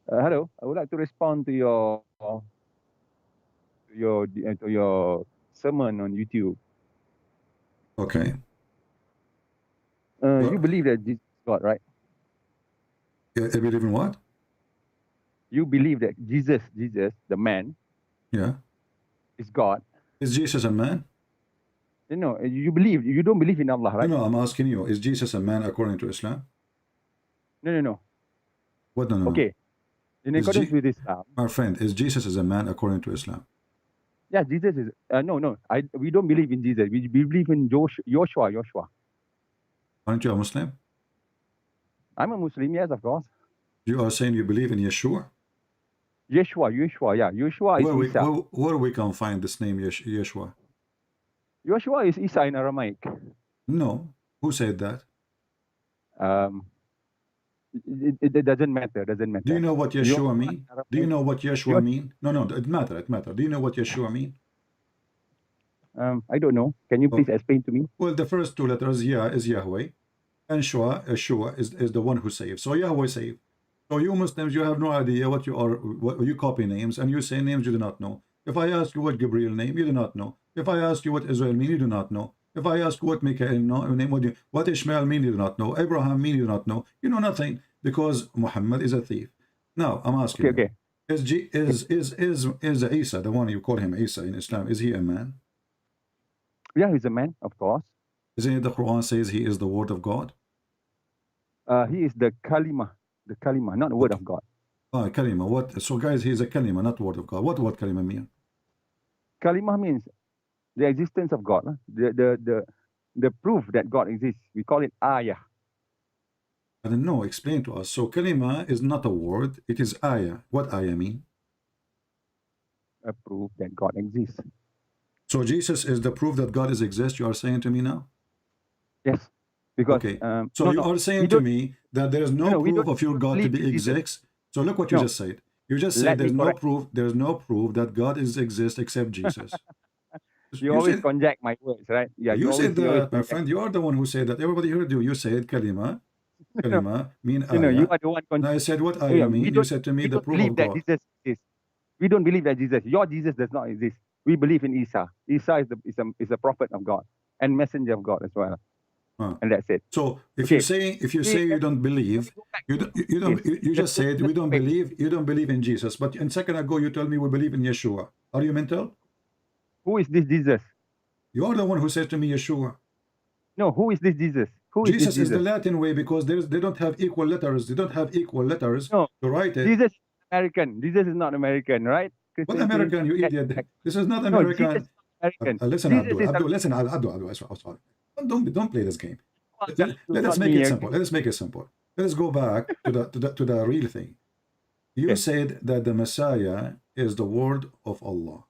Hello. I would like to respond to your sermon on YouTube. Okay. You believe that Jesus is God, right? Yeah, I believe in what? You believe that Jesus, the man, Yeah. is God. Is Jesus a man? No, you don't believe in Allah, right? No, I'm asking you, is Jesus a man according to Islam? No. What? No. Okay. In accordance with Islam. My friend, is Jesus is a man according to Islam? Yeah, Jesus is, no. We don't believe in Jesus. We believe in Joshua. Aren't you a Muslim? I'm a Muslim, yes, of course. You are saying you believe in Yeshua? Yeshua, yeah. Yeshua is Isa. Where we can find this name, Yeshua? Joshua is Isa in Aramaic. No. Who said that? It doesn't matter. Do you know what Yeshua mean? Do you know what Yeshua mean? No, it matter. Do you know what Yeshua mean? I don't know. Can you please explain to me? Well, the first two letters, Yah, is Yahweh, and Yeshua is the one who saves. So Yahweh save. So you Muslims, you have no idea what you are. You copy names and you say names you do not know. If I ask you what Gabriel name, you do not know. If I ask you what Israel mean, you do not know. If I ask you what Mikael name, what Ishmael mean, you do not know. Abraham mean, you do not know. You know nothing, because Muhammad is a thief. Now I'm asking you, is Isa, the one you call him Isa in Islam, is he a man? Yeah, he's a man, of course. Isn't it the Quran says he is the word of God? He is the kalima, not the word of God. Kalima. What? So guys, he is a kalima, not word of God. What kalima mean? Kalimah means the existence of God. The proof that God exists. We call it ayah. I don't know. Explain to us. So kalima is not a word. It is ayah. What ayah mean? A proof that God exists. So Jesus is the proof that God is exists. You are saying to me now? Yes. Because okay. So you are saying to me that there is no proof of your God to be exists. So look what you just said. You just said there's no proof. There's no proof that God is exists except Jesus. You always conject my words, right? Yeah. You said that, my friend. You are the one who said that. Everybody heard you. You said kalima. Kalima mean ayah. You are the one. And I said what ayah mean. You said to me the proof of God. Jesus is. We don't believe that Jesus. Your Jesus does not exist. We believe in Isa. Isa is a prophet of God and messenger of God as well. And that's it. So if you say you don't believe, you just said we don't believe. You don't believe in Jesus. But a second ago you told me we believe in Yeshua. Are you mental? Who is this Jesus? You are the one who said to me Yeshua. No, who is this Jesus? Jesus is the Latin way because they don't have equal letters. They don't have equal letters to write it. Jesus is American. Jesus is not American, right? What American, you idiot? This is not American. Jesus is American. Listen, Abdul, listen, Abdul. Don't play this game. Let us make it simple. Let us make it simple. Let us go back to the real thing. You said that the Messiah is the word of Allah.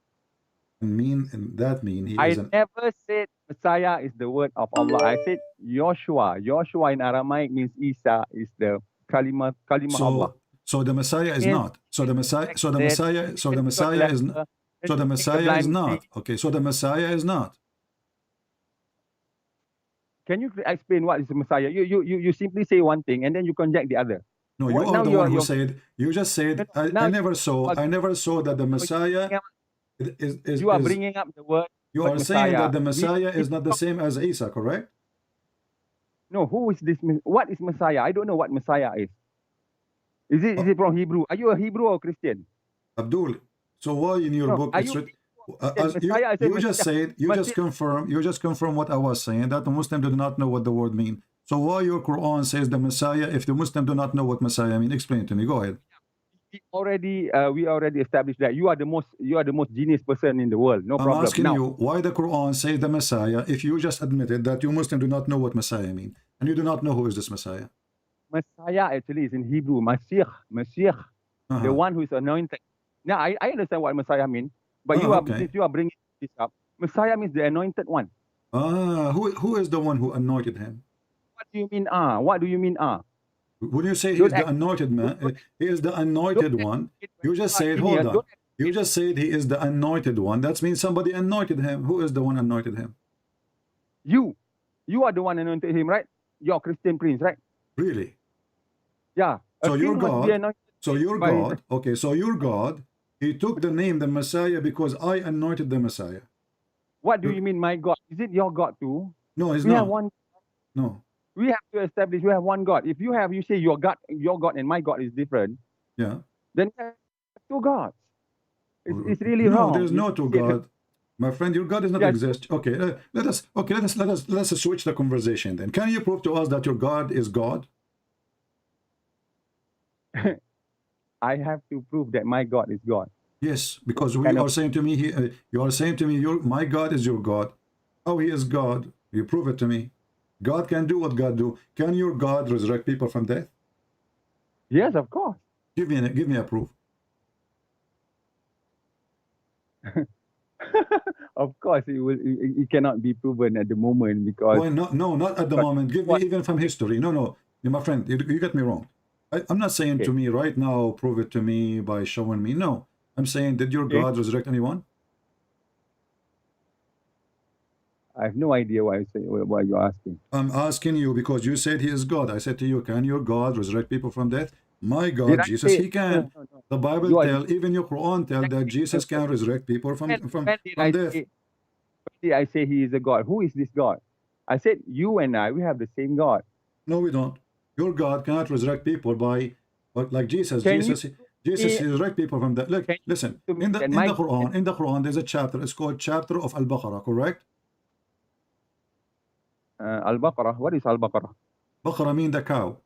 That mean he is never said Messiah is the word of Allah. I said Joshua. Joshua in Aramaic means Isa is the kalima Allah. So the Messiah is not. So the Messiah is not. Okay, so the Messiah is not. Can you explain what is the Messiah? You simply say one thing and then you conject the other. No, you are the one who said. You just said. I never saw that the Messiah is. You are bringing up the word. You are saying that the Messiah is not the same as Isa, correct? No. Who is this? What is Messiah? I don't know what Messiah is. Is it from Hebrew? Are you a Hebrew or Christian? Abdul. So why in your book it's written? You just confirm what I was saying, that the Muslim do not know what the word means. So why your Quran says the Messiah if the Muslim do not know what Messiah means? Explain to me. Go ahead. We already established that you are the most genius person in the world. No problem. I'm asking you why the Quran says the Messiah if you just admitted that you Muslim do not know what Messiah means and you do not know who is this Messiah. Messiah actually is in Hebrew, Mashiach, the one who is anointed. Now I understand what Messiah means, but you are bringing this up. Messiah means the anointed one. Who is the one who anointed him? What do you mean? What do you mean? When you say he is the anointed man, he is the anointed one. You just said, hold on. You just said he is the anointed one. That means somebody anointed him. Who is the one anointed him? You are the one anointed him, right? You're Christian prince, right? Really? Yeah. So your God. So your God. Okay. So your God. He took the name the Messiah because I anointed the Messiah. What do you mean, my God? Is it your God too? No, it's we not. Have one. No. We have to establish we have one God. If you say your God and my God is different. Yeah. Then we have two gods. It's really wrong. No, there's no two God. My friend, your God does not exist. Okay, let us switch the conversation then. Can you prove to us that your God is God? I have to prove that my God is God. Yes, because you are saying to me, my God is your God. Oh, he is God. You prove it to me. God can do what God do. Can your God resurrect people from death? Yes, of course. Give me a proof. Of course, it cannot be proven at the moment because. Why not? No, not at the moment. Give me even from history. No, my friend, you get me wrong. I'm not saying to me right now, prove it to me by showing me. No, I'm saying, did your God resurrect anyone? I have no idea why you're asking. I'm asking you because you said he is God. I said to you, can your God resurrect people from death? My God, Jesus, he can. No. The Bible even your Quran tell that Jesus can resurrect people from death. When did I say he is a God? Who is this God? I said you and I, we have the same God. No, we don't. Your God cannot resurrect people like Jesus. Jesus resurrect people from death. Look, listen. In the Quran, there's a chapter. It's called chapter of Al-Baqarah. Correct? Al-Baqarah. What is Al-Baqarah? Baqarah mean the cow.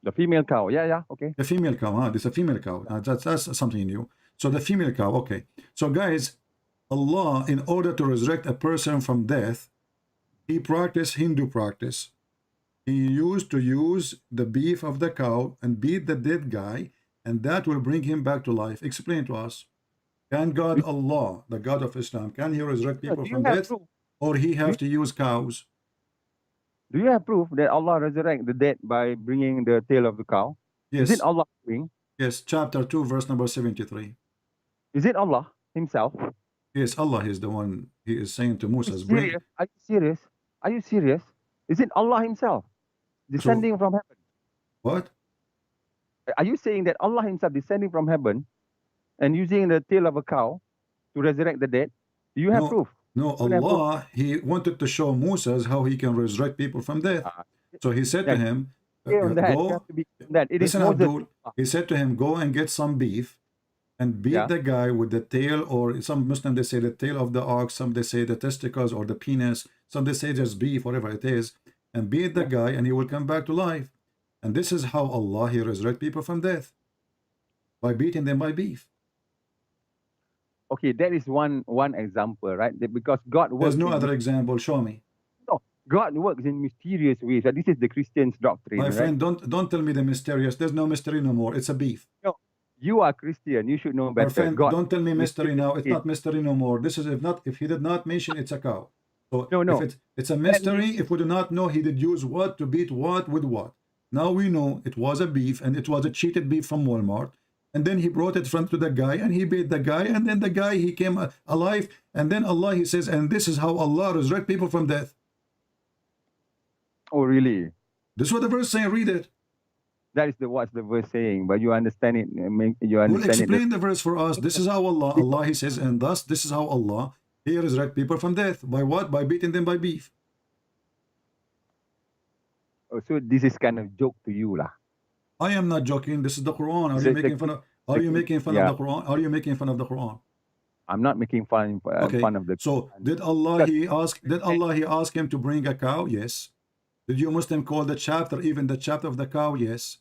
The female cow. Yeah. Okay. The female cow. This is a female cow. That's something new. So the female cow. Okay. So guys, Allah, in order to resurrect a person from death, he practiced Hindu practice. He used to use the beef of the cow and beat the dead guy, and that will bring him back to life. Explain to us. Can God, Allah, the God of Islam, can he resurrect people from death? Proof? Or he have to use cows? Do you have proof that Allah resurrect the dead by bringing the tail of the cow? Yes. Is it Allah doing? Yes, chapter 2, verse number 73. Is it Allah himself? Yes, Allah is the one. He is saying to Moses, Are you serious? Are you serious? Is it Allah himself descending from heaven? What? Are you saying that Allah himself descending from heaven and using the tail of a cow to resurrect the dead? Do you have proof? No, Allah, he wanted to show Moses how he can resurrect people from death. So he said to him, go, listen, Abdul, he said to him, go and get some beef and beat the guy with the tail, or some Muslim, they say the tail of the ox, some they say the testicles or the penis, some they say just beef, whatever it is, and beat the guy and he will come back to life. And this is how Allah, he resurrect people from death, by beating them by beef. Okay, that is one example, right? Because God works. There's no other example. Show me. No, God works in mysterious ways. This is the Christian's doctrine. My friend, right? don't tell me the mysterious. There's no mystery no more. It's a beef. No, you are Christian. You should know better. My friend, God, don't tell me mystery now. It's not mystery no more. This is if he did not mention it's a cow. So no. If it's a mystery, if we do not know he did use what to beat what with what. Now we know it was a beef, and it was a cheated beef from Walmart. And then he brought it front to the guy, and he beat the guy, and then the guy, he came alive. And then Allah, he says, and this is how Allah resurrect people from death. Oh, really? This is what the verse saying. Read it. That is what's the verse saying, but you understand it. You understand well, explain the verse for us. This is how Allah, he says, and thus this is how Allah, he resurrect people from death. By what? By beating them by beef. Oh, so this is kind of joke to you, lah. I am not joking. This is the Quran. Are you making fun of? Are you making fun of the Quran? Are you making fun of the Quran? I'm not making fun of the. So did Allah he ask him to bring a cow? Yes. Did you Muslim call the chapter even the chapter of the cow? Yes.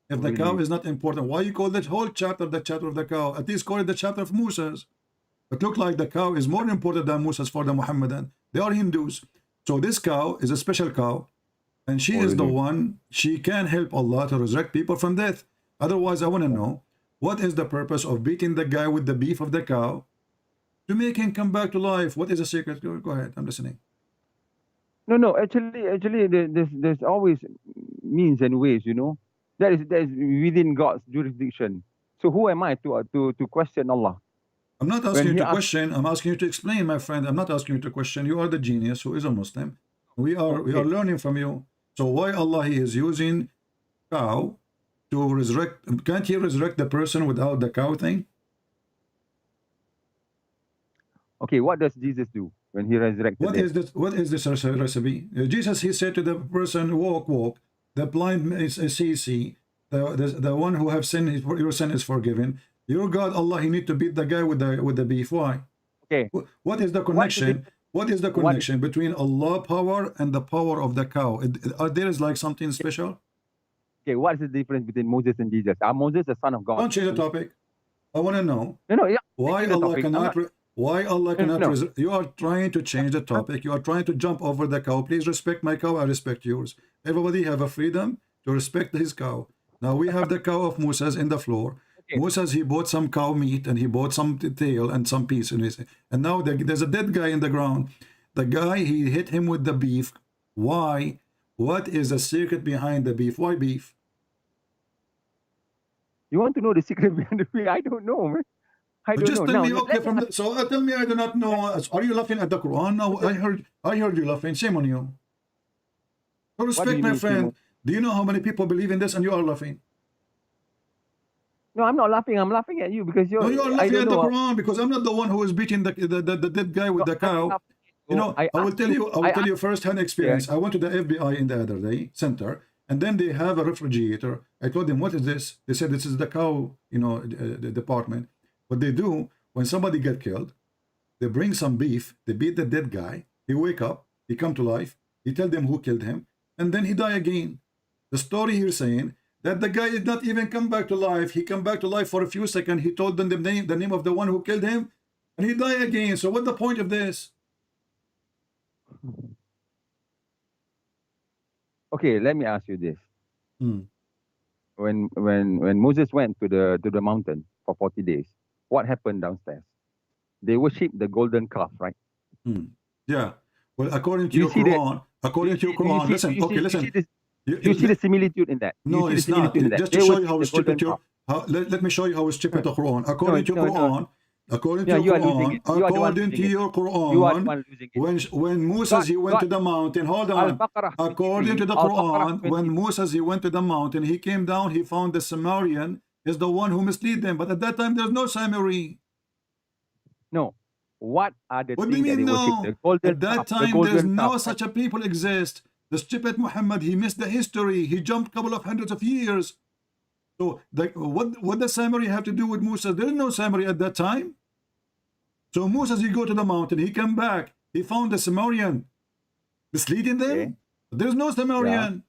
If the cow is not important, why you call that whole chapter the chapter of the cow? At least call it the chapter of Moses. It looked like the cow is more important than Moses for the Muhammadan. They are Hindus. So this cow is a special cow. And she is the one, she can help Allah to resurrect people from death. Otherwise, I want to know, what is the purpose of beating the guy with the beef of the cow to make him come back to life? What is the secret? Go ahead, I'm listening. No, actually, there's always means and ways, you know. That is within God's jurisdiction. So who am I to question Allah? I'm not asking you to question, I'm asking you to explain, my friend. I'm not asking you to question. You are the genius who is a Muslim. We are learning from you. So why Allah he is using cow to resurrect? Can't he resurrect the person without the cow thing? Okay, what does Jesus do when he resurrected? What is this recipe? Jesus, he said to the person, walk. The blind is see. The one who have sinned, your sin is forgiven. Your God, Allah, he need to beat the guy with the beef. Why? Okay. What is the connection? What is the connection between Allah power and the power of the cow? There is like something special? Okay, what is the difference between Moses and Jesus? Moses the son of God? Don't change the topic. I want to know. No, why Allah cannot... Why Allah cannot... You are trying to change the topic. You are trying to jump over the cow. Please respect my cow. I respect yours. Everybody have a freedom to respect his cow. Now we have the cow of Moses in the floor. Moses, he bought some cow meat and he bought some tail and some piece in his, and now there's a dead guy in the ground. The guy, he hit him with the beef. Why? What is the secret behind the beef? Why beef? You want to know the secret behind the beef? I don't know, man. Just tell me, okay, so tell me I do not know. Are you laughing at the Quran? No, I heard you laughing. Shame on you. So respect my friend. Do you know how many people believe in this and you are laughing? No, I'm not laughing. I'm laughing at you because you're. No, you are laughing at the Quran because I'm not the one who is beating the dead guy with the cow. You know, I will tell you first-hand experience. I went to the FBI in the other day center, and then they have a refrigerator. I told them, "What is this?" They said, "This is the cow, the department." What they do when somebody get killed, they bring some beef. They beat the dead guy. He wake up. He come to life. He tell them who killed him, and then he die again. The story here saying that the guy did not even come back to life. He come back to life for a few seconds. He told them the name of the one who killed him, and he died again. So what's the point of this? Okay, let me ask you this. Hmm. When Moses went to the mountain for 40 days, what happened downstairs? They worship the golden calf, right? Hmm. Yeah. Well, according to You your see that- Quran, according to your Quran, listen. Okay, listen. You see the similitude in that. No, You see it's the not. similitude in that. Just to They show you worship how the stupid golden you're. calf. Let me show you how stupid the Quran. According to your Quran, according to Yeah, your you are losing Quran, it. You are the one according to losing it. your You are the Quran, one losing it. when Moses he went to the mountain. Hold on. Al-Baqarah According to the 23, Al-Baqarah Quran, when 23. Moses he went to the mountain, he came down. He found the Samaritan is the one who misled them. But at that time, there's no Samari. No. What are the What do you things that mean they worship? no? The golden At that calf. The time, there's golden no calf. such a people exist. The stupid Muhammad, he missed the history. He jumped a couple of hundreds of years. So what does Samari have to do with Musa? There is no Samari at that time. So Moses, he go to the mountain, he come back, he found the Samaritan misleading them. Okay. There's no Samaritan. Yeah.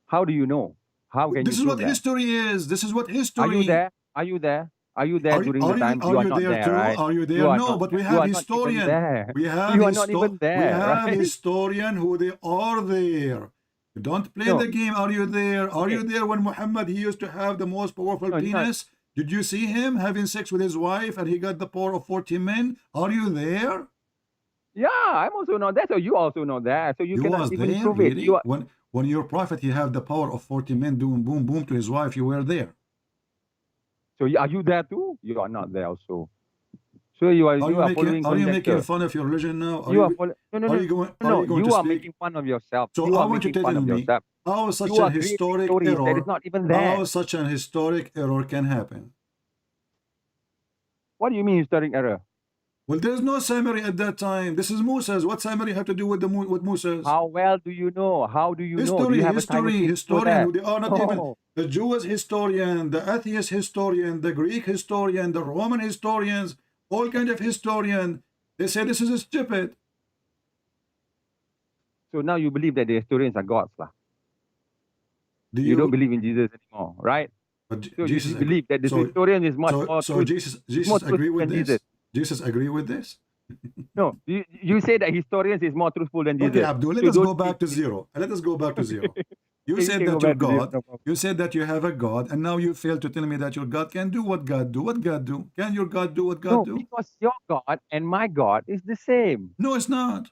How do you know? How can This you is prove what that? history is. This is what history. Are you there? Are you there? Are you there during the time? Are You are you not there there, too? right? Are you there? You are No, not- but we you have are not even historian. there. We have You are not even there, We have right? historian who they are there. You don't play No. the game. Are you there? Are Okay. you there when Muhammad he used to have the most powerful No, penis? Did you see him having sex with his wife and he got the power of 40 men? Are you there? Yeah, I'm also not there. So you also not there. So you You cannot was even there, prove it. really? You are, When your prophet he have the power of 40 men doing boom boom to his wife, you were there. so are you there too? You are not there also. So you are following Are you making conjecture. fun of your religion now? You are following. No, no, are no. you going, no, are no. you going You to are speak? making fun of yourself. So You I are want you making to fun tell of me yourself. how such You an are creating historic stories that error, is not even there. how such an historic error can happen. What do you mean historic error? Well, there's no Samari at that time. This is Moses. What Samari have to do with with Moses? How well do you know? How do you know? Do History, you have a time machine to know historian. that? They are not even No. the Jewish historian, the atheist historian, the Greek historian, the Roman historians, all kind of historian. They say this is stupid. So now you believe that the historians are gods, lah. Do You don't believe in Jesus anymore, right? But So Jesus you believe that the so- historian is much more so truth- Jesus more agree truthful with than this? Jesus. Jesus agree with this? No, you say that historians is more truthful than Jesus. Okay, Abdul, let So us go don't back to think- zero. Let us go back to zero. You Okay, said we can that go you're back to zero, God. no problem. You said that you have a God, and now you fail to tell me that your God can do what God do. What God do? Can your God do what God No, do? because your God and my God is the same. No, it's not.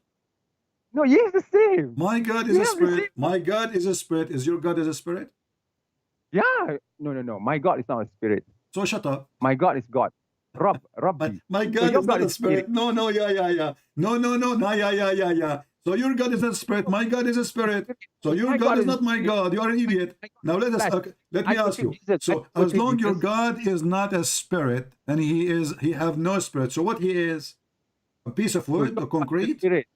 No, he is the same. My God is We a have the spirit. same- My God is a spirit. Is your God is a spirit? Yeah. No. My God is not a spirit. So shut up. My God is God. Rabbi. My So God your is not God a is spirit. No, yeah. No, yeah. So your God is a spirit. My God is a spirit. So your My God is is not my spirit. God. You are an idiot. Now let us. Flesh. Okay, let I me ask worship you. Jesus. So I as worship long your Jesus. God is not a spirit, and he have no spirit. So what he is? A piece of So wood, your a God is a concrete? spirit.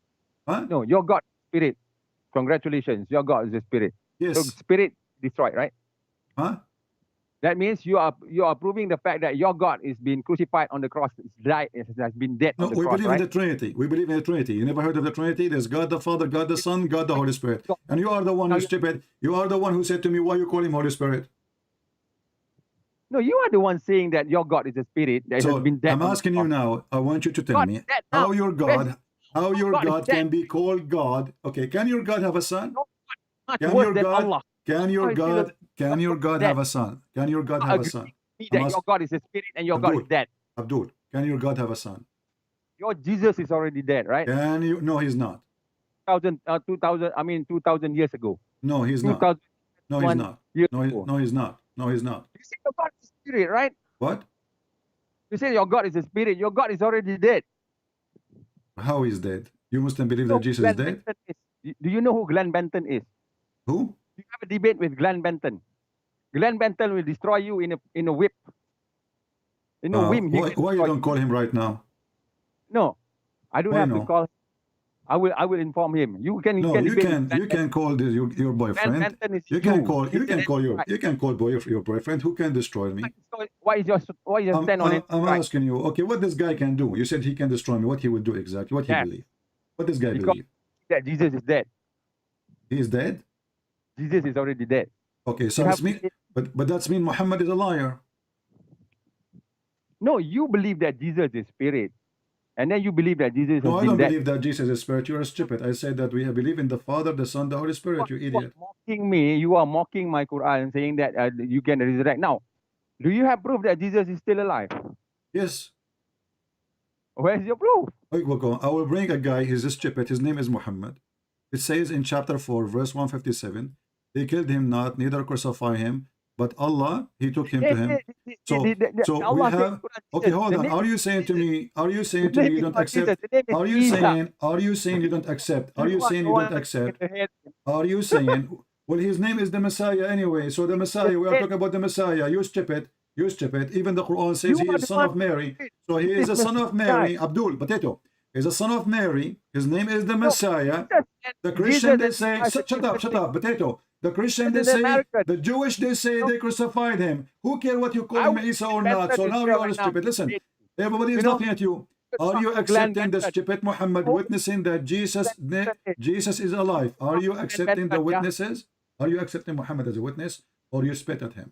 Huh? No, your God is spirit. Congratulations. Your God is a spirit. So Yes. spirit destroyed, right? Huh? That means you are proving the fact that your God is being crucified on the cross, died, has been dead No, on the we cross, believe right? in the Trinity. We believe in the Trinity. You never heard of the Trinity? There's God the Father, God the Son, God the Holy Spirit. And you are the one who's stupid. You are the one who said to me, why you call him Holy Spirit? No, you are the one saying that your God is a spirit that So has been dead. I'm on the asking you cross. now, I want you to tell God me is dead now. how your God, God is God dead. can be called God. Okay, can your God have a son? No, much Can worse your than God, Allah. can your God is still God, can your God dead. have a son? Can your God You have a agree son? with me I'm that ask- your God is a spirit and your God is dead. Abdul, can your God have a son? Your Jesus is already dead, right? Can you? No, he's not. 2000 years ago. No, he's not. 2000 No, he's not. years No, ago. no, he's not. No, he's not. You say your God is a spirit, right? What? You say your God is a spirit. Your God is already dead. How is dead? You Muslim believe So that Jesus is dead? Benton is. Do you know who Glenn Benton is? Who? You have a debate with Glenn Benton. Glenn Benton will destroy you in a whip. In a whim. Why you don't call him right now? No, I don't Why have no? to call. I will inform him. You can. No, you debate can. with You can call your Glenn boyfriend. Benton is You can you. call. You He's can an call your. antichrist. You can call your boyfriend who can destroy me. So why is your stand on it? I'm asking you. Okay, what this guy can do? You said he can destroy me. What he would do exactly? What he Yes. believe? What this guy Because believe? that Jesus is dead. He is dead. Jesus is already dead. Okay, so You that's have mean. to- But that's mean Muhammad is a liar. No, you believe that Jesus is spirit. And then you believe that Jesus No, has I don't been dead. believe that Jesus is spirit. You are stupid. I said that we believe in the Father, the Son, the Holy Spirit. You You are idiot. mocking me. You are mocking my Quran, saying that you can resurrect. Now, do you have proof that Jesus is still alive? Yes. Where's your proof? I will bring a guy. He's stupid. His name is Muhammad. It says in chapter 4, verse 157, they killed him not, neither crucify him, but Allah, he took him to him. So we Allah have, okay, hold on. Are you saying to me you don't accept? Are you saying you don't accept? Are you saying you don't accept? Are you saying, well, his name is the Messiah anyway. So the Messiah, we are talking about the Messiah. You stupid. You stupid. Even the Quran says he is son of Mary. So he is a son of Mary. Abdul, potato. Is a son of Mary. His name is the Messiah. The Christian, they say, shut up, potato. The Christian, they say, the Jewish, they say they crucified him. Who care what you call him, Isa or not? So now you are stupid. Listen, everybody is laughing at you. Are you accepting the stupid Muhammad witnessing that Jesus is alive? Are you accepting the witnesses? Are you accepting Muhammad as a witness, or you spit at him?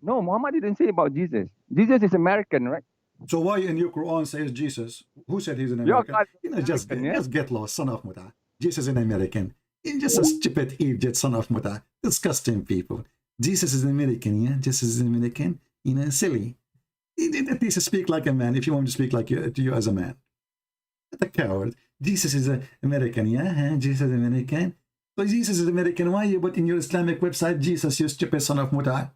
No, Muhammad didn't say about Jesus. Jesus is American, right? So why in your Quran says Jesus? Who said he's an American? You know, just get lost, son of Muta. Jesus is an American. You're just a stupid idiot, son of Muta. Disgusting people. Jesus is an American, yeah? Jesus is an American. You know, silly. At least speak like a man if you want to speak like to you as a man. What a coward. Jesus is an American, yeah? Jesus is American. So Jesus is American. Why you put in your Islamic website Jesus, you stupid son of Muta?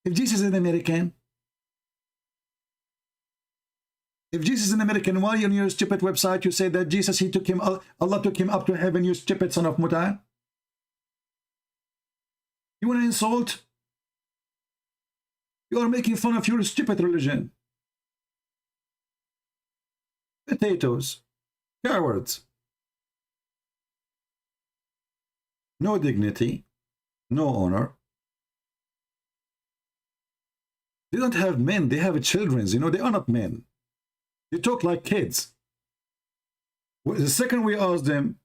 If Jesus is an American, why on your stupid website you say that Jesus, Allah took him up to heaven, you stupid son of Muta? You want to insult? You are making fun of your stupid religion. Potatoes. Cowards. No dignity. No honor. They don't have men, they have children. You know, they are not men. They talk like kids. The second we ask them,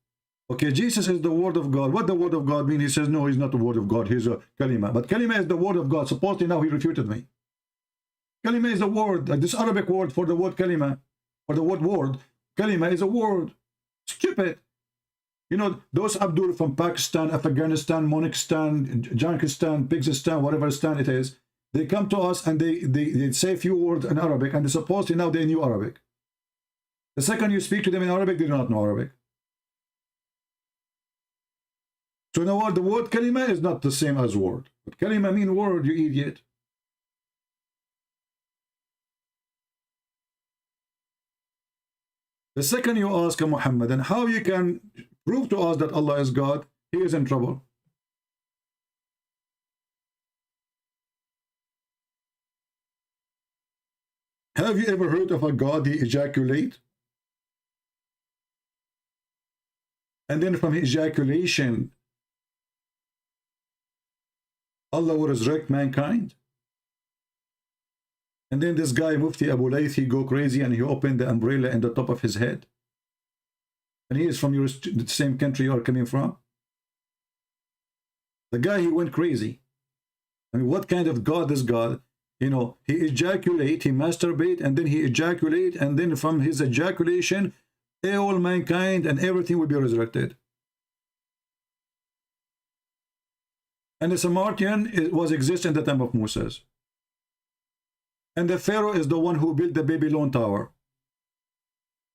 okay, Jesus is the word of God. What the word of God mean? He says, no, he's not the word of God. He's a kalima. But kalima is the word of God. Supposedly now he refuted me. Kalima is a word. Like this Arabic word for the word kalima, or the word. Kalima is a word. Stupid. You know, those Abdul from Pakistan, Afghanistan, Monikistan, Jankistan, Pigsistan, whatever stan it is, they come to us and they say a few words in Arabic, and they supposedly now they knew Arabic. The second you speak to them in Arabic, they do not know Arabic. So now the word kalima is not the same as word. But kalima mean word, you idiot. The second you ask a Muhammadan how you can prove to us that Allah is God, he is in trouble. Have you ever heard of a God he ejaculate? And then from ejaculation, Allah will resurrect mankind? And then this guy, Mufti Abu Layth, he go crazy and he opened the umbrella in the top of his head. And he is from the same country you are coming from. The guy, he went crazy. I mean, what kind of God is God? You know, he ejaculate, he masturbate, and then he ejaculate, and then from his ejaculation, all mankind and everything will be resurrected. And the Samaritan was exist in the time of Moses. And the Pharaoh is the one who built the Babylon tower.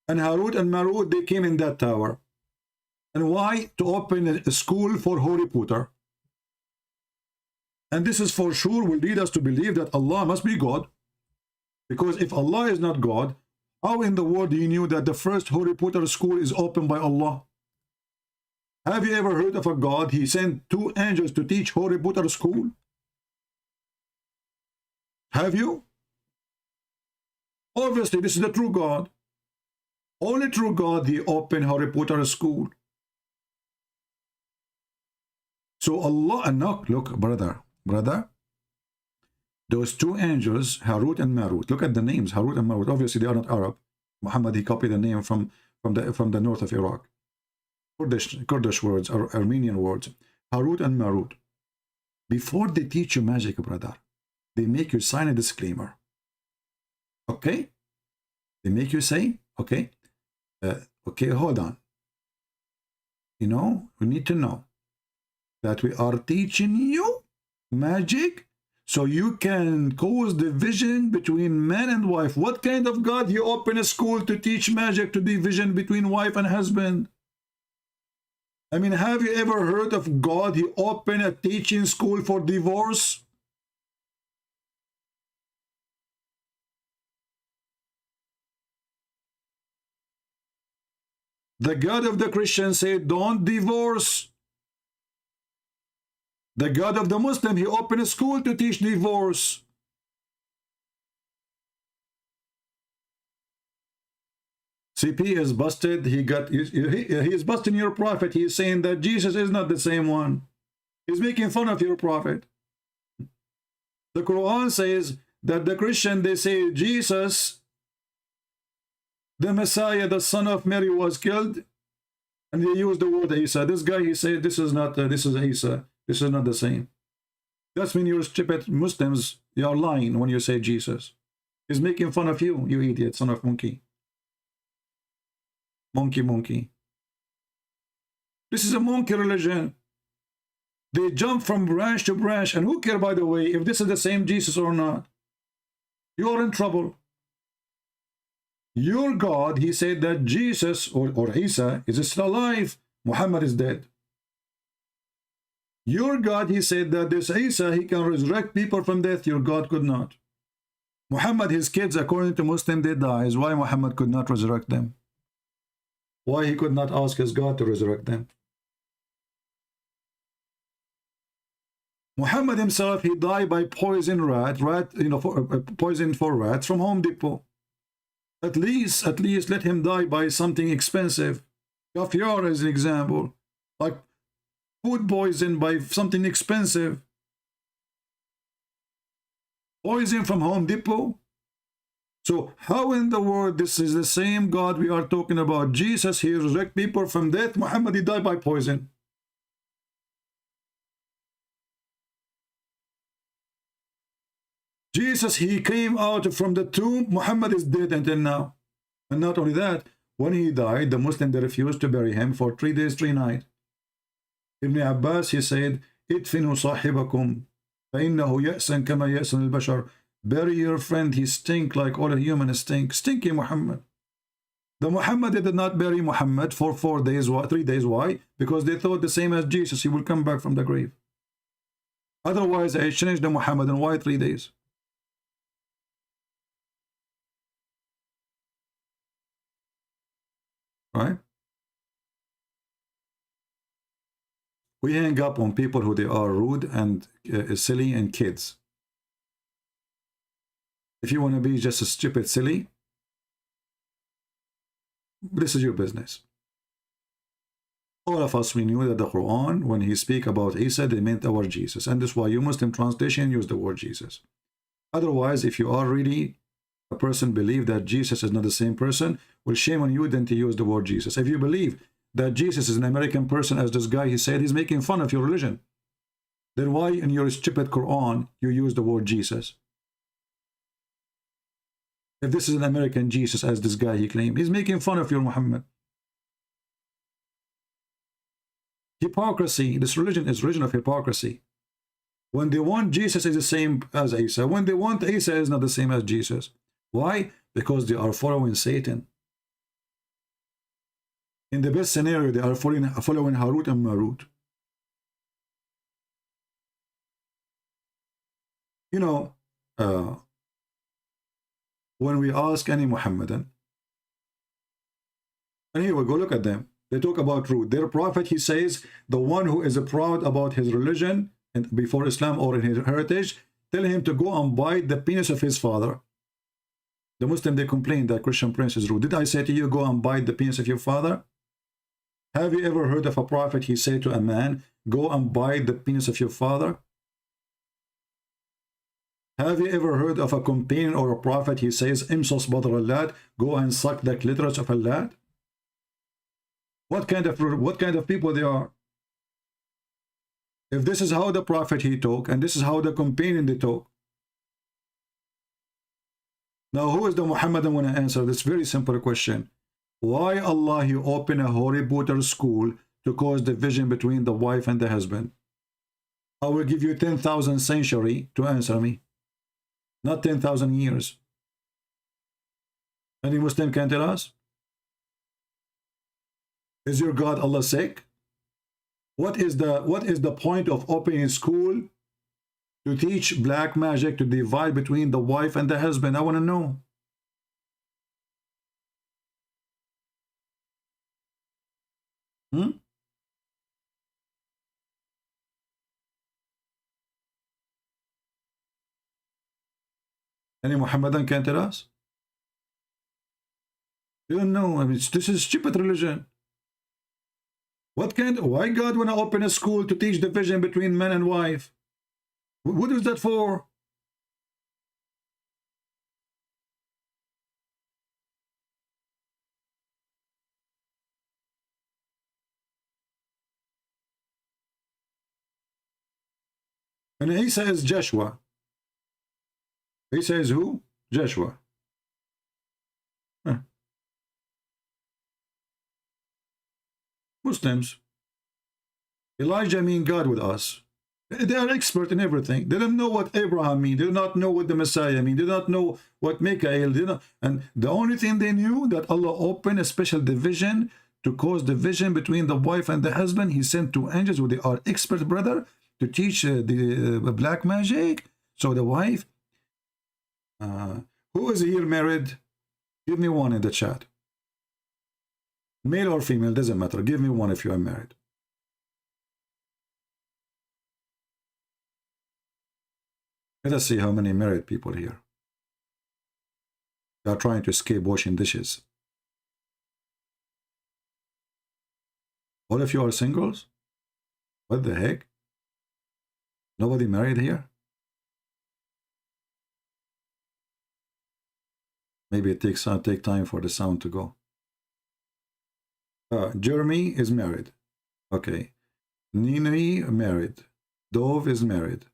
And Harut and Marut, they came in that tower. And why? To open a school for Harry Potter. And this is for sure will lead us to believe that Allah must be God. Because if Allah is not God, how in the world do you know that the first Harry Potter school is opened by Allah? Have you ever heard of a God? He sent 2 angels to teach Harry Potter school. Have you? Obviously, this is the true God. Only true God, he opened Harry Potter school. So Allah, and look, brother, those 2 angels, Harut and Marut, look at the names, Harut and Marut. Obviously, they are not Arab. Muhammad, he copied the name from the north of Iraq. Kurdish words, or Armenian words. Harut and Marut. Before they teach you magic, brother, they make you sign a disclaimer. Okay? They make you say, okay, okay, hold on. You know, we need to know that we are teaching you magic so you can cause division between man and wife. What kind of God? You open a school to teach magic to division between wife and husband? I mean, have you ever heard of God? He opened a teaching school for divorce? The God of the Christian said, don't divorce. The God of the Muslim, he opened a school to teach divorce. CP is busted. He is busting your prophet. He is saying that Jesus is not the same one. He's making fun of your prophet. The Quran says that the Christian, they say Jesus, the Messiah, the son of Mary, was killed, and they use the word Isa. This guy, he said, this is not, this is Isa. This is not the same. That's when you're stupid Muslims, you're lying when you say Jesus. He's making fun of you, you idiot, son of monkey. Monkey. This is a monkey religion. They jump from branch to branch, and who care, by the way, if this is the same Jesus or not? You're in trouble. Your God, he said that Jesus or Isa is still alive. Muhammad is dead. Your God, he said that this Isa, he can resurrect people from death. Your God could not. Muhammad, his kids, according to Muslim, they died. Why Muhammad could not resurrect them? Why he could not ask his God to resurrect them? Muhammad himself, he died by poison poison for rats from Home Depot. At least let him die by something expensive. Caviar is an example. Like food poison by something expensive. Poison from Home Depot. So how in the world this is the same God we are talking about? Jesus, he resurrected people from death. Muhammad, he died by poison. Jesus, he came out from the tomb. Muhammad is dead until now. And not only that, when he died, the Muslims, they refused to bury him for 3 days, 3 nights. Ibn Abbas, he said, "Idfinu sahibakum, فإنه يأسن كما يأسن البشر." Bury your friend, he stink like all humans stink. Stinky Muhammad. The Muhammad, they did not bury Muhammad for 4 days, 3 days. Why? Because they thought the same as Jesus, he will come back from the grave. Otherwise, they changed the Muhammad, and why 3 days? Right? We hang up on people who they are rude and silly and kids. If you want to be just a stupid silly, this is your business. All of us, we knew that the Quran, when he speak about Isa, they meant our Jesus. And that's why you Muslim translation use the word Jesus. Otherwise, if you are really a person believe that Jesus is not the same person, well, shame on you then to use the word Jesus. If you believe that Jesus is an American person, as this guy, he said, he's making fun of your religion, then why in your stupid Quran you use the word Jesus? If this is an American Jesus, as this guy he claimed, he's making fun of your Muhammad. Hypocrisy. This religion is religion of hypocrisy. When they want Jesus is the same as Isa. When they want Isa is not the same as Jesus. Why? Because they are following Satan. In the best scenario, they are following Harut and Marut. You know, when we ask any Muhammadan, and here we go, look at them. They talk about truth. Their prophet, he says, the one who is proud about his religion and before Islam or in his heritage, tell him to go and bite the penis of his father. The Muslim, they complain that Christian prince is rude. Did I say to you, go and bite the penis of your father? Have you ever heard of a prophet, he said to a man, go and bite the penis of your father? Have you ever heard of a companion or a prophet, he says, Imsos badr al-lad, go and suck the clitoris of a lad? What kind of people they are? If this is how the prophet he talk, and this is how the companion they talk, now who is the Muhammadan when I answer this very simple question? Why Allah he open a Harry Potter school to cause division between the wife and the husband? I will give you 10,000 century to answer me, not 10,000 years. Any Muslim can tell us? Is your God Allah sick? What is the point of opening a school to teach black magic to divide between the wife and the husband? I want to know. Any Muhammadan can tell us? You don't know. I mean, this is stupid religion. Why God want to open a school to teach division between man and wife? What is that for? And he says Joshua. He says who? Joshua. Huh. Muslims. Elijah mean God with us. They are expert in everything. They don't know what Abraham mean. They do not know what the Messiah mean. They do not know what Michael. And the only thing they knew that Allah opened a special division to cause division between the wife and the husband. He sent 2 angels who they are expert brother to teach the black magic. So the wife, who is here married? Give me one in the chat. Male or female, doesn't matter. Give me one if you are married. Let us see how many married people here. They are trying to escape washing dishes. All of you are singles? What the heck? Nobody married here? Maybe it takes take time for the sound to go. Jeremy is married. Okay. Nini married. Dove is married.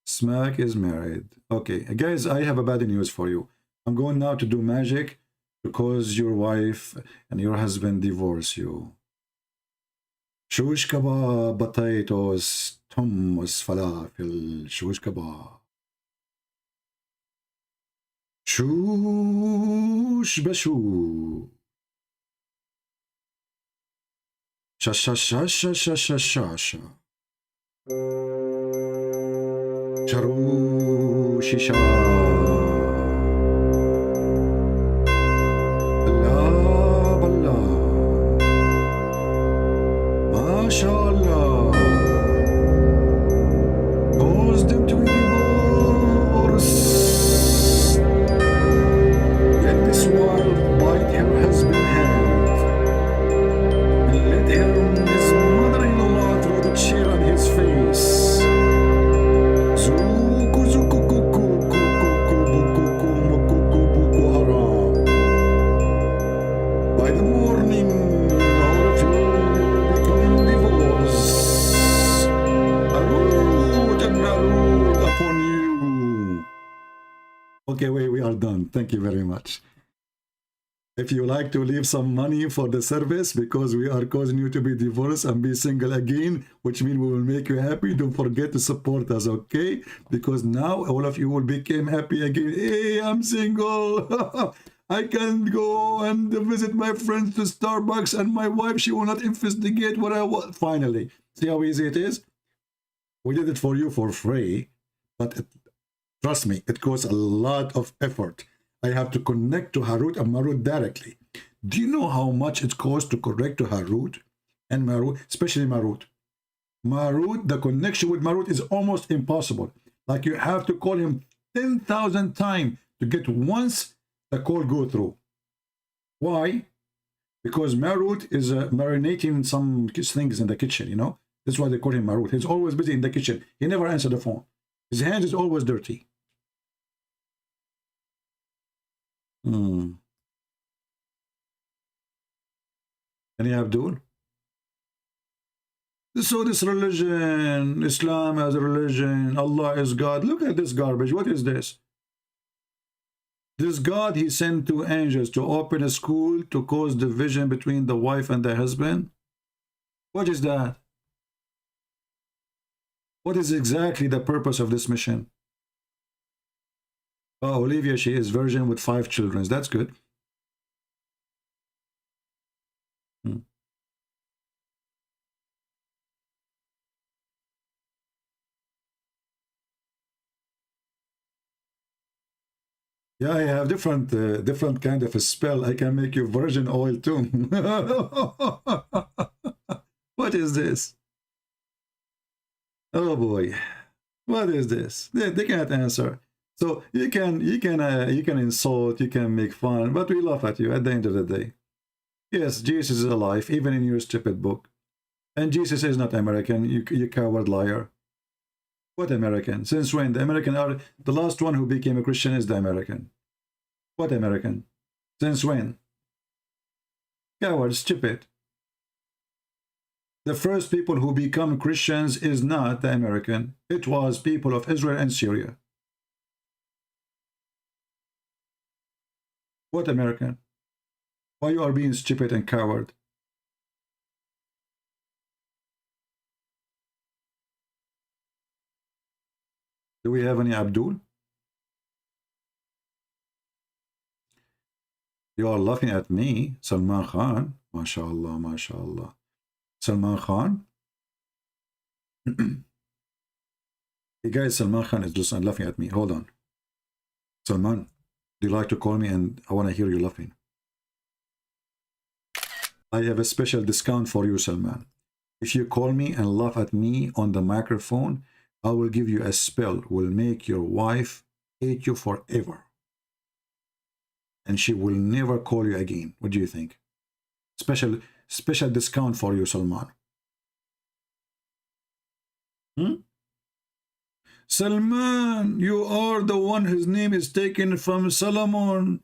Smack is married. Okay. Guys, I have a bad news for you. I'm going now to do magic to cause your wife and your husband divorce you. Shush kebab, potatoes, hummus, falafel, shush kebab. Shush bashu. Sha sha sha sha sha sha sha sha. Charu shisha. Allah Allah. MashaAllah. Cause them to be divorced. Let this wife bite her husband's hand. Let his mother-in-law throw the chair on his face. Zuku zuku kuku kuku kuku mukuku buku haram. By the morning, all of you become divorced. Arut and Narut upon you. Okay, wait, we are done. Thank you very much. If you like to leave some money for the service because we are causing you to be divorced and be single again, which means we will make you happy, don't forget to support us, okay? Because now all of you will become happy again. Hey, I'm single. I can go and visit my friends to Starbucks and my wife, she will not investigate what I want. Finally, see how easy it is? We did it for you for free, but trust me, it costs a lot of effort. I have to connect to Harut and Marut directly. Do you know how much it costs to connect to Harut and Marut, especially Marut? Marut, the connection with Marut is almost impossible. Like you have to call him 10,000 times to get once the call go through. Why? Because Marut is marinating some things in the kitchen, you know? That's why they call him Marut. He's always busy in the kitchen. He never answers the phone. His hands is always dirty. Any Abdul? So this religion, Islam as a religion, Allah is God. Look at this garbage. What is this? This God, he sent two angels to open a school to cause division between the wife and the husband. What is that? What is exactly the purpose of this mission? Oh, Olivia, she is virgin with 5 children. That's good. Yeah, I have different kind of a spell. I can make you virgin oil too. What is this? Oh boy, what is this? They can't answer. So you can insult, you can make fun, but we laugh at you at the end of the day. Yes, Jesus is alive, even in your stupid book. And Jesus is not American, you coward liar. What American? Since when? The American are the last one who became a Christian is the American. What American? Since when? Coward, stupid. The first people who become Christians is not the American. It was people of Israel and Syria. What American? Why you are being stupid and coward? Do we have any Abdul? You are laughing at me, Salman Khan. MashaAllah, MashaAllah. Salman Khan? Hey guys, Salman Khan is just laughing at me. Hold on. Salman, do you like to call me and I want to hear you laughing? I have a special discount for you, Salman. If you call me and laugh at me on the microphone, I will give you a spell, will make your wife hate you forever. And she will never call you again. What do you think? Special discount for you, Salman. Salman, you are the one whose name is taken from Solomon,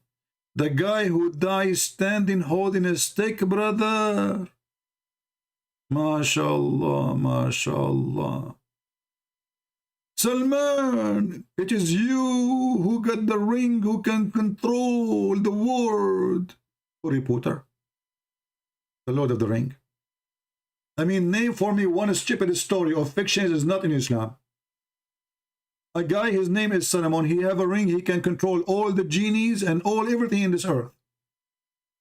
the guy who died standing holding a stick, brother. MashaAllah, MashaAllah. Salman, it is you who got the ring, who can control the world. Harry Potter, the Lord of the Ring. I mean, name for me one stupid story of fiction is not in Islam. A guy, his name is Solomon, he have a ring, he can control all the genies and everything in this earth.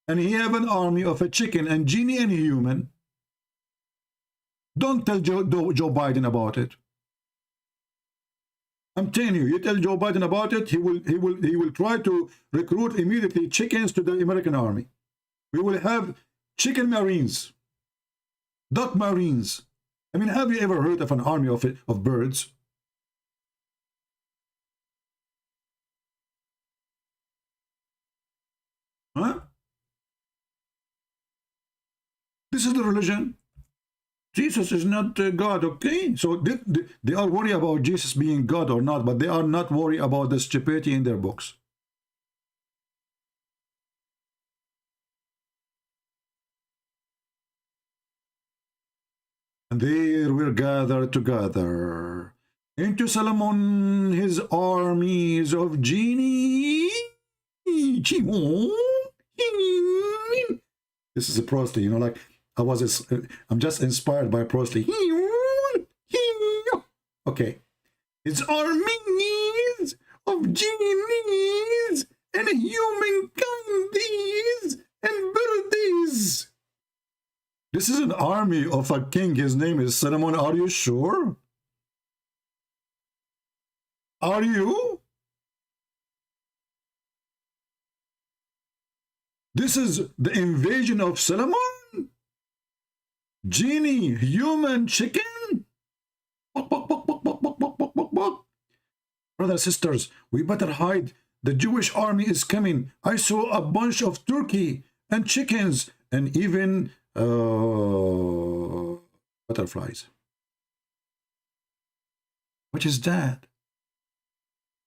And he have an army of a chicken and genie and human. Don't tell Joe Biden about it. I'm telling you, you tell Joe Biden about it, he will try to recruit immediately chickens to the American army. We will have chicken marines, duck marines. I mean, have you ever heard of an army of birds? Huh? This is the religion. Jesus is not God, okay? So they are worried about Jesus being God or not, but they are not worried about the stupidity in their books. And there we're gathered together into Solomon, his armies of genie. This is a prosty, you know, like I'm just inspired by prosty. Okay. His armies of genies and humankindies and birdies. This is an army of a king. His name is Solomon. Are you sure? Are you? This is the invasion of Solomon? Genie, human, chicken? Brothers and sisters, we better hide. The Jewish army is coming. I saw a bunch of turkey and chickens and even butterflies. What is that?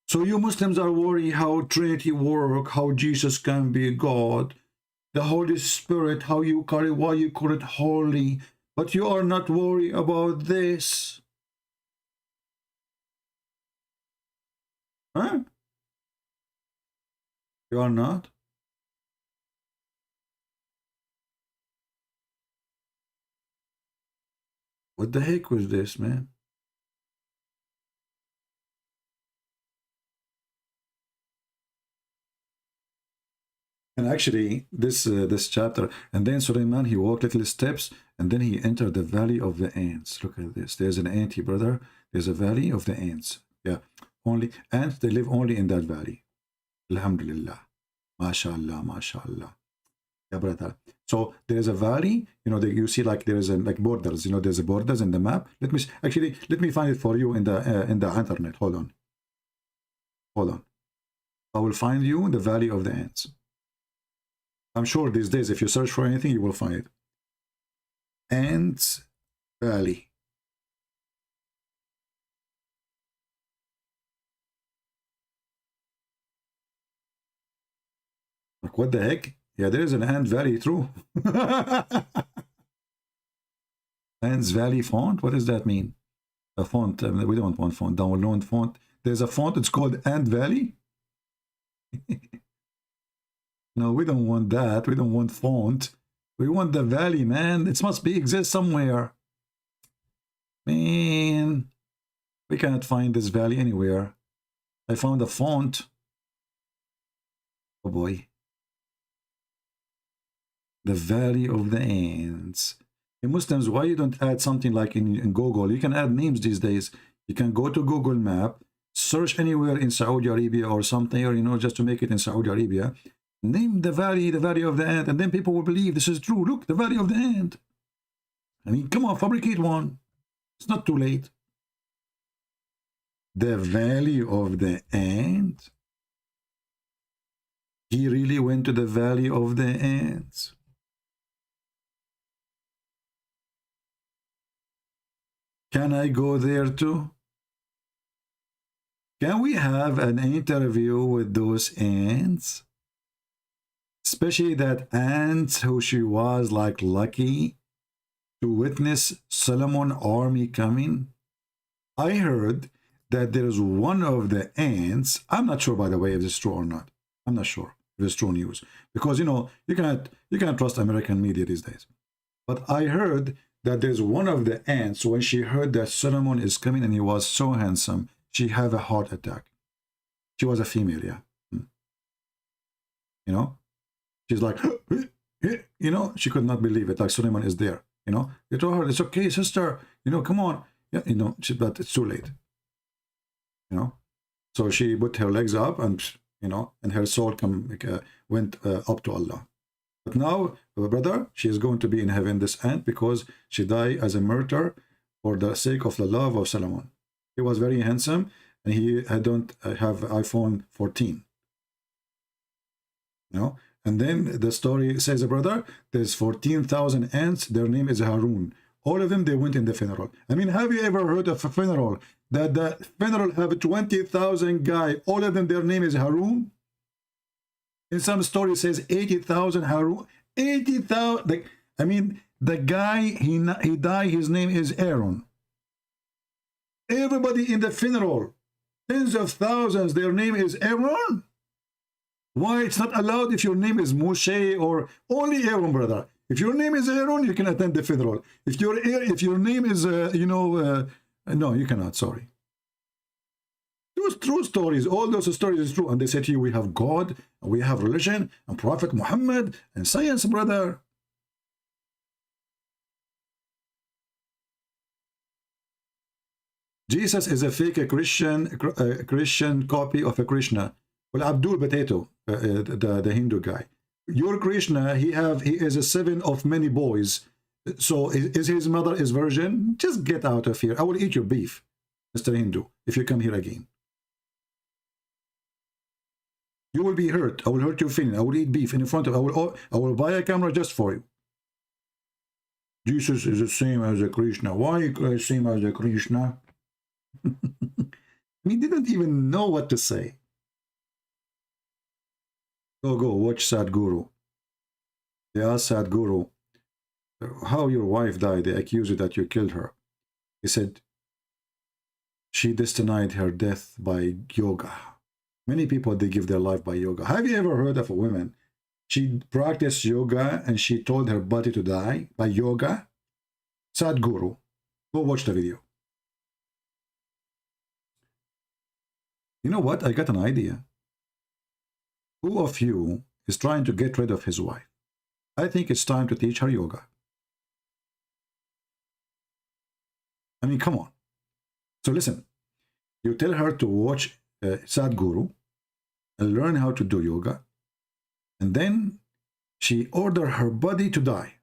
So you Muslims are worried how Trinity work, how Jesus can be God, the Holy Spirit, how you call it, why you call it holy. But you are not worried about this. Huh? You are not? What the heck was this, man? And actually, this chapter, and then Suleiman, he walked little steps, and then he entered the valley of the ants. Look at this. There's an ant here, brother. There's a valley of the ants. Yeah, only ants, they live only in that valley. Alhamdulillah. MashaAllah, MashaAllah. Yeah, brother. So there's a valley, you know, you see like there's like borders, you know, there's a borders in the map. Let me find it for you in the internet. Hold on. Hold on. I will find you in the valley of the ants. I'm sure these days, if you search for anything, you will find it. Ants Valley. Like, what the heck? Yeah, there is an Ant Valley, true. Ants Valley font? What does that mean? A font. We don't want font. Download font. There's a font. It's called Ant Valley. No, we don't want that. We don't want font. We want the valley, man. It must exist somewhere. Man, we cannot find this valley anywhere. I found a font. Oh boy. The valley of the ants. Hey, Muslims, why you don't add something like in Google? You can add names these days. You can go to Google Map, search anywhere in Saudi Arabia or something, or, you know, just to make it in Saudi Arabia. Name the valley of the ant, and then people will believe this is true. Look, the valley of the ant. I mean, come on, fabricate one. It's not too late. The valley of the ant. He really went to the valley of the ants. Can I go there too? Can we have an interview with those ants? Especially that ant who she was like lucky to witness Solomon army coming. I heard that there's one of the ants. I'm not sure, by the way, if it's true or not. I'm not sure if it's true news, because, you know, you cannot trust American media these days. But I heard that there's one of the ants, when she heard that Solomon is coming and he was so handsome, she had a heart attack. She was a female, yeah. You know, she's like, you know, she could not believe it. Like, Solomon is there. You know, they told her, it's okay, sister. You know, come on. Yeah, you know, but it's too late. You know, so she put her legs up, and, you know, and her soul went up to Allah. But now, brother, she is going to be in heaven, this ant, because she died as a martyr for the sake of the love of Solomon. He was very handsome, and he don't have iPhone 14. You know, and then the story says, brother, there's 14,000 ants. Their name is Harun. All of them, they went in the funeral. I mean, have you ever heard of a funeral that the funeral have 20,000 guys? All of them, their name is Harun. In some story, it says 80,000 Harun. 80,000. I mean, the guy, he died, his name is Aaron. Everybody in the funeral, tens of thousands, their name is Aaron. Why it's not allowed if your name is Moshe or only Aaron, brother? If your name is Aaron, you can attend the funeral. If your name is, no, you cannot, sorry. Those true stories, all those stories is true. And they say to you, we have God, and we have religion, and Prophet Muhammad, and science, brother. Jesus is a fake Christian copy of a Krishna. Well, Abdul Potato, the Hindu guy. Your Krishna, he is a seven of many boys. So is his mother is virgin? Just get out of here. I will eat your beef, Mr. Hindu, if you come here again. You will be hurt. I will hurt your feeling. I will eat beef in front of. I will buy a camera just for you. Jesus is the same as a Krishna. Why the same as a Krishna? He didn't even know what to say. Go watch Sadhguru. Yeah, Sadhguru. how your wife died, they accuse you that you killed her. He said, she destined her death by yoga. Many people, they give their life by yoga. Have you ever heard of a woman? She practiced yoga and she told her body to die by yoga. Sadhguru. Go watch the video. You know what? I got an idea. Who of you is trying to get rid of his wife? I think it's time to teach her yoga. I mean, come on. So listen, you tell her to watch Sadhguru and learn how to do yoga, and then she order her body to die.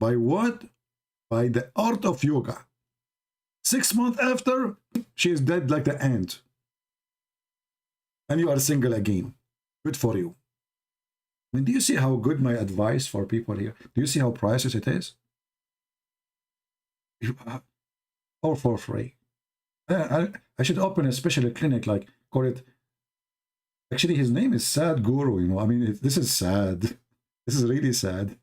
By what? By the art of yoga. 6 months after, she is dead like the ant. And you are single again. Good for you. I mean, do you see how good my advice for people here? Do you see how priceless it is? Or for free. I should open a special clinic, like, call it, actually his name is Sadhguru, you know. I mean, this is sad. This is really sad.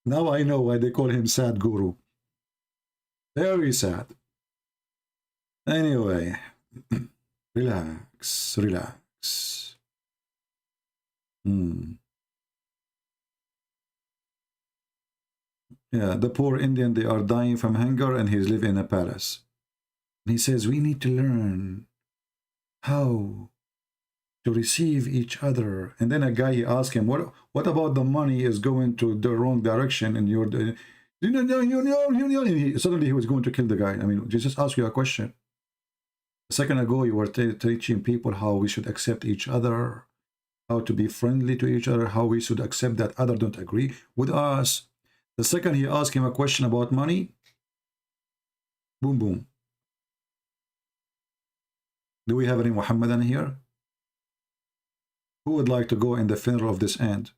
Now I know why they call him Sadhguru. Very sad. Anyway, relax, relax. Yeah, the poor Indian, they are dying from hunger and he's living in a palace. And he says, we need to learn how to receive each other. And then a guy, he asked him, what about the money is going to the wrong direction and you're... Suddenly he was going to kill the guy. I mean, just ask you a question. A second ago, you were teaching people how we should accept each other, how to be friendly to each other, how we should accept that others don't agree with us. The second he asked him a question about money, boom, boom. Do we have any Muhammadan here? Who would like to go in the funeral of this ant?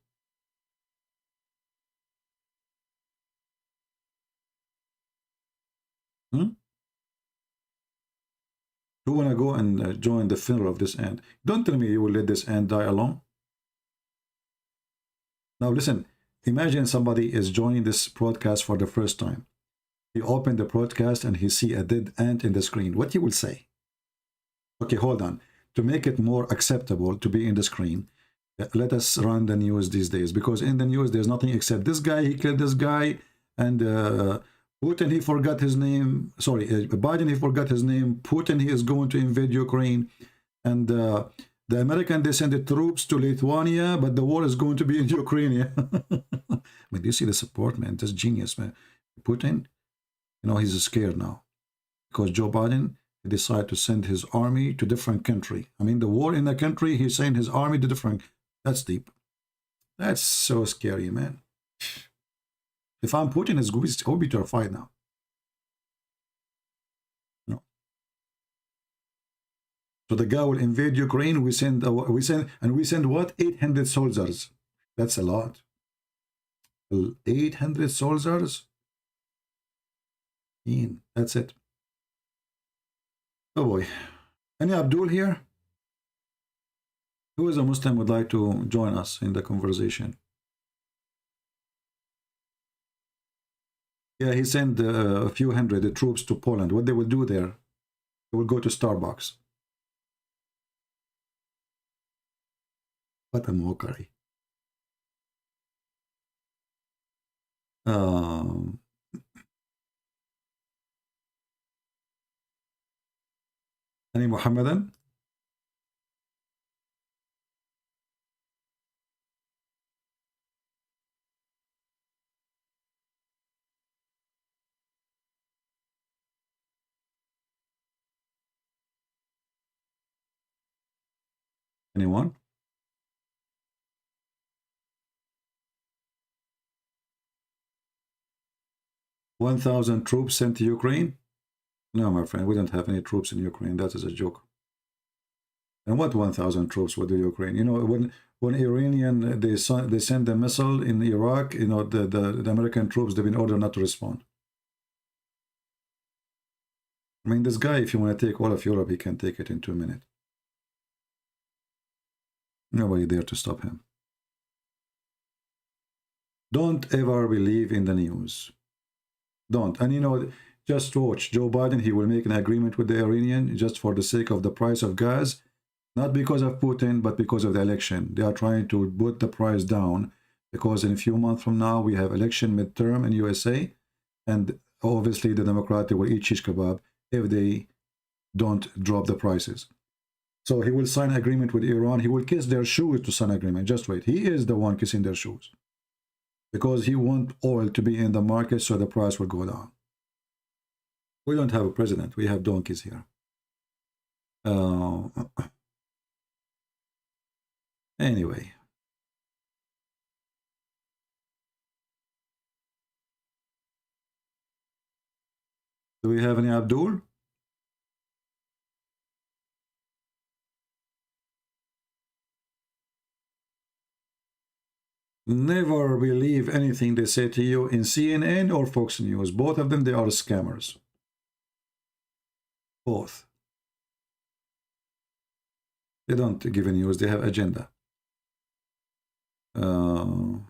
Who want to go and join the funeral of this ant? Don't tell me you will let this ant die alone. Now listen, imagine somebody is joining this broadcast for the first time. He opened the broadcast and he see a dead ant in the screen. What he will say? Okay, hold on. To make it more acceptable to be in the screen, let us run the news these days, because in the news there's nothing except this guy, he killed this guy, and Putin, he forgot his name. Sorry, Biden, he forgot his name. Putin, he is going to invade Ukraine, and the American, they send the troops to Lithuania, but the war is going to be in Ukraine. I mean, do you see the support, man? That's genius, man. Putin, you know, he's scared now because Joe Biden decided to send his army to different country. I mean, the war in the country, he's sending his army to different. That's deep. That's so scary, man. If I'm Putin, I would be terrified now. No. So the guy will invade Ukraine. We send what? 800 soldiers. That's a lot. 800 soldiers. That's it. Oh boy. Any Abdul here? Who is a Muslim would like to join us in the conversation? Yeah, he sent a few hundred troops to Poland. What they will do there? They will go to Starbucks. What a mockery. Any Muhammadan? Anyone? $1,000 troops sent to Ukraine? No, my friend, we don't have any troops in Ukraine. That is a joke. And what 1,000 troops would do Ukraine? You know, when Iranian they send a missile in Iraq, you know, the American troops, they've been ordered not to respond. I mean, this guy, if you want to take all of Europe, he can take it in 2 minutes. Nobody there to stop him. Don't ever believe in the news. Don't. And you know, just watch Joe Biden. He will make an agreement with the Iranian just for the sake of the price of gas, not because of Putin, but because of the election. They are trying to put the price down because in a few months from now we have election midterm in USA, and obviously the Democrats will eat shish kebab if they don't drop the prices. So he will sign an agreement with Iran. He will kiss their shoes to sign an agreement. Just wait. He is the one kissing their shoes because he wants oil to be in the market so the price will go down. We don't have a president. We have donkeys here. Anyway. Do we have any Abdul? Never believe anything they say to you in CNN or Fox News. Both of them, they are scammers. Both. They don't give a news. They have agenda. Well,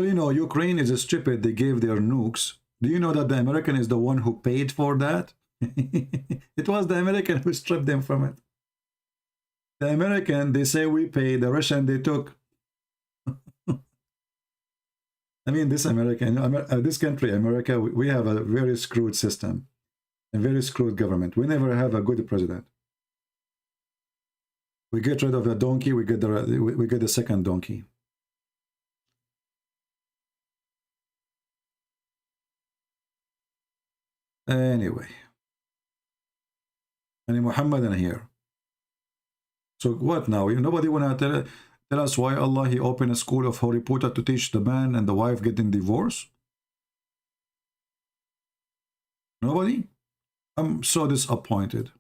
you know, Ukraine is stupid. They gave their nukes. Do you know that the American is the one who paid for that? It was the American who stripped them from it. The American, they say we pay. The Russian, they took. I mean, this American, this country, America, we have a very screwed system, a very screwed government. We never have a good president. We get rid of the donkey, we get the second donkey. Anyway, any Muhammadan here. So what now? Nobody wanna tell us why Allah he opened a school of Harry Potter to teach the man and the wife getting divorced? Nobody? I'm so disappointed.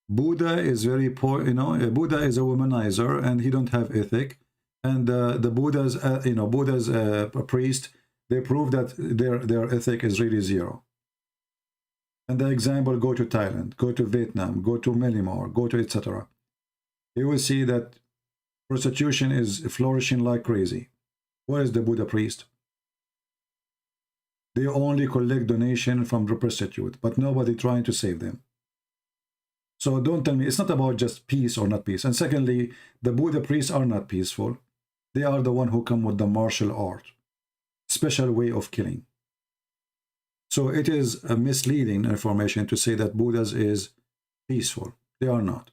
Buddha is very poor, you know. Buddha is a womanizer and he don't have ethic. And the Buddha's, Buddha's priest, they prove that their ethic is really zero. And the example, go to Thailand, go to Vietnam, go to Myanmar, go to etc. You will see that prostitution is flourishing like crazy. Where is the Buddha priest? They only collect donation from the prostitute, but nobody trying to save them. So don't tell me, it's not about just peace or not peace. And secondly, the Buddha priests are not peaceful. They are the one who come with the martial art, special way of killing. So it is a misleading information to say that Buddhas is peaceful. They are not.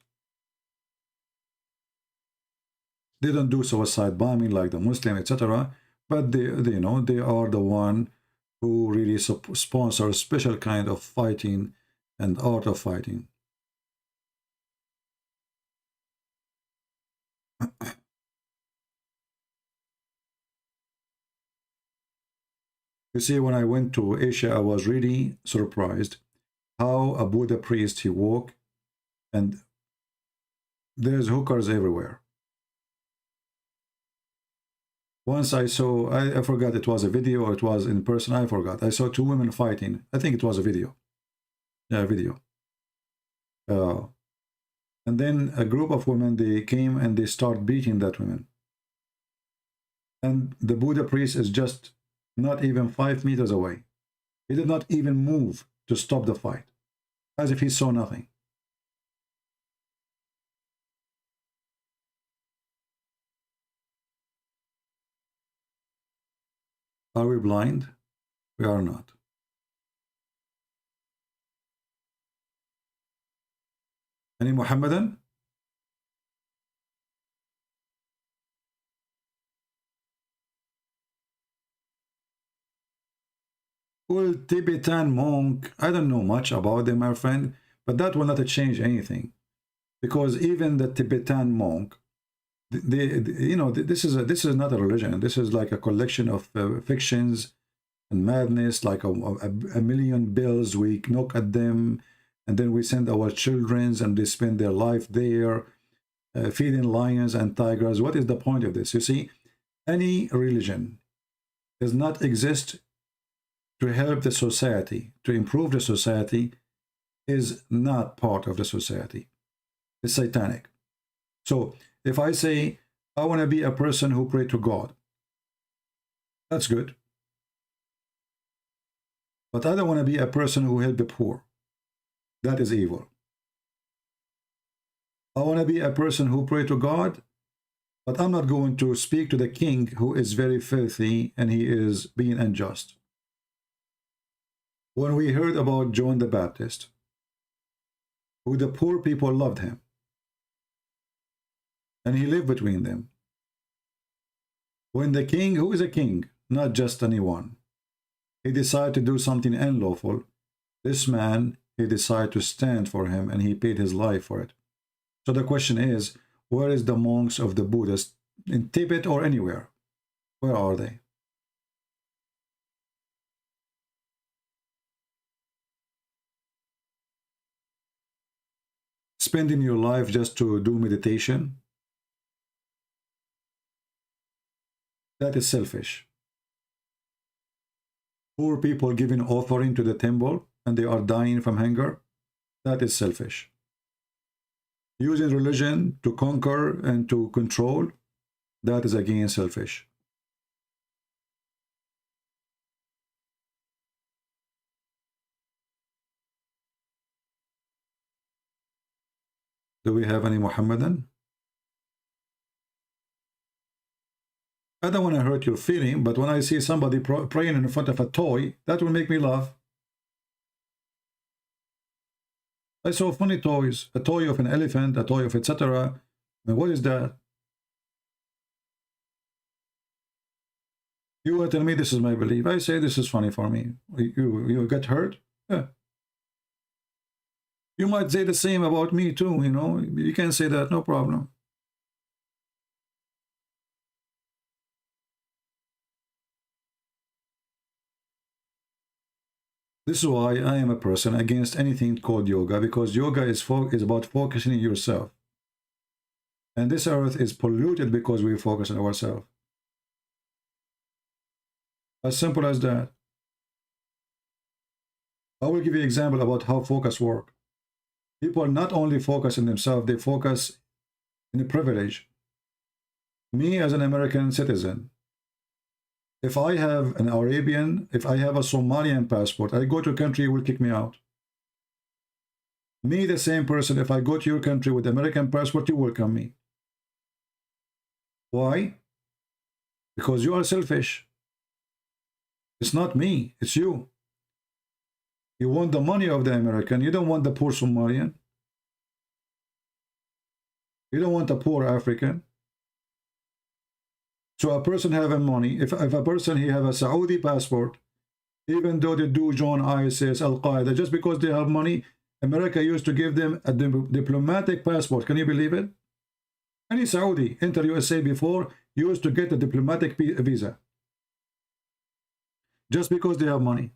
They don't do suicide bombing like the Muslim, etc. But they are the one who really sponsor a special kind of fighting and art of fighting. You see, when I went to Asia, I was really surprised how a Buddha priest he walk, and there's hookers everywhere. Once I saw, I forgot it was a video or it was in person, I forgot. I saw two women fighting. I think it was a video. Yeah, a video. And then a group of women, they came and they start beating that woman. And the Buddha priest is just not even 5 meters away. He did not even move to stop the fight, as if he saw nothing. Are we blind? We are not. Any Muhammadan? Well, Tibetan monk, I don't know much about them, my friend, but that will not change anything, because even the Tibetan monk, this is not a religion. This is like a collection of fictions and madness, like a million bills. We knock at them, and then we send our children, and they spend their life there, feeding lions and tigers. What is the point of this? You see, any religion does not exist to help the society, to improve the society, is not part of the society. It's satanic. So if I say, I want to be a person who pray to God, that's good. But I don't want to be a person who help the poor. That is evil. I want to be a person who pray to God, but I'm not going to speak to the king who is very filthy and he is being unjust. When we heard about John the Baptist, who the poor people loved him, and he lived between them. When the king, who is a king, not just anyone, he decided to do something unlawful, this man, he decided to stand for him and he paid his life for it. So the question is, where is the monks of the Buddhists in Tibet or anywhere? Where are they? Spending your life just to do meditation? That is selfish. Poor people giving offering to the temple and they are dying from hunger? That is selfish. Using religion to conquer and to control? That is again selfish. Do we have any Muhammadan? I don't want to hurt your feeling, but when I see somebody praying in front of a toy, that will make me laugh. I saw funny toys, a toy of an elephant, a toy of etc. And what is that? You will tell me this is my belief. I say this is funny for me. You get hurt? Yeah. You might say the same about me too, you know. You can say that, no problem. This is why I am a person against anything called yoga, because yoga is about focusing on yourself. And this earth is polluted because we focus on ourselves. As simple as that. I will give you an example about how focus works. People not only focus on themselves, they focus in the privilege. Me as an American citizen, if I have an Arabian, if I have a Somalian passport, I go to a country, you will kick me out. Me, the same person, if I go to your country with American passport, you welcome me. Why? Because you are selfish. It's not me, it's you. You want the money of the American, you don't want the poor Somalian. You don't want the poor African. So a person having money, if a person he have a Saudi passport, even though they do join ISIS, Al-Qaeda, just because they have money, America used to give them a diplomatic passport. Can you believe it? Any Saudi enter USA before used to get a diplomatic visa. Just because they have money.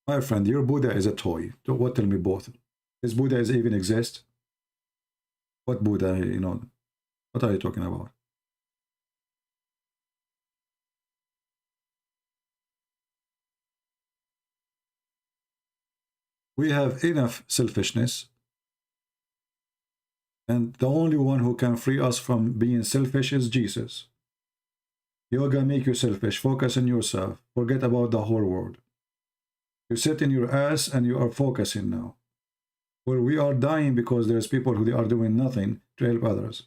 My friend, your Buddha is a toy. What, tell me both? Does Buddha even exist? What Buddha, you know, what are you talking about? We have enough selfishness. And the only one who can free us from being selfish is Jesus. Yoga make you selfish. Focus on yourself. Forget about the whole world. You sit in your ass and you are focusing now. Where we are dying because there's people who are doing nothing to help others.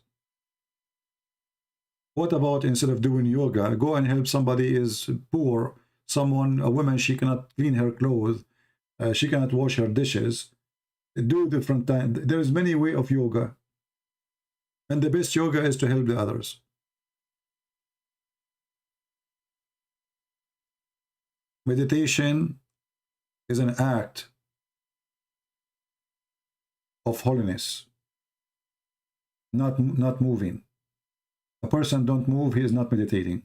What about instead of doing yoga, go and help somebody is poor, someone, a woman, she cannot clean her clothes, she cannot wash her dishes. Do different time. There is many way of yoga. And the best yoga is to help the others. Meditation is an act of holiness, not moving. A person don't move, he is not meditating.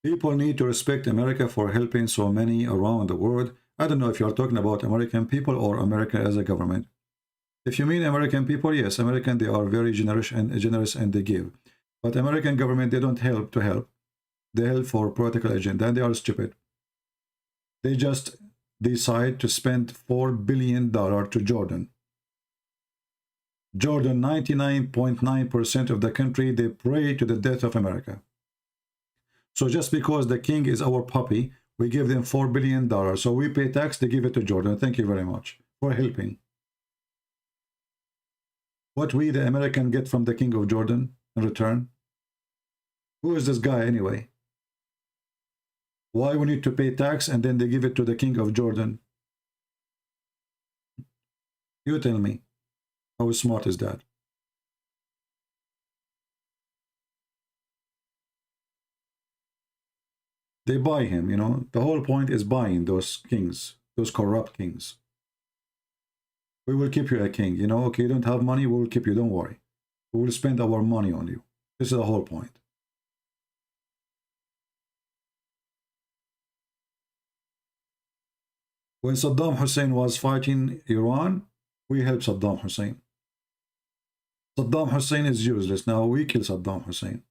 People need to respect America for helping so many around the world. I don't know if you're talking about American people or America as a government. If you mean American people, yes, American, they are very generous and they give. But American government, they don't help to help. They help for political agenda, and they are stupid. They just decide to spend $4 billion to Jordan. Jordan, 99.9% of the country, they pray to the death of America. So just because the king is our puppy, we give them $4 billion. So we pay tax, they give it to Jordan. Thank you very much for helping. What we, the American, get from the king of Jordan in return? Who is this guy anyway? Why we need to pay tax and then they give it to the king of Jordan? You tell me. How smart is that? They buy him, you know. The whole point is buying those kings, those corrupt kings. We will keep you a king, you know. Okay, you don't have money, we will keep you, don't worry. We will spend our money on you. This is the whole point. When Saddam Hussein was fighting Iran, we helped Saddam Hussein. Saddam Hussein is useless. Now we kill Saddam Hussein.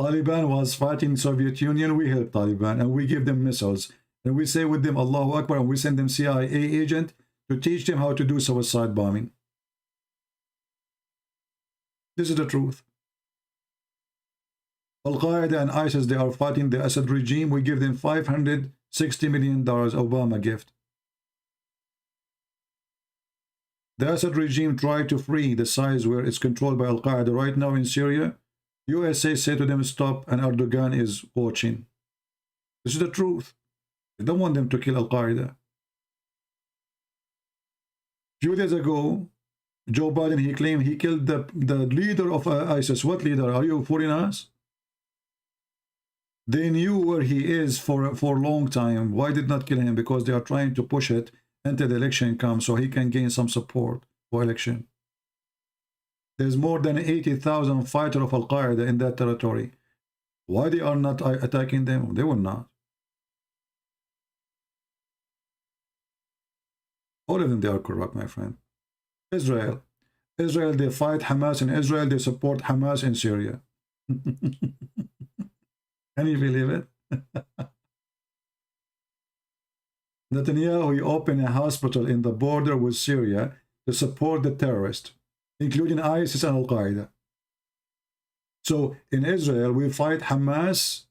Taliban was fighting Soviet Union, we help Taliban and we give them missiles. And we say with them Allahu Akbar and we send them CIA agent to teach them how to do suicide bombing. This is the truth. Al-Qaeda and ISIS, they are fighting the Assad regime. We give them $560 million Obama gift. The Assad regime tried to free the size where it's controlled by Al-Qaeda right now in Syria. USA said to them, stop, and Erdogan is watching. This is the truth. They don't want them to kill Al-Qaeda. A few days ago, Joe Biden, he claimed he killed the leader of ISIS. What leader? Are you fooling us? They knew where he is for a long time. Why did not kill him? Because they are trying to push it until the election comes so he can gain some support for election. There's more than 80,000 fighters of Al-Qaeda in that territory. Why they are not attacking them? They will not. All of them, they are corrupt, my friend. Israel, they fight Hamas in Israel. They support Hamas in Syria. Can you believe it? Netanyahu, he opened a hospital in the border with Syria to support the terrorists, including ISIS and Al-Qaeda. So in Israel, we fight Hamas.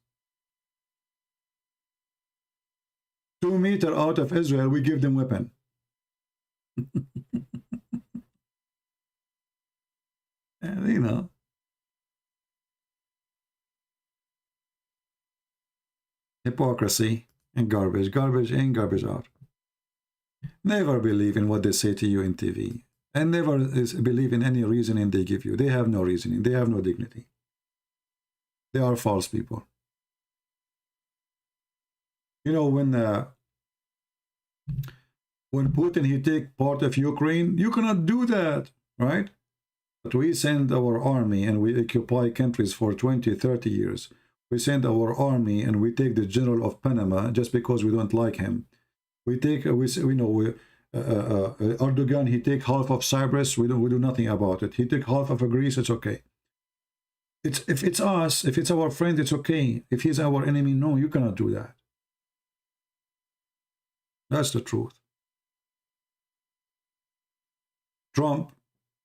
2 meters out of Israel, we give them weapon. And, you know, hypocrisy and garbage in, garbage out. Never believe in what they say to you in TV, and never believe in any reasoning they give you. They have no reasoning. They have no dignity. They are false people. You know, when Putin, he take part of Ukraine, you cannot do that, right? But we send our army and we occupy countries for 20, 30 years. We send our army and we take the general of Panama just because we don't like him. We take, Erdogan, he take half of Cyprus. We do nothing about it. He take half of Greece. It's okay. If it's us, if it's our friend, it's okay. If he's our enemy, no, you cannot do that. That's the truth. Trump,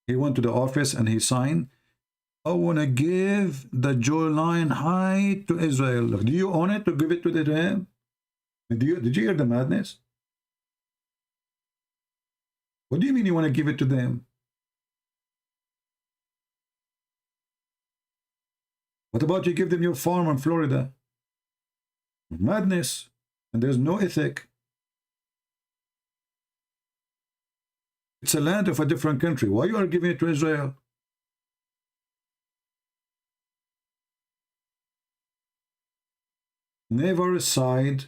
he went to the office and he signed, I want to give the jawline high to Israel. Look, do you own it to give it to them? Did you hear the madness? What do you mean you want to give it to them? What about you give them your farm in Florida? Madness. And there's no ethic. It's a land of a different country. Why you are giving it to Israel? Never side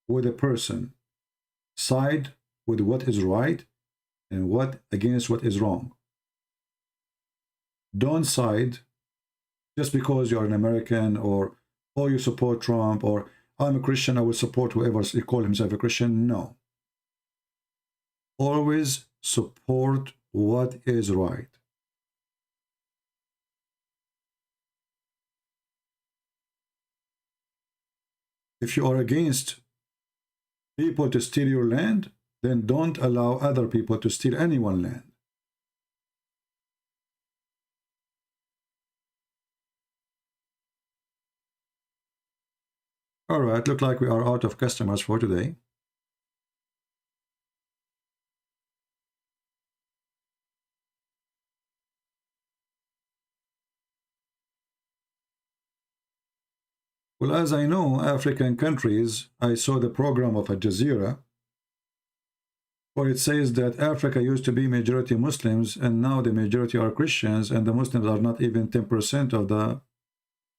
with a person. Side with what is right and what against what is wrong. Don't side just because you're an American, or oh, you support Trump, or I'm a Christian, I will support whoever call himself a Christian. No. Always support what is right. If you are against people to steal your land, then don't allow other people to steal anyone's land. All right, look like we are out of customers for today. Well, as I know, African countries, I saw the program of Al Jazeera, where it says that Africa used to be majority Muslims, and now the majority are Christians, and the Muslims are not even 10% of the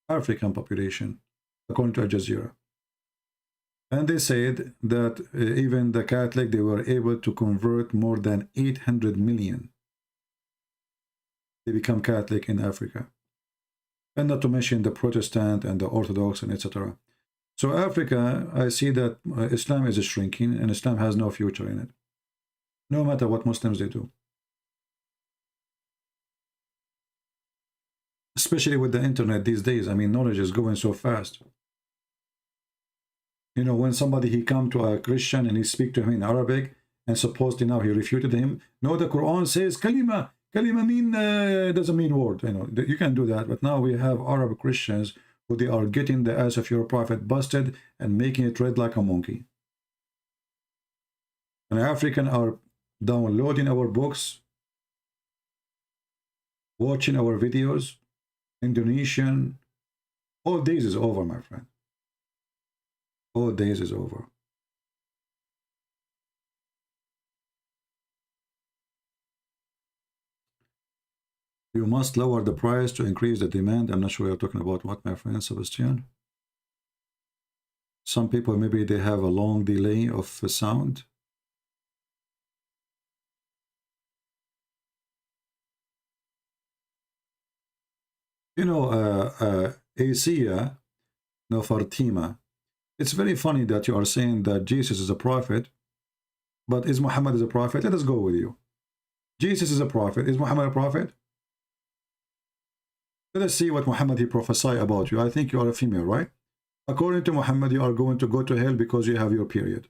African population, according to Al Jazeera. And they said that even the Catholic, they were able to convert more than 800 million. They become Catholic in Africa. And not to mention the Protestant and the Orthodox and etc. So Africa, I see that Islam is shrinking, and Islam has no future in it, no matter what Muslims they do. Especially with the internet these days. I mean, knowledge is going so fast. You know, when somebody, he come to a Christian and he speak to him in Arabic, and supposedly now he refuted him. No, the Quran says kalima. Kalima mean doesn't mean word. You know, you can do that. But now we have Arab Christians who they are getting the ass of your prophet busted and making it red like a monkey. And African are downloading our books, watching our videos. Indonesian, all days is over, my friend. All days is over. You must lower the price to increase the demand. I'm not sure you're talking about what, my friend Sebastian. Some people, maybe they have a long delay of sound. You know, Asia, no, Fatima. It's very funny that you are saying that Jesus is a prophet, but is Muhammad is a prophet? Let us go with you. Jesus is a prophet. Is Muhammad a prophet? Let us see what Muhammad he prophesied about you. I think you are a female, right? According to Muhammad, you are going to go to hell because you have your period.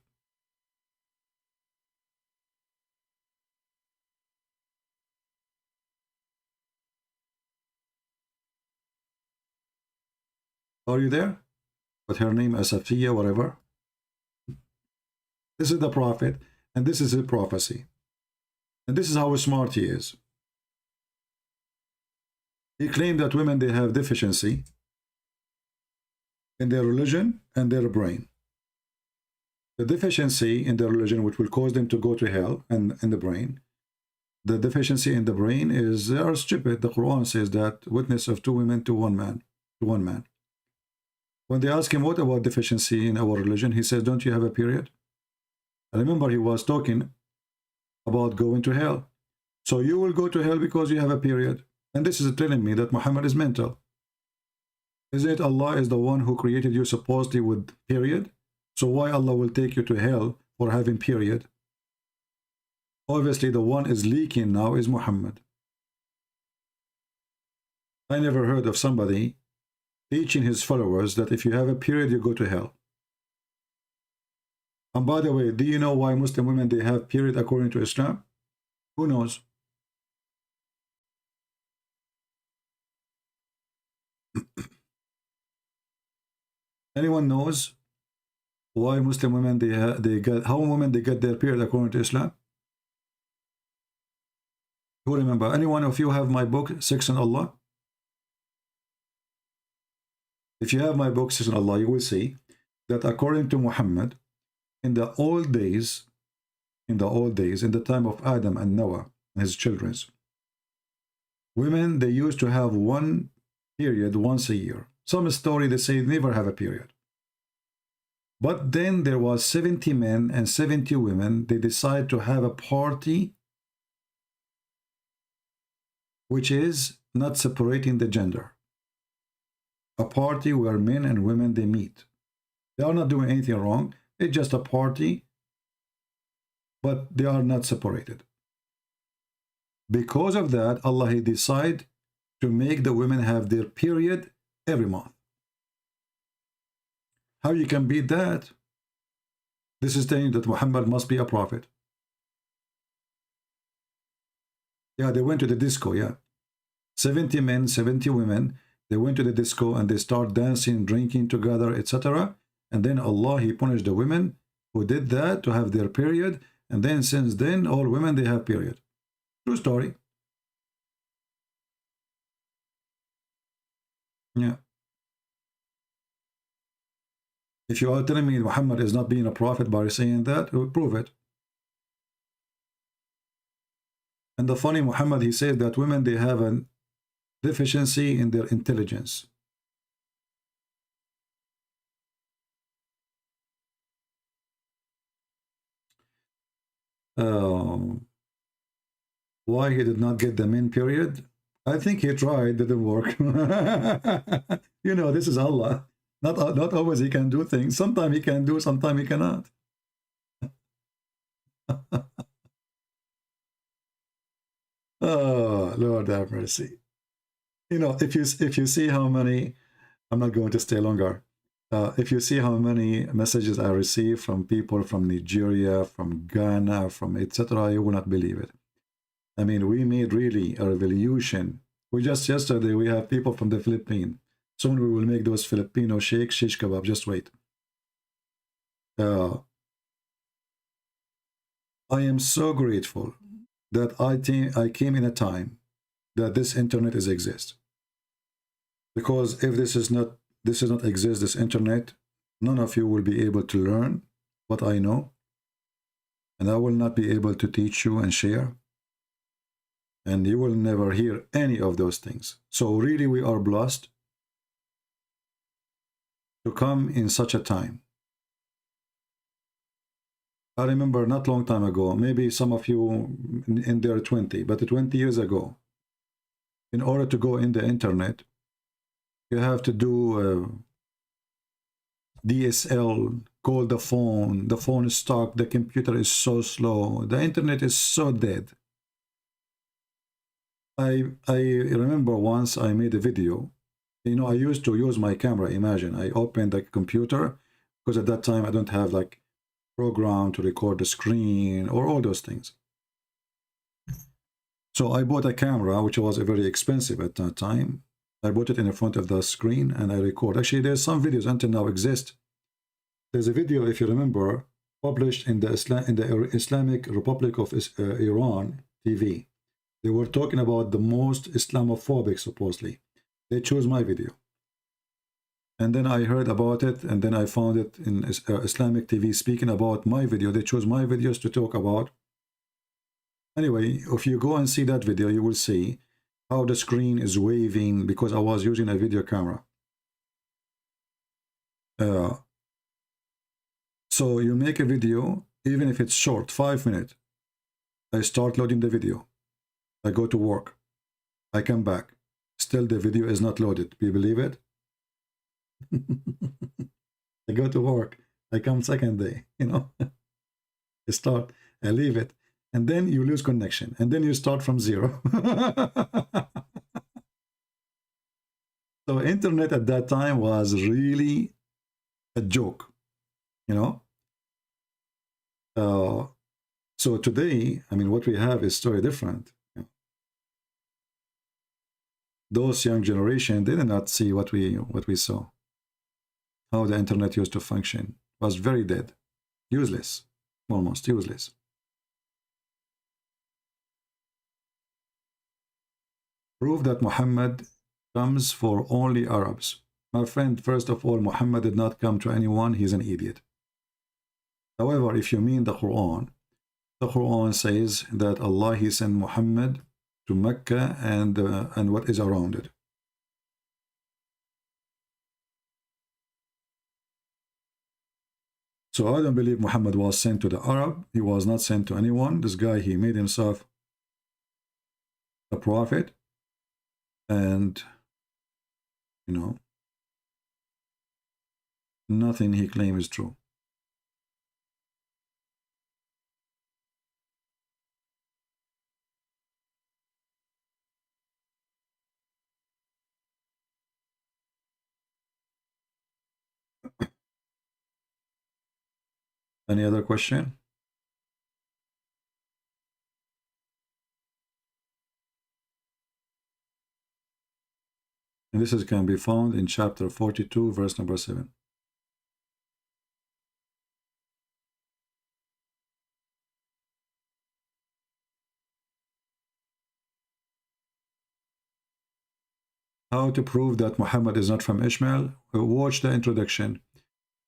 Are you there? But her name is Safiya, whatever. This is the prophet, and this is his prophecy. And this is how smart he is. He claimed that women, they have deficiency in their religion and their brain. The deficiency in their religion, which will cause them to go to hell, and in the brain. The deficiency in the brain is they are stupid. The Quran says that witness of 2 women to 1 man, to 1 man. When they ask him, what about deficiency in our religion? He says, don't you have a period? I remember he was talking about going to hell. So you will go to hell because you have a period. And this is telling me that Muhammad is mental. Isn't it Allah is the one who created you supposedly with period? So why Allah will take you to hell for having period? Obviously the one is leaking now is Muhammad. I never heard of somebody teaching his followers that if you have a period, you go to hell. And by the way, do you know why Muslim women, they have period according to Islam? Who knows? Anyone knows why Muslim women, they get, how women they get their period according to Islam? Who remember? Anyone of you have my book, Sex and Allah? If you have my book, Sex and Allah, you will see that according to Muhammad, in the old days, in the time of Adam and Noah and his children, women, they used to have 1 period once a year. Some story they say never have a period. But then there was 70 men and 70 women. They decide to have a party which is not separating the gender. A party where men and women, they meet. They are not doing anything wrong. It's just a party, but they are not separated. Because of that, Allah, He decided to make the women have their period every month. How you can beat that? This is saying that Muhammad must be a prophet. Yeah, they went to the disco, yeah. 70 men, 70 women, they went to the disco and they start dancing, drinking together, etc. And then Allah, He punished the women who did that to have their period. And then since then, all women, they have period. True story. Yeah. If you are telling me Muhammad is not being a prophet by saying that, prove it. And the funny, Muhammad, he said that women, they have a deficiency in their intelligence. Why he did not get the men period? I think he tried, didn't work. You know, this is Allah. Not always he can do things. Sometimes he can do, sometimes he cannot. Oh, Lord have mercy. You know, if you see how many, I'm not going to stay longer. If you see how many messages I receive from people from Nigeria, from Ghana, from etc., you will not believe it. I mean, we made really a revolution. We just yesterday, we have people from the Philippines. Soon we will make those Filipino shake shish kebab. Just wait. I am so grateful that I came in a time that this internet exists. Because if this does not exist, this internet, none of you will be able to learn what I know, and I will not be able to teach you and share, and you will never hear any of those things. So really, we are blessed to come in such a time. I remember not long time ago, maybe some of you in their 20, but 20 years ago, in order to go in the internet, you have to do DSL, call the phone is stuck, the computer is so slow, the internet is so dead. I remember once I made a video. You know, I used to use my camera. Imagine I opened the computer, because at that time I don't have like program to record the screen or all those things. So I bought a camera, which was very expensive at that time. I bought it in front of the screen and I record. Actually, there's some videos until now exist. There's a video, if you remember, published in the Islamic Republic of Iran TV. They were talking about the most Islamophobic, supposedly. They chose my video. And then I heard about it, and then I found it in Islamic TV speaking about my video. They chose my videos to talk about. Anyway, if you go and see that video, you will see how the screen is waving because I was using a video camera. So you make a video, even if it's short, 5 minutes. I start loading the video. I go to work. I come back. Still the video is not loaded. Do you believe it? I go to work. I come second day, you know. I start, I leave it. And then you lose connection. And then you start from zero. So internet at that time was really a joke, you know. So today, I mean, what we have is totally different. Those young generation did not see what we saw. How the internet used to function. It was very dead, useless, almost useless. Prove that Muhammad comes for only Arabs. My friend, first of all, Muhammad did not come to anyone. He's an idiot. However, if you mean the Quran says that Allah, He sent Muhammad to Mecca and what is around it. So I don't believe Muhammad was sent to the Arab. He was not sent to anyone. This guy, he made himself a prophet. And, you know, nothing he claims is true. Any other question? And this can be found in chapter 42, verse number 7. How to prove that Muhammad is not from Ishmael? Watch the introduction.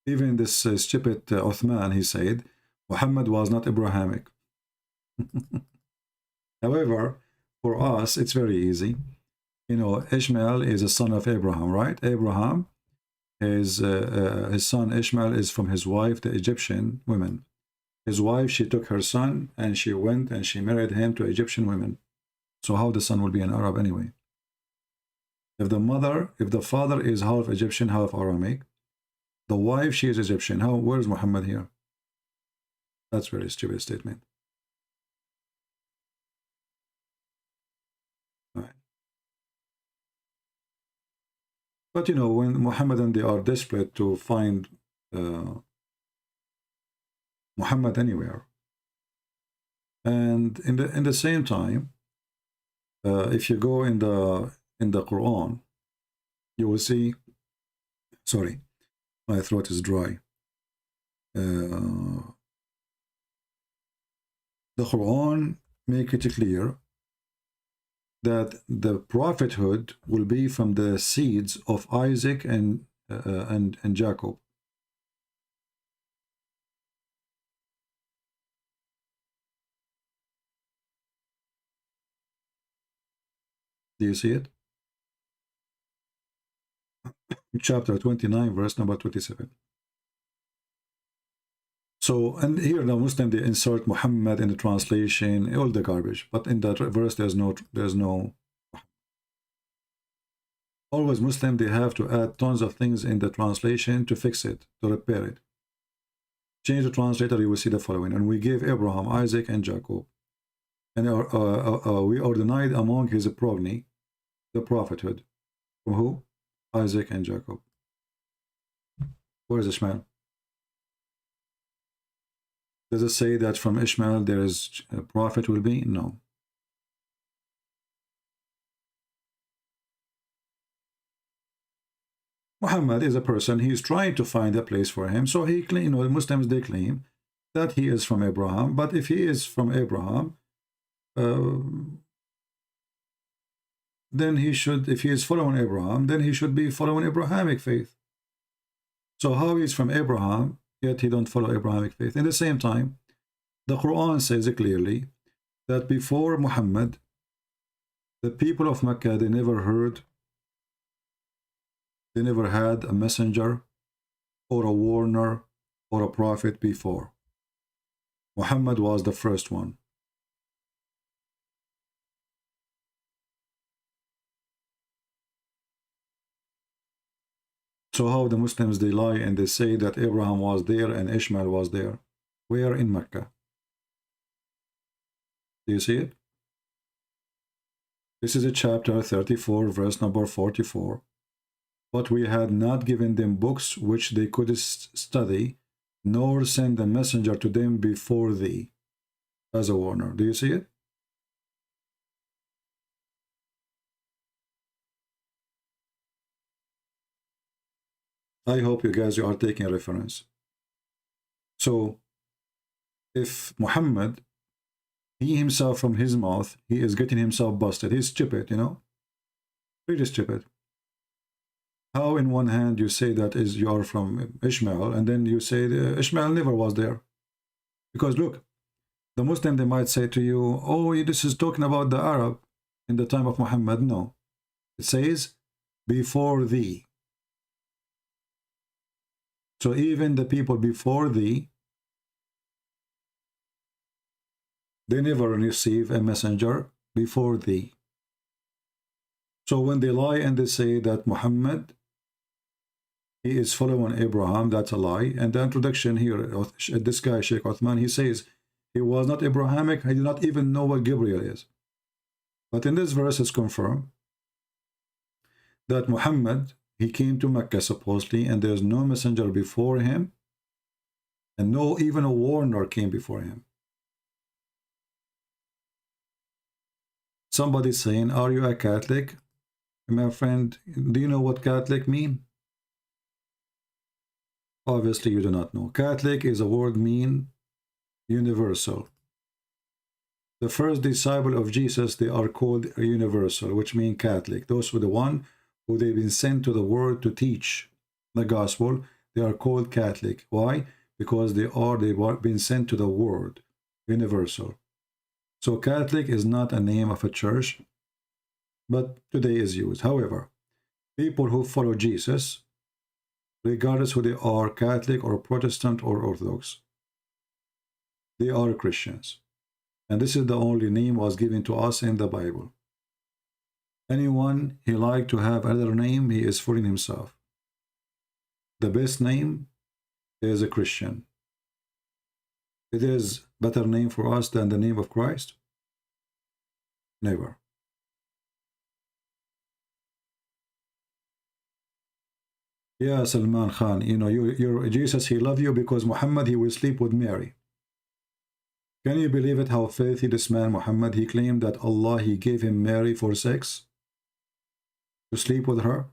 Even this stupid Uthman, he said, Muhammad was not Abrahamic. However, for us, it's very easy. You know, Ishmael is a son of Abraham, right? Abraham, his son Ishmael is from his wife, the Egyptian women. His wife, she took her son and she went and she married him to Egyptian women. So how the son will be an Arab anyway? If the father is half Egyptian, half Aramic, the wife, she is Egyptian. Where is Muhammad here? That's a very stupid statement. Right. But you know, when Muhammadan, they are desperate to find Muhammad anywhere. And in the same time, if you go in the Quran, you will see, sorry, my throat is dry. The Quran make it clear that the prophethood will be from the seeds of Isaac and Jacob. Do you see it? Chapter 29, verse number 27. So, and here the Muslim, they insert Muhammad in the translation, all the garbage. But in that verse, there's no. Always Muslim, they have to add tons of things in the translation to fix it, to repair it. Change the translator, you will see the following. And we gave Abraham, Isaac, and Jacob. And we are denied among his progeny the prophethood. From who? Isaac and Jacob. Where is Ishmael? Does it say that from Ishmael there is a prophet will be? No. Muhammad is a person, he is trying to find a place for him. So he claim, you know, the Muslims, they claim that he is from Abraham. But if he is from Abraham, then he should, if he is following Abraham, then he should be following Abrahamic faith. So how he is from Abraham, yet he don't follow Abrahamic faith? In the same time, the Quran says clearly that before Muhammad, the people of Mecca, they never had a messenger or a warner or a prophet before. Muhammad was the first one. So how the Muslims, they lie and they say that Abraham was there and Ishmael was there. Where? In Mecca. Do you see it? This is a chapter 34, verse number 44. But we had not given them books which they could study, nor send a messenger to them before thee as a warner. Do you see it? I hope you guys are taking a reference. So, if Muhammad, he himself from his mouth, he is getting himself busted. He's stupid, you know? Really stupid. How in one hand you say that is you are from Ishmael, and then you say Ishmael never was there? Because look, the Muslim, they might say to you, oh, this is talking about the Arab in the time of Muhammad. No. It says, before thee. So even the people before thee, they never receive a messenger before thee. So when they lie and they say that Muhammad, he is following Abraham, that's a lie. And the introduction here, this guy, Sheikh Uthman, he says he was not Abrahamic. He did not even know what Gabriel is. But in this verse, it's confirmed that Muhammad, he came to Mecca supposedly, and there's no messenger before him, and no even a warner came before him. Somebody saying, are you a Catholic? My friend, do you know what Catholic mean? Obviously you do not know. Catholic is a word mean universal. The first disciple of Jesus, they are called universal, which mean Catholic. Those were the one who they've been sent to the world to teach the gospel. They are called Catholic. Why? Because they've been sent to the world, universal. So Catholic is not a name of a church, but today is used. However, people who follow Jesus, regardless who they are, Catholic or Protestant or Orthodox, they are Christians. And this is the only name was given to us in the Bible. Anyone he like to have another name, he is fooling himself. The best name is a Christian. It is better name for us than the name of Christ? Never. Yeah, Salman Khan, you know, Jesus, he loved you because Muhammad, he will sleep with Mary. Can you believe it, how filthy this man Muhammad, he claimed that Allah, he gave him Mary for sex, to sleep with her,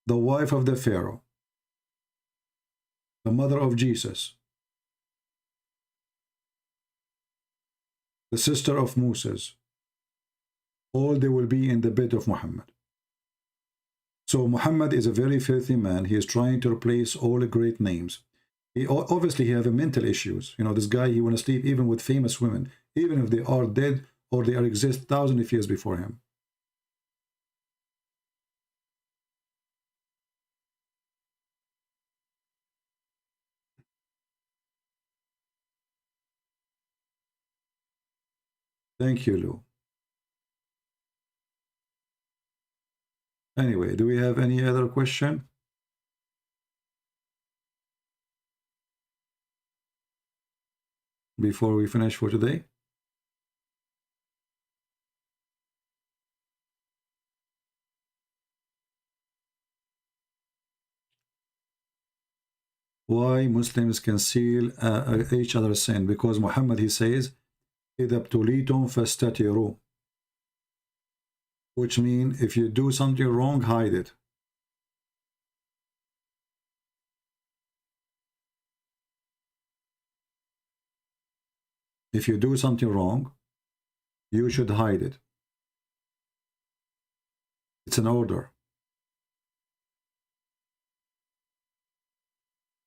the wife of the Pharaoh, the mother of Jesus, the sister of Moses, all they will be in the bed of Muhammad. So Muhammad is a very filthy man. He is trying to replace all the great names. Obviously he have a mental issues. You know, this guy, he want to sleep even with famous women, even if they are dead or they are exist thousands of years before him. Thank you, Lou. Anyway, do we have any other question? Before we finish for today? Why Muslims conceal each other's sin? Because Muhammad, he says, إِذَا ابْتُلِيتُمْ فَاسْتَتِرُوا, which means if you do something wrong, hide it. If you do something wrong, you should hide it. It's an order.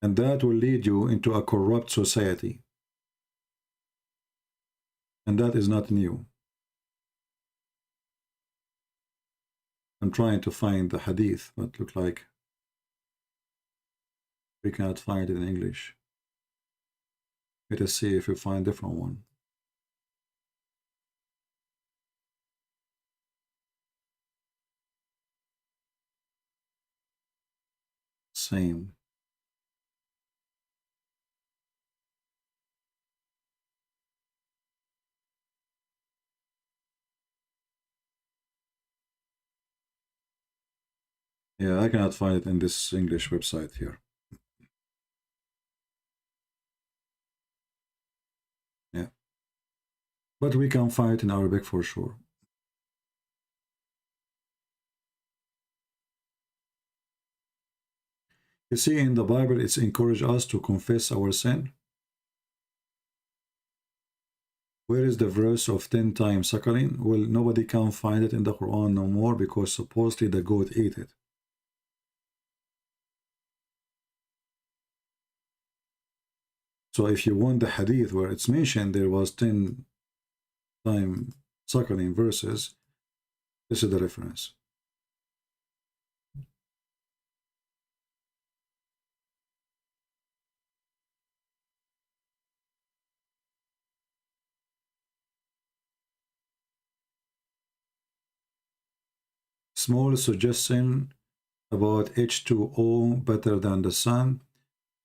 And that will lead you into a corrupt society. And that is not new. I'm trying to find the hadith, but look like we cannot find it in English. Let us see if we find a different one. Same. Yeah, I cannot find it in this English website here. Yeah. But we can find it in Arabic for sure. You see, in the Bible, it's encouraged us to confess our sin. Where is the verse of 10 times suckling? Well, nobody can find it in the Quran no more because supposedly the goat ate it. So if you want the hadith where it's mentioned there was 10 times suckling verses, this is the reference. small suggestion about H2O better than the sun.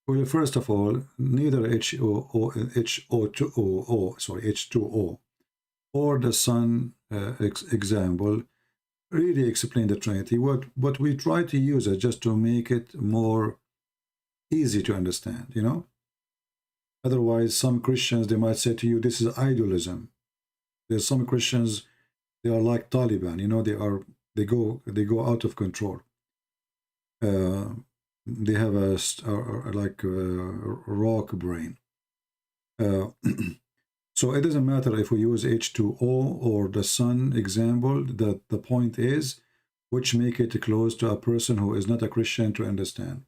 Well, first of all, neither H2O or the sun example really explain the Trinity. What we try to use it just to make it more easy to understand, you know. Otherwise, some Christians, they might say to you, this is idolism. There's some Christians, they are like Taliban, you know, they go out of control. They have a rock brain. So it doesn't matter if we use H2O or the sun example. The point is, which make it close to a person who is not a Christian to understand.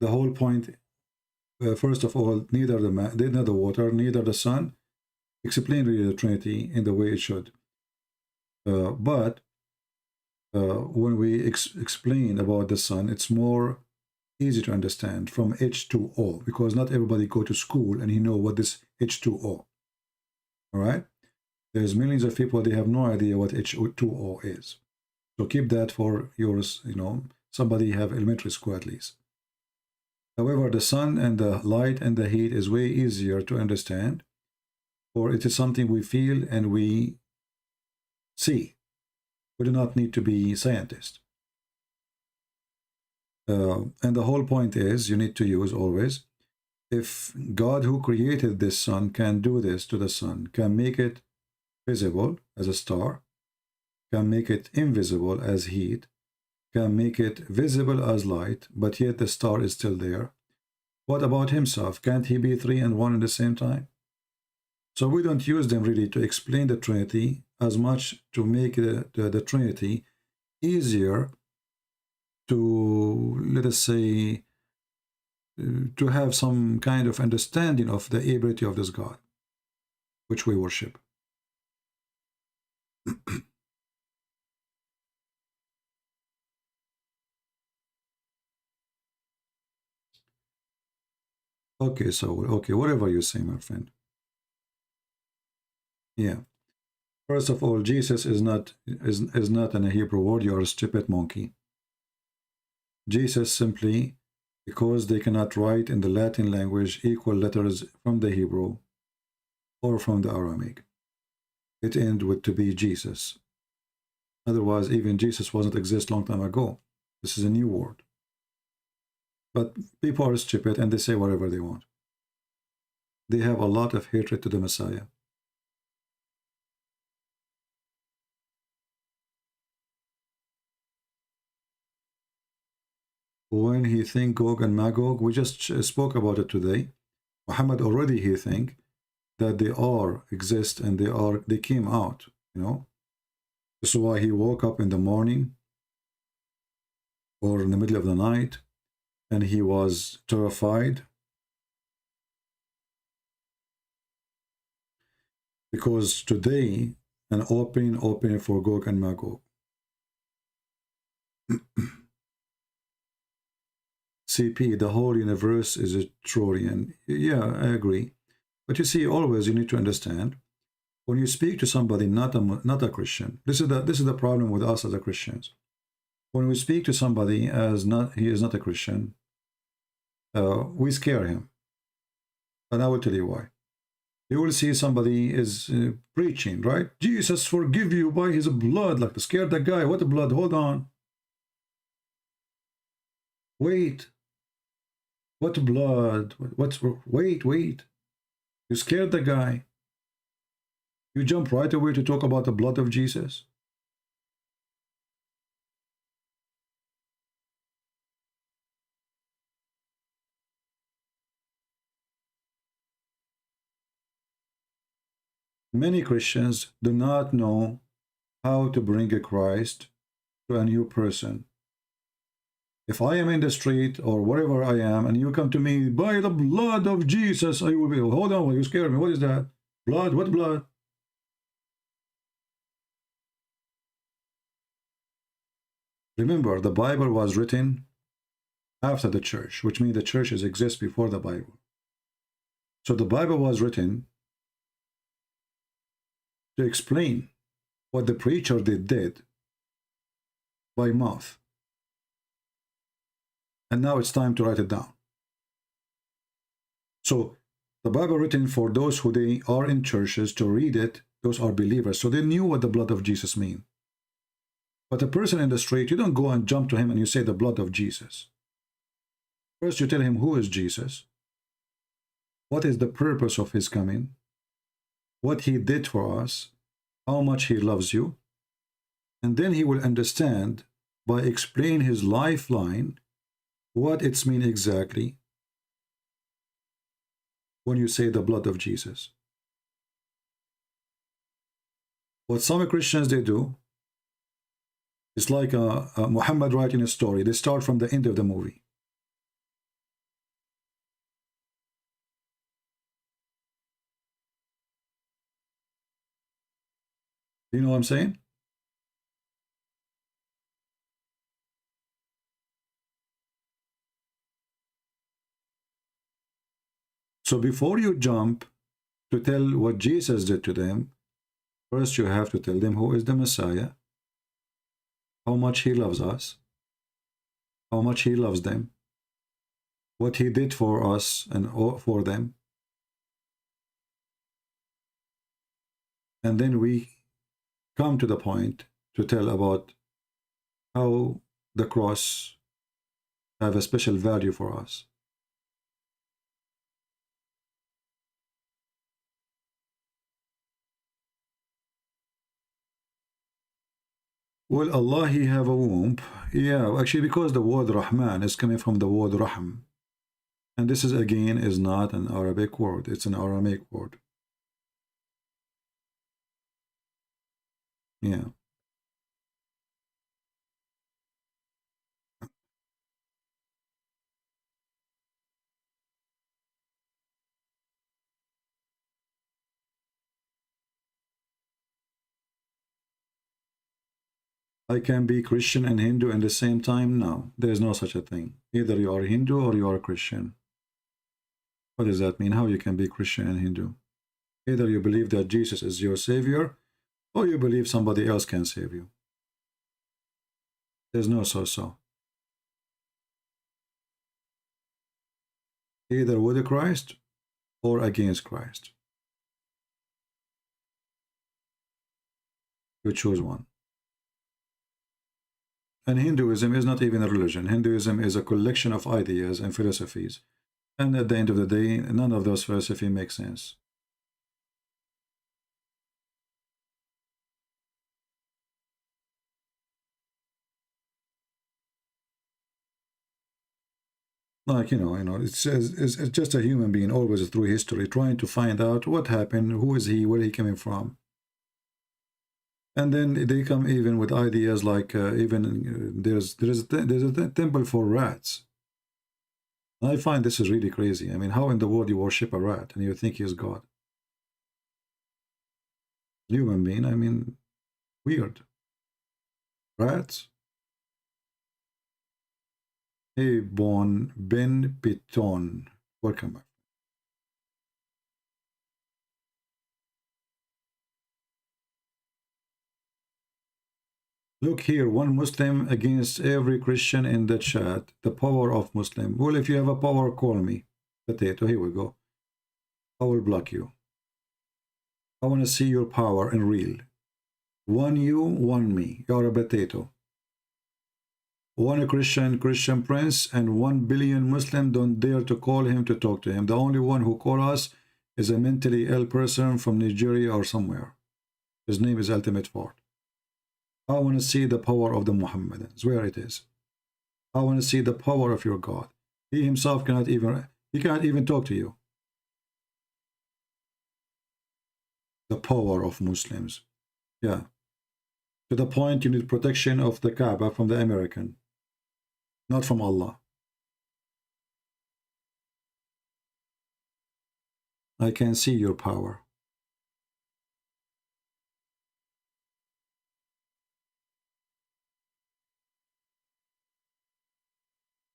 The whole point, first of all, neither the water, neither the sun explain really the Trinity in the way it should. But when we explain about the sun, it's more easy to understand from H2O, because not everybody go to school and he know what this H2O. All right, there's millions of people, they have no idea what H2O is. So keep that for yours, you know, somebody have elementary school at least. However, the sun and the light and the heat is way easier to understand, or it is something we feel and we see. We do not need to be scientists. And the whole point is, you need to use always, if God who created this sun can do this to the sun, can make it visible as a star, can make it invisible as heat, can make it visible as light, but yet the star is still there, what about himself? Can't he be 3 and 1 at the same time? So we don't use them really to explain the Trinity as much to make the Trinity easier to, let us say, to have some kind of understanding of the ability of this God, which we worship. Okay, so, okay, whatever you say, my friend. Yeah. First of all, Jesus is not in a Hebrew word. You are a stupid monkey. Jesus simply, because they cannot write in the Latin language equal letters from the Hebrew or from the Aramaic, it ends with to be Jesus. Otherwise, even Jesus wasn't exist long time ago. This is a new word. But people are stupid and they say whatever they want. They have a lot of hatred to the Messiah. When he think Gog and Magog, we just spoke about it today. Muhammad already he think that they are exist and they came out, you know. This is why he woke up in the morning or in the middle of the night and he was terrified because today an opening for Gog and Magog. CP, the whole universe is a Trojan. Yeah, I agree. But you see, always you need to understand, when you speak to somebody not a Christian, this is the problem with us as a Christians. When we speak to somebody as he is not a Christian, we scare him. And I will tell you why. You will see somebody is preaching, right? Jesus forgive you by his blood, like to scare that guy. What blood? Hold on. Wait. What blood? Wait. You scared the guy. You jump right away to talk about the blood of Jesus. Many Christians do not know how to bring a Christ to a new person. If I am in the street or wherever I am and you come to me, by the blood of Jesus, I will be, hold on, you scared me. What is that? Blood? What blood? Remember, the Bible was written after the church, which means the churches exist before the Bible. So the Bible was written to explain what the preacher did by mouth. And now it's time to write it down. So the Bible written for those who they are in churches to read it, those are believers. So they knew what the blood of Jesus mean. But a person in the street, you don't go and jump to him and you say the blood of Jesus. First you tell him who is Jesus, what is the purpose of his coming, what he did for us, how much he loves you, and then he will understand by explaining his lifeline what it's mean exactly when you say the blood of Jesus. What some Christians they do, it's like Muhammad writing a story. They start from the end of the movie. You know what I'm saying? So before you jump to tell what Jesus did to them, first you have to tell them who is the Messiah, how much he loves us, how much he loves them, what he did for us and for them. And then we come to the point to tell about how the cross have a special value for us. Well, Allah, he have a womb. Yeah, actually, because the word Rahman is coming from the word Rahm. And this is, again, is not an Arabic word. It's an Aramaic word. Yeah. I can be Christian and Hindu at the same time? No, there is no such a thing. Either you are Hindu or you are Christian. What does that mean? How you can be Christian and Hindu? Either you believe that Jesus is your savior, or you believe somebody else can save you. There's no so-so. Either with Christ or against Christ. You choose one. And Hinduism is not even a religion. Hinduism is a collection of ideas and philosophies. And at the end of the day, none of those philosophies make sense. Like, it's just a human being always through history trying to find out what happened, who is he, where he coming from. And then they come even with ideas like there's a temple for rats. I find this is really crazy. I mean, how in the world you worship a rat and you think he's God? Human being, I mean, weird. Rats? Hey, Bon Ben Piton. Welcome back. Look here, one Muslim against every Christian in the chat. The power of Muslim. Well, if you have a power, call me. Potato, here we go. I will block you. I want to see your power in real. One you, one me. You're a potato. One Christian prince and 1 billion Muslim don't dare to call him to talk to him. The only one who call us is a mentally ill person from Nigeria or somewhere. His name is Ultimate Fort. I want to see the power of the Muhammadans, where it is. I want to see the power of your God. He himself cannot even talk to you. The power of Muslims. Yeah. To the point you need protection of the Kaaba from the American. Not from Allah. I can see your power.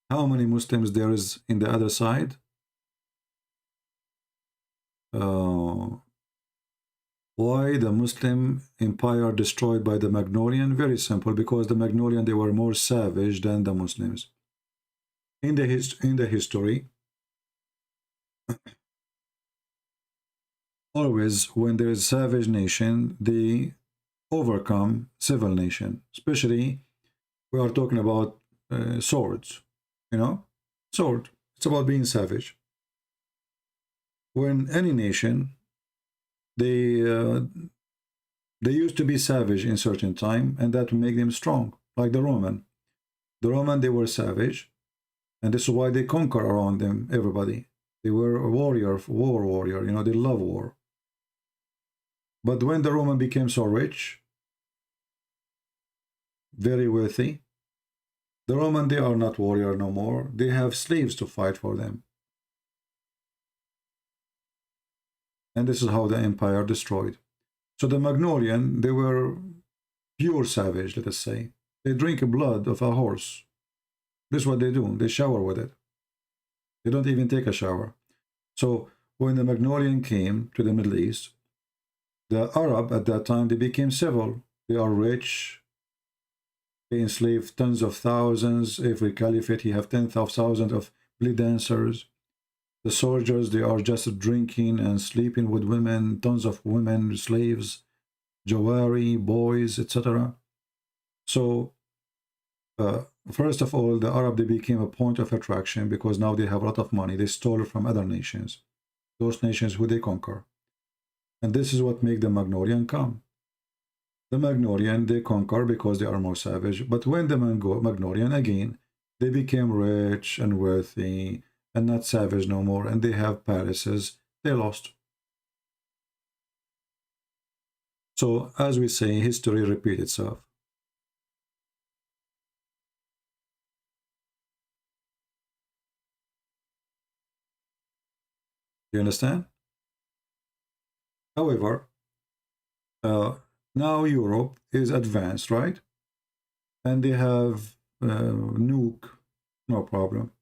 How many Muslims there is in the other side? Why the Muslim empire destroyed by the Magnolian? Very simple, because the Magnolian, they were more savage than the Muslims. In the history, always when there is savage nation, they overcome civil nation. Especially, we are talking about swords, you know, sword. It's about being savage. When any nation, they used to be savage in certain time, and that would make them strong, like the Roman. The Roman, they were savage, and this is why they conquer around them everybody. They were a warrior, war warrior, you know, they love war. But when the Roman became so rich, very wealthy, the Roman, they are not warrior no more. They have slaves to fight for them. And this is how the empire destroyed. So the Magnolian, they were pure savage, let us say. They drink blood of a horse. This is what they do. They shower with it. They don't even take a shower. So when the Magnolian came to the Middle East, the Arab at that time, they became civil. They are rich. They enslaved tens of thousands. Every caliphate, he have tens of thousands of belly dancers. The soldiers, they are just drinking and sleeping with women, tons of women, slaves, jawari, boys, etc. So, first of all, the Arab, they became a point of attraction because now they have a lot of money. They stole from other nations, those nations who they conquer. And this is what makes the Magnolian come. The Magnolian, they conquer because they are more savage. But when the Magnolian, again, they became rich and wealthy, and not savage no more, and they have palaces, they lost. So, as we say, history repeats itself. You understand? However, now Europe is advanced, right? And they have nuke, no problem.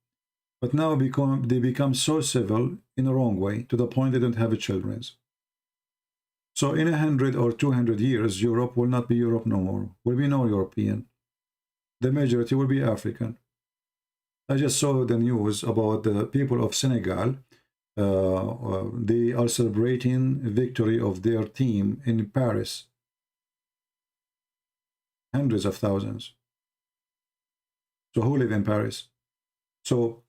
But now they become so civil in a wrong way, to the point they don't have children. So in 100 or 200 years, Europe will not be Europe no more. Will be no European. The majority will be African. I just saw the news about the people of Senegal. They are celebrating victory of their team in Paris. Hundreds of thousands. So who live in Paris? So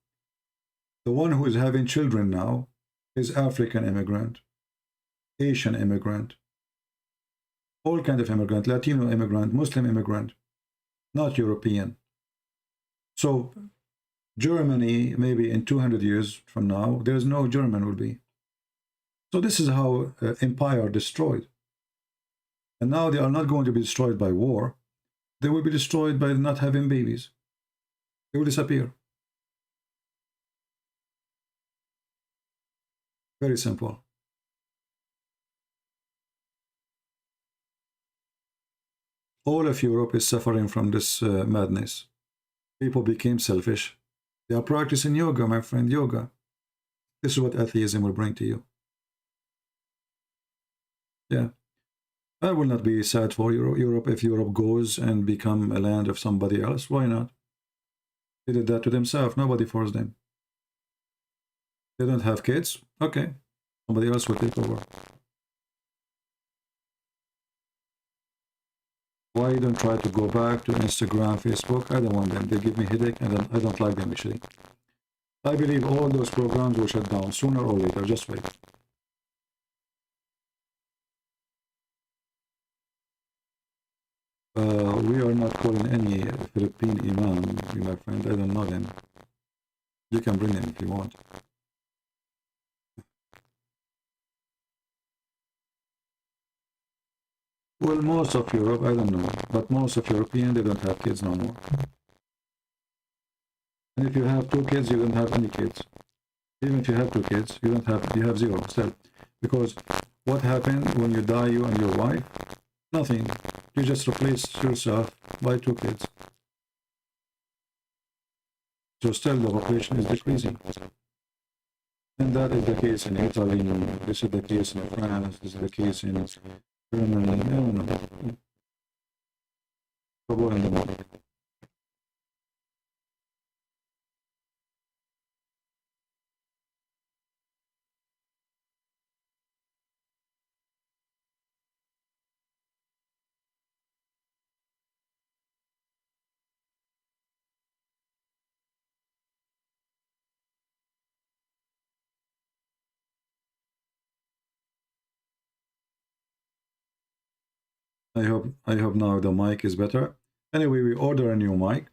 the one who is having children now is African immigrant, Asian immigrant, all kind of immigrant, Latino immigrant, Muslim immigrant, not European. So Germany, maybe in 200 years from now, there's no German will be. So this is how empire destroyed. And now they are not going to be destroyed by war. They will be destroyed by not having babies. They will disappear. Very simple. All of Europe is suffering from this madness. People became selfish. They are practicing yoga, my friend, yoga. This is what atheism will bring to you. Yeah. I will not be sad for Europe if Europe goes and become a land of somebody else. Why not? They did that to themselves. Nobody forced them. They don't have kids. Okay. Somebody else will take over. Why don't try to go back to Instagram, Facebook? I don't want them. They give me headache, and I don't like them actually. I believe all those programs will shut down sooner or later. Just wait. We are not calling any Philippine imam, my friend. I don't know them. You can bring them if you want. Well, most of Europe, I don't know, but most of Europeans, they don't have kids no more. And if you have 2 kids, you don't have any kids. Even if you have 2 kids, you have 0 still. Because what happened when you die, you and your wife? Nothing. You just replace yourself by 2 kids. So still the population is decreasing. And that is the case in Italy, this is the case in France, this is the case in Germany, I don't know. Trouble in the market. I hope now the mic is better. Anyway, we order a new mic.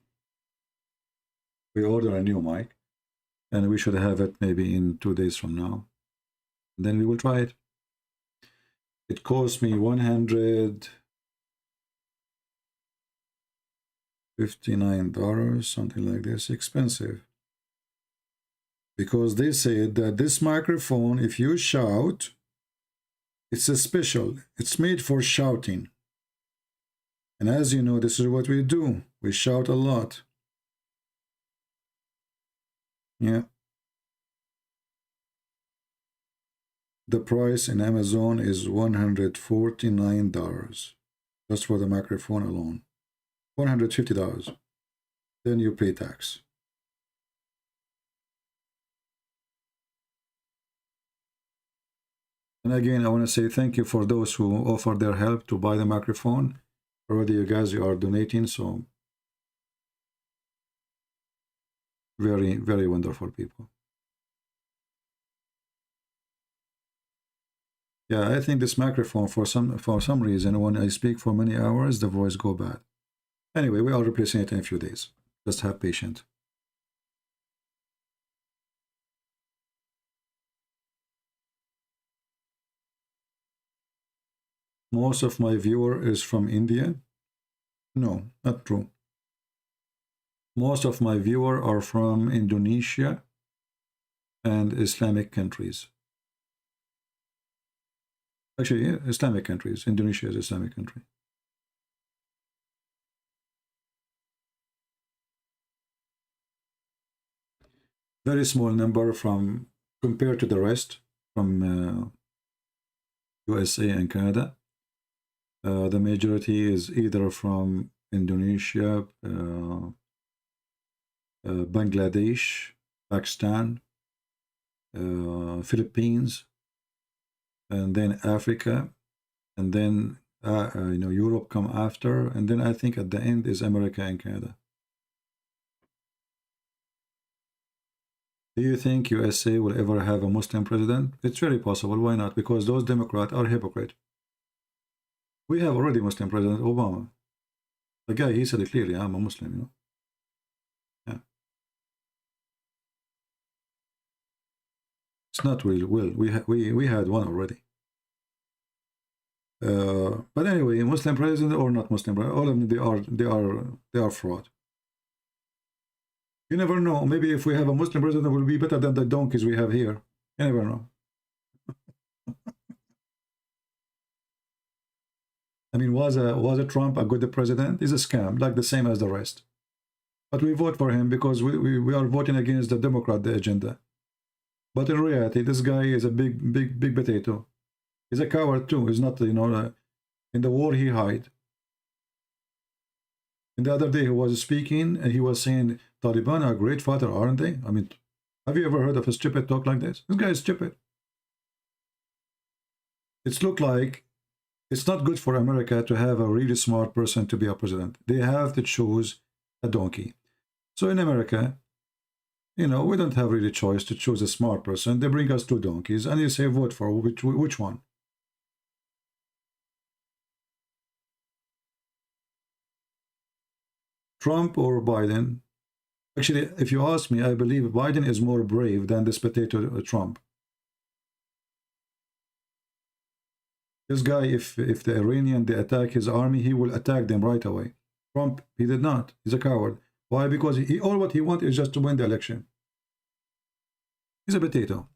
We order a new mic, and we should have it maybe in 2 days from now. Then we will try it. It cost me $159, something like this, expensive. Because they said that this microphone, if you shout, it's a special. It's made for shouting. And as you know, this is what we do. We shout a lot. Yeah. The price in Amazon is $149 just for the microphone alone. $150. Then you pay tax. And again, I want to say thank you for those who offered their help to buy the microphone. Already you guys are donating, so very, very wonderful people. Yeah, I think this microphone, for some reason, when I speak for many hours, the voice go bad. Anyway, we are replacing it in a few days. Just have patience. Most of my viewer is from India. No, not true. Most of my viewer are from Indonesia and Islamic countries. Actually, yeah, Islamic countries. Indonesia is Islamic country. Very small number from compared to the rest from USA and Canada. The majority is either from Indonesia, Bangladesh, Pakistan, Philippines, and then Africa, and then Europe come after, and then I think at the end is America and Canada. Do you think USA will ever have a Muslim president? It's very possible. Why not? Because those Democrats are hypocrites. We have already Muslim President Obama. The guy, he said it clearly, I'm a Muslim, you know. Yeah. It's not really will. We had one already. But anyway, Muslim president or not Muslim president, all of them they are fraud. You never know. Maybe if we have a Muslim president, it will be better than the donkeys we have here. You never know. I mean, was a Trump a good president? He's a scam, like the same as the rest. But we vote for him because we are voting against the Democrat agenda. But in reality, this guy is a big potato. He's a coward too. He's not, you know, in the war he hide. And the other day he was speaking and he was saying, Taliban are a great fighter, aren't they? I mean, have you ever heard of a stupid talk like this? This guy is stupid. It's look like it's not good for America to have a really smart person to be a president. They have to choose a donkey. So in America, you know, we don't have really choice to choose a smart person. They bring us two donkeys and you say vote for which one. Trump or Biden? Actually, if you ask me, I believe Biden is more brave than this potato Trump. This guy, if the Iranian, they attack his army, he will attack them right away. Trump, he did not. He's a coward. Why? Because all what he wants is just to win the election. He's a potato.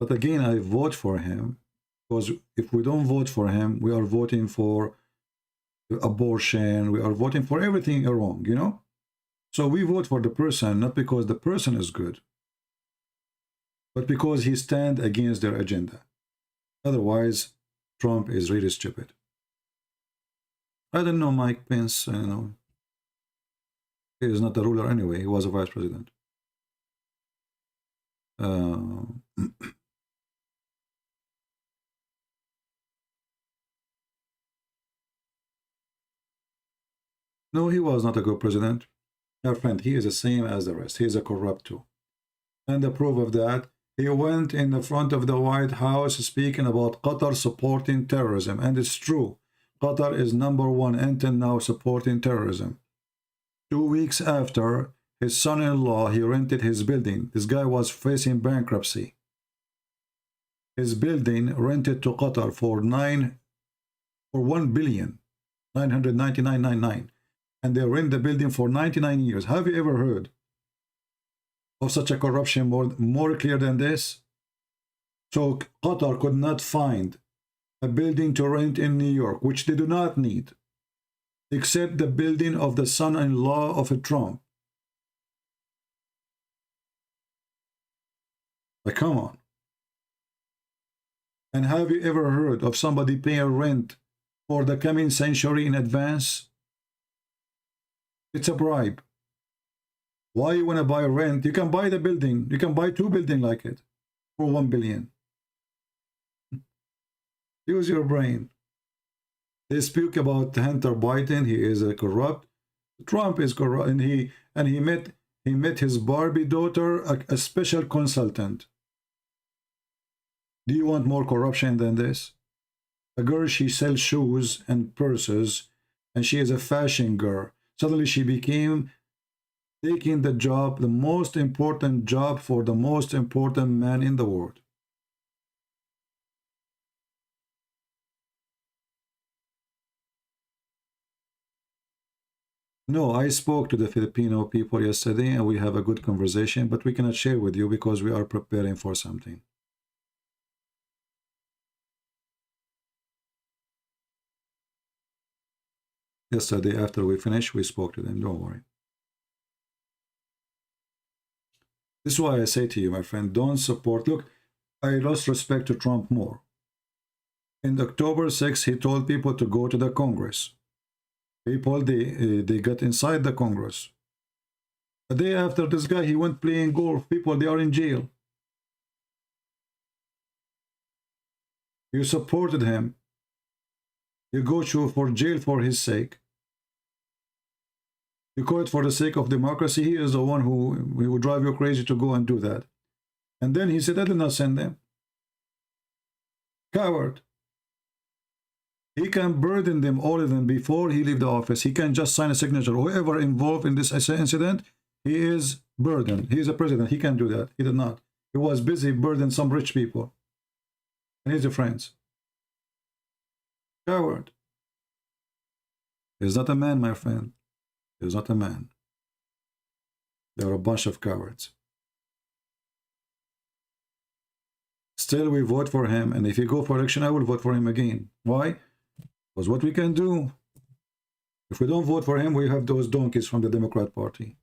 But again, I vote for him because if we don't vote for him, we are voting for abortion. We are voting for everything wrong, you know? So we vote for the person, not because the person is good. but because he stand against their agenda. Otherwise, Trump is really stupid. I don't know Mike Pence, you know. He is not the ruler anyway. He was a vice president. No, he was not a good president. Our friend, he is the same as the rest. He is a corrupt too. And the proof of that, he went in the front of the White House speaking about Qatar supporting terrorism. And it's true. Qatar is #1 until now supporting terrorism. 2 weeks after, his son-in-law, he rented his building. This guy was facing bankruptcy. His building rented to Qatar for $1,999,999. And they rent the building for 99 years. Have you ever heard of such a corruption more clear than this? So Qatar could not find a building to rent in New York, which they do not need, except the building of the son-in-law of a Trump. Like, come on. And have you ever heard of somebody paying rent for the coming century in advance? It's a bribe. Why you want to buy rent? You can buy the building. You can buy 2 buildings like it for $1 billion. Use your brain. They speak about Hunter Biden. He is a corrupt. Trump is corrupt, and he met his Barbie daughter, a special consultant. Do you want more corruption than this? A girl, she sells shoes and purses, and she is a fashion girl. Suddenly she became taking the job, the most important job for the most important man in the world. No, I spoke to the Filipino people yesterday and we have a good conversation, but we cannot share with you because we are preparing for something. Yesterday, after we finished, we spoke to them. Don't worry. This is why I say to you, my friend, don't support. Look, I lost respect to Trump more. In October 6th, he told people to go to the Congress. People, they got inside the Congress. The day after, this guy, he went playing golf. People, they are in jail. You supported him. You go for jail for his sake. You call it for the sake of democracy. He is the one who will drive you crazy to go and do that. And then he said, I did not send them. Coward. He can burden them, all of them, before he leave the office. He can just sign a signature. Whoever involved in this incident, he is burdened. He is a president. He can do that. He did not. He was busy burdening some rich people. And his friends. Coward. He's not a man, my friend. He's not a man. They're a bunch of cowards. Still, we vote for him, and if he go for election, I will vote for him again. Why? Because what we can do, if we don't vote for him, we have those donkeys from the Democrat Party.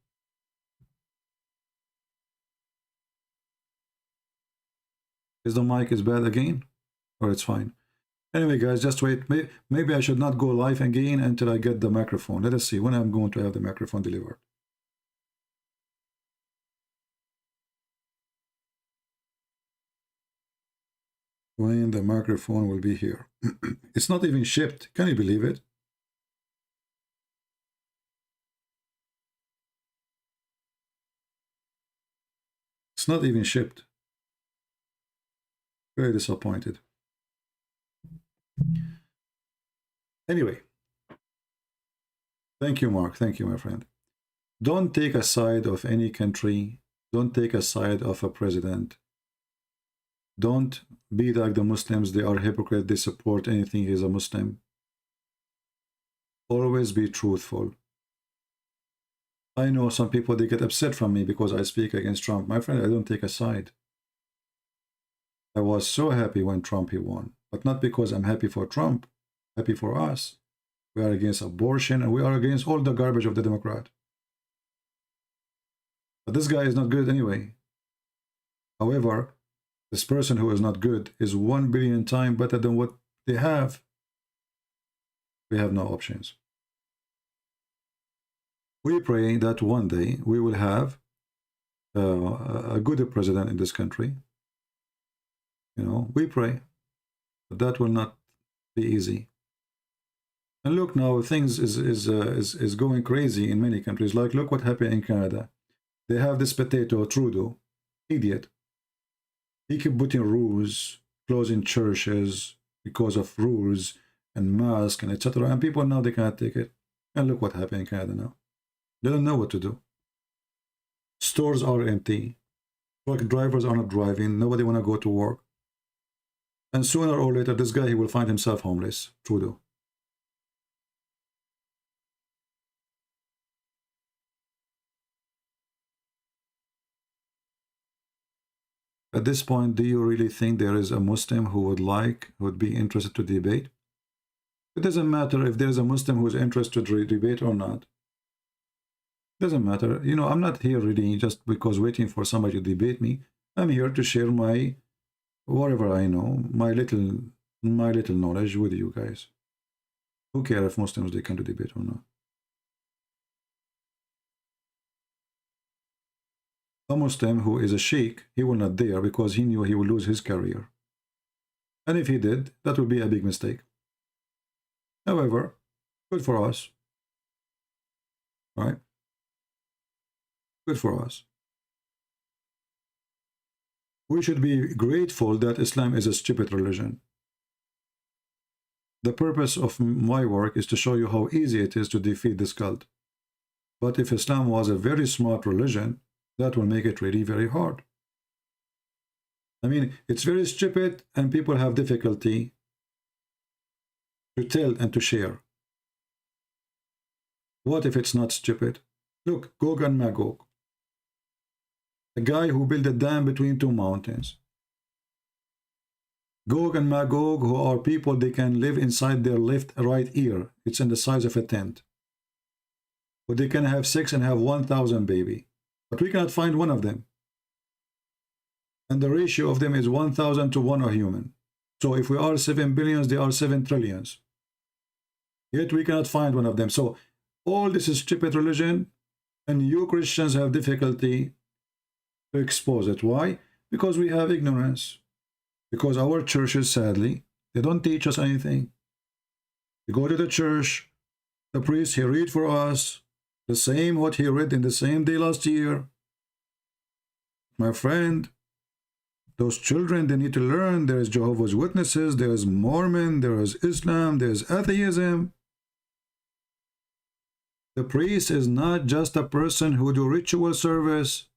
Is the mic is bad again? Or it's fine? Anyway, guys, just wait. Maybe I should not go live again until I get the microphone. Let us see when I'm going to have the microphone delivered. When the microphone will be here. It's not even shipped. Can you believe it? It's not even shipped. Very disappointed. Anyway, thank you, Mark. Thank you, my friend. Don't take a side of any country. Don't take a side of a president. Don't be like the Muslims. They are hypocrites. They support anything is a Muslim. Always be truthful. I know some people, they get upset from me because I speak against Trump. My friend, I don't take a side. I was so happy when Trump he won, but not because I'm happy for Trump. Happy for us. We are against abortion and we are against all the garbage of the Democrat. But this guy is not good anyway. However, This person who is not good is 1 billion times better than what they have. We have no options. We pray that one day we will have a good president in this country. You know, we pray, but that will not be easy. And look now, things is going crazy in many countries. Like, look what happened in Canada. They have this potato, Trudeau, idiot. He keep putting rules, closing churches because of rules and masks and etc. And people now they can't take it. And look what happened in Canada now. They don't know what to do. Stores are empty. Truck drivers are not driving. Nobody want to go to work. And sooner or later, this guy, he will find himself homeless. Trudeau. At this point, do you really think there is a Muslim who would be interested to debate? It doesn't matter if there is a Muslim who is interested to debate or not. Doesn't matter. You know, I'm not here really just because waiting for somebody to debate me. I'm here to share my, whatever I know, my little knowledge with you guys. Who cares if Muslims, they can do debate or not? A Muslim who is a sheikh, he will not dare because he knew he will lose his career. And if he did, that would be a big mistake. However, good for us. Right? Good for us. We should be grateful that Islam is a stupid religion. The purpose of my work is to show you how easy it is to defeat this cult. But if Islam was a very smart religion, that will make it really very hard. I mean, it's very stupid and people have difficulty to tell and to share. What if it's not stupid? Look, Gog and Magog. A guy who built a dam between two mountains. Gog and Magog, who are people, they can live inside their left right ear. It's in the size of a tent. But they can have sex and have 1,000 baby. But we cannot find one of them. And the ratio of them is 1,000 to 1 a human. So if we are 7 billions, they are 7 trillions. Yet we cannot find one of them. So all this is stupid religion, and you Christians have difficulty to expose it. Why? Because we have ignorance. Because our churches, sadly, they don't teach us anything. We go to the church, the priest, he read for us the same what he read in the same day last year. My friend, those children, they need to learn. There is Jehovah's Witnesses, there is Mormon, there is Islam, there is atheism. The priest is not just a person who do ritual service.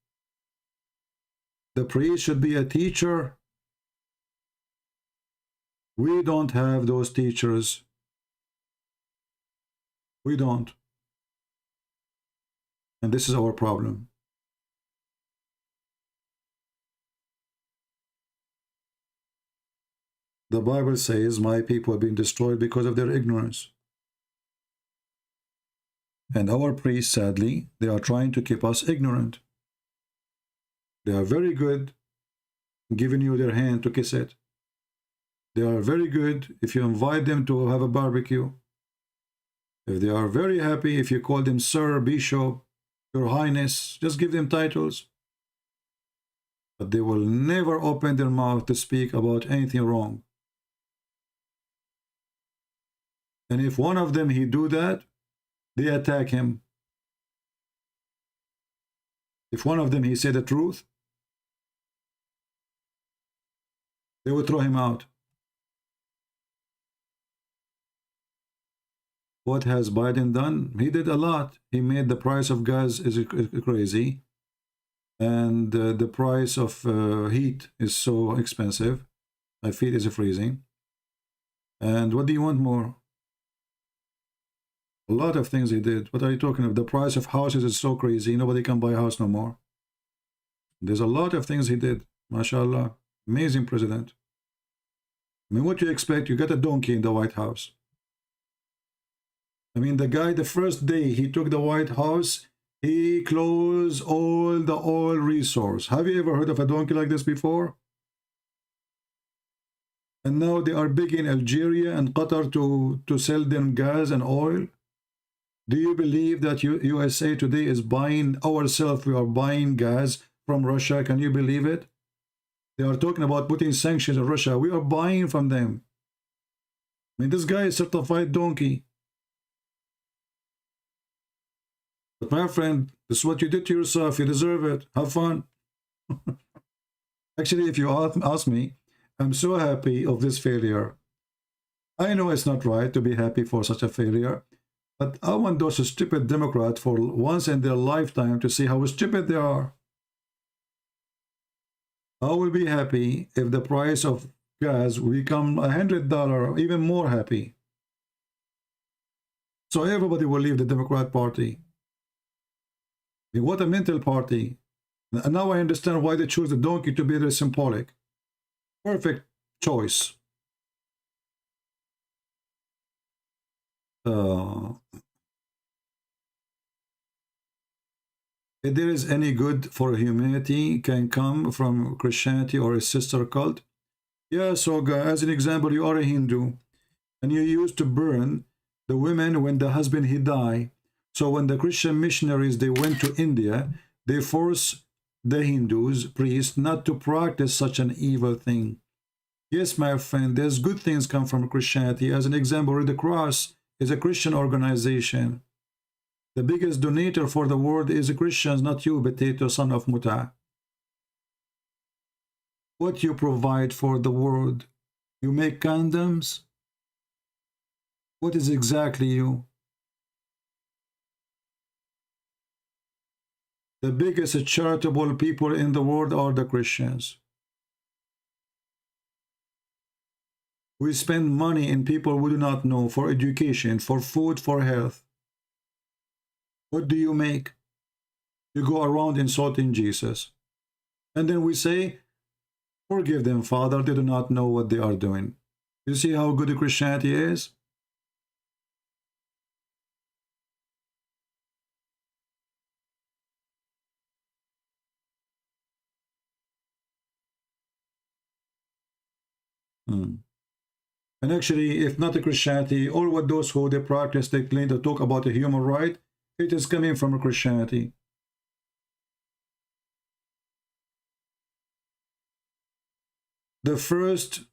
The priest should be a teacher. We don't have those teachers. We don't. And this is our problem. The Bible says, my people have been destroyed because of their ignorance. And our priests, sadly, they are trying to keep us ignorant. They are very good giving you their hand to kiss it. They are very good if you invite them to have a barbecue. If they are very happy if you call them Sir, Bishop, Your Highness, just give them titles. But they will never open their mouth to speak about anything wrong. And if one of them he do that, they attack him. If one of them he say the truth, they will throw him out. What has Biden done? He did a lot. He made the price of gas is crazy. And the price of heat is so expensive. My feet is freezing. And what do you want more? A lot of things he did. What are you talking about? The price of houses is so crazy. Nobody can buy a house no more. There's a lot of things he did. MashaAllah. Amazing president. I mean, what do you expect? You got a donkey in the White House. I mean, the guy, the first day he took the White House, he closed all the oil resource. Have you ever heard of a donkey like this before? And now they are begging Algeria and Qatar to sell them gas and oil. Do you believe that USA today is buying ourselves? We are buying gas from Russia. Can you believe it? They are talking about putting sanctions on Russia. We are buying from them. I mean, this guy is certified donkey. But my friend, this is what you did to yourself. You deserve it. Have fun. Actually, if you ask me, I'm so happy of this failure. I know it's not right to be happy for such a failure, but I want those stupid Democrats for once in their lifetime to see how stupid they are. I will be happy if the price of gas will become $100, even more happy. So everybody will leave the Democrat Party. I mean, what a mental party. And now I understand why they choose the donkey to be very symbolic. Perfect choice. If there is any good for humanity can come from Christianity or a sister cult. Yeah, so as an example, you are a Hindu and you used to burn the women when the husband he died. So when the Christian missionaries, they went to India, they forced the Hindus, priests, not to practice such an evil thing. Yes, my friend, there's good things come from Christianity. As an example, Red Cross is a Christian organization. The biggest donator for the world is the Christians, not you, potato son of Muta. What you provide for the world? You make condoms? What is exactly you? The biggest charitable people in the world are the Christians. We spend money in people we do not know, for education, for food, for health. What do you make? You go around insulting Jesus. And then we say, forgive them, Father, they do not know what they are doing. You see how good Christianity is? And actually, if not a Christianity, all what those who they practice, they claim to talk about a human right, it is coming from a Christianity. The first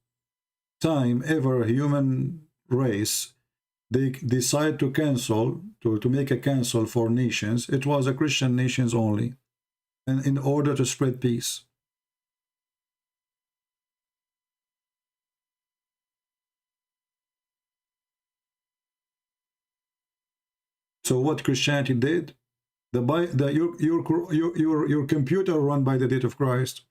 time ever human race, they decide to cancel, to make a cancel for nations, it was a Christian nations only, and in order to spread peace. So what Christianity did, your computer run by the date of Christ.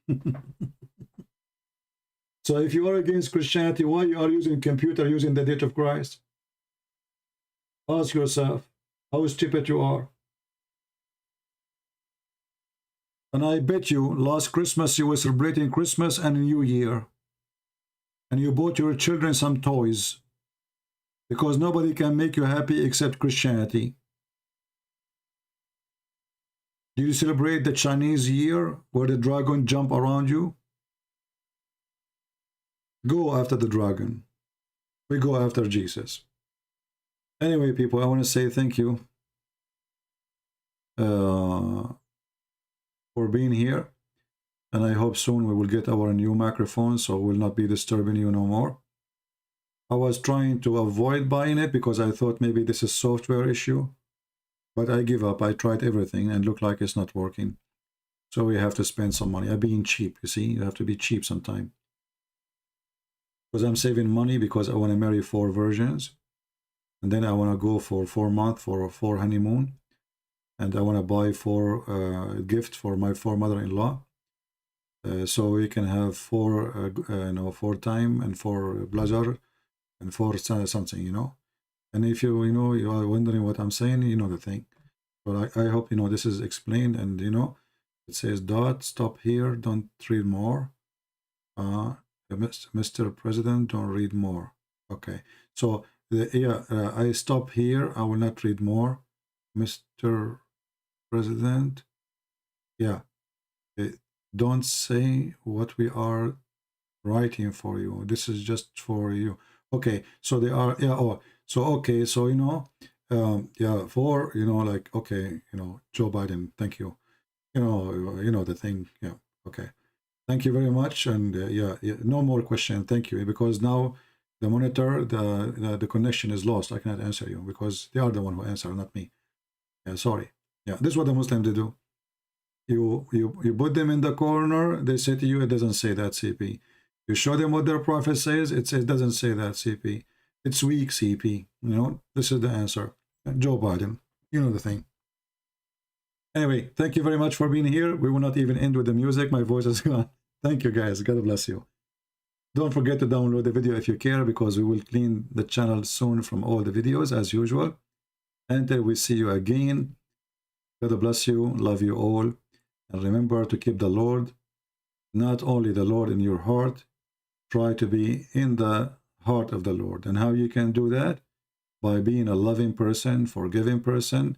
So if you are against Christianity, why you are using computer using the date of Christ? Ask yourself how stupid you are. And I bet you last Christmas you were celebrating Christmas and New Year, and you bought your children some toys, because nobody can make you happy except Christianity. Do you celebrate the Chinese year where the dragon jump around you? Go after the dragon. We go after Jesus. Anyway, people, I want to say thank you for being here. And I hope soon we will get our new microphone, so we'll not be disturbing you no more. I was trying to avoid buying it because I thought maybe this is a software issue. But I give up. I tried everything and look like it's not working. So we have to spend some money. I'm being cheap, you see. You have to be cheap sometime. Because I'm saving money because I want to marry 4 virgins. And then I want to go for 4 months for 4 honeymoon. And I want to buy 4 gifts for my 4 mother-in-law. So we can have 4 time and 4 pleasure and 4 something, you know. And if you are wondering what I'm saying, you know the thing. But I hope, this is explained, and, it says dot, stop here, don't read more. Mr. President, don't read more. Okay. So, I stop here. I will not read more. Mr. President, yeah. Don't say what we are writing for you. This is just for you. Okay, so they are, yeah, oh, so okay, so you know, yeah, for, you know, like, okay, you know, Joe Biden, thank you. You know the thing, yeah, okay. Thank you very much, and yeah, no more question. Thank you, because now the monitor, the connection is lost. I cannot answer you because they are the one who answer, not me. Yeah, sorry. Yeah, this is what the Muslims they do. You put them in the corner. They say to you, it doesn't say that, CP. You show them what their prophet says. It doesn't say that, CP. It's weak, CP. You know, this is the answer. Joe Biden. You know the thing. Anyway, thank you very much for being here. We will not even end with the music. My voice is gone. Thank you, guys. God bless you. Don't forget to download the video if you care, because we will clean the channel soon from all the videos as usual. Until we see you again, God bless you. Love you all. And remember to keep the Lord, not only the Lord in your heart, try to be in the heart of the Lord. And how you can do that? By being a loving person, forgiving person.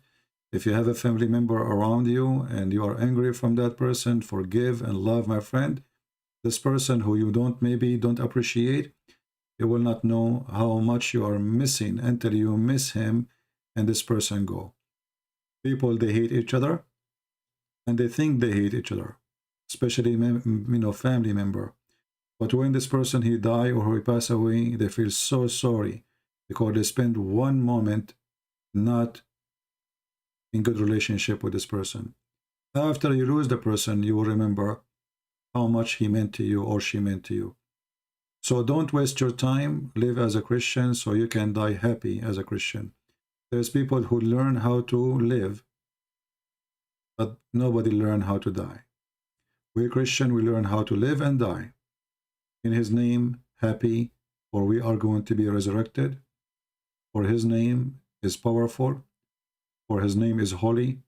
If you have a family member around you and you are angry from that person, forgive and love, my friend. This person who you maybe don't appreciate, you will not know how much you are missing until you miss him and this person go. People, they hate each other and they think they hate each other, especially, you know, family member. But when this person, he die or he pass away, they feel so sorry because they spend one moment not in good relationship with this person. After you lose the person, you will remember how much he meant to you or she meant to you. So don't waste your time. Live as a Christian so you can die happy as a Christian. There's people who learn how to live, but nobody learn how to die. We Christian, we learn how to live and die. In his name, happy, for we are going to be resurrected. For his name is powerful. For his name is holy.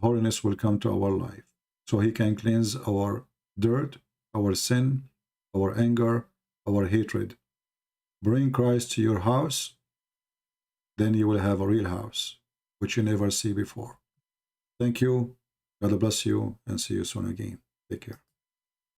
Holiness will come to our life. So he can cleanse our dirt, our sin, our anger, our hatred. Bring Christ to your house, then you will have a real house, which you never see before. Thank you. God bless you, and see you soon again. Take care.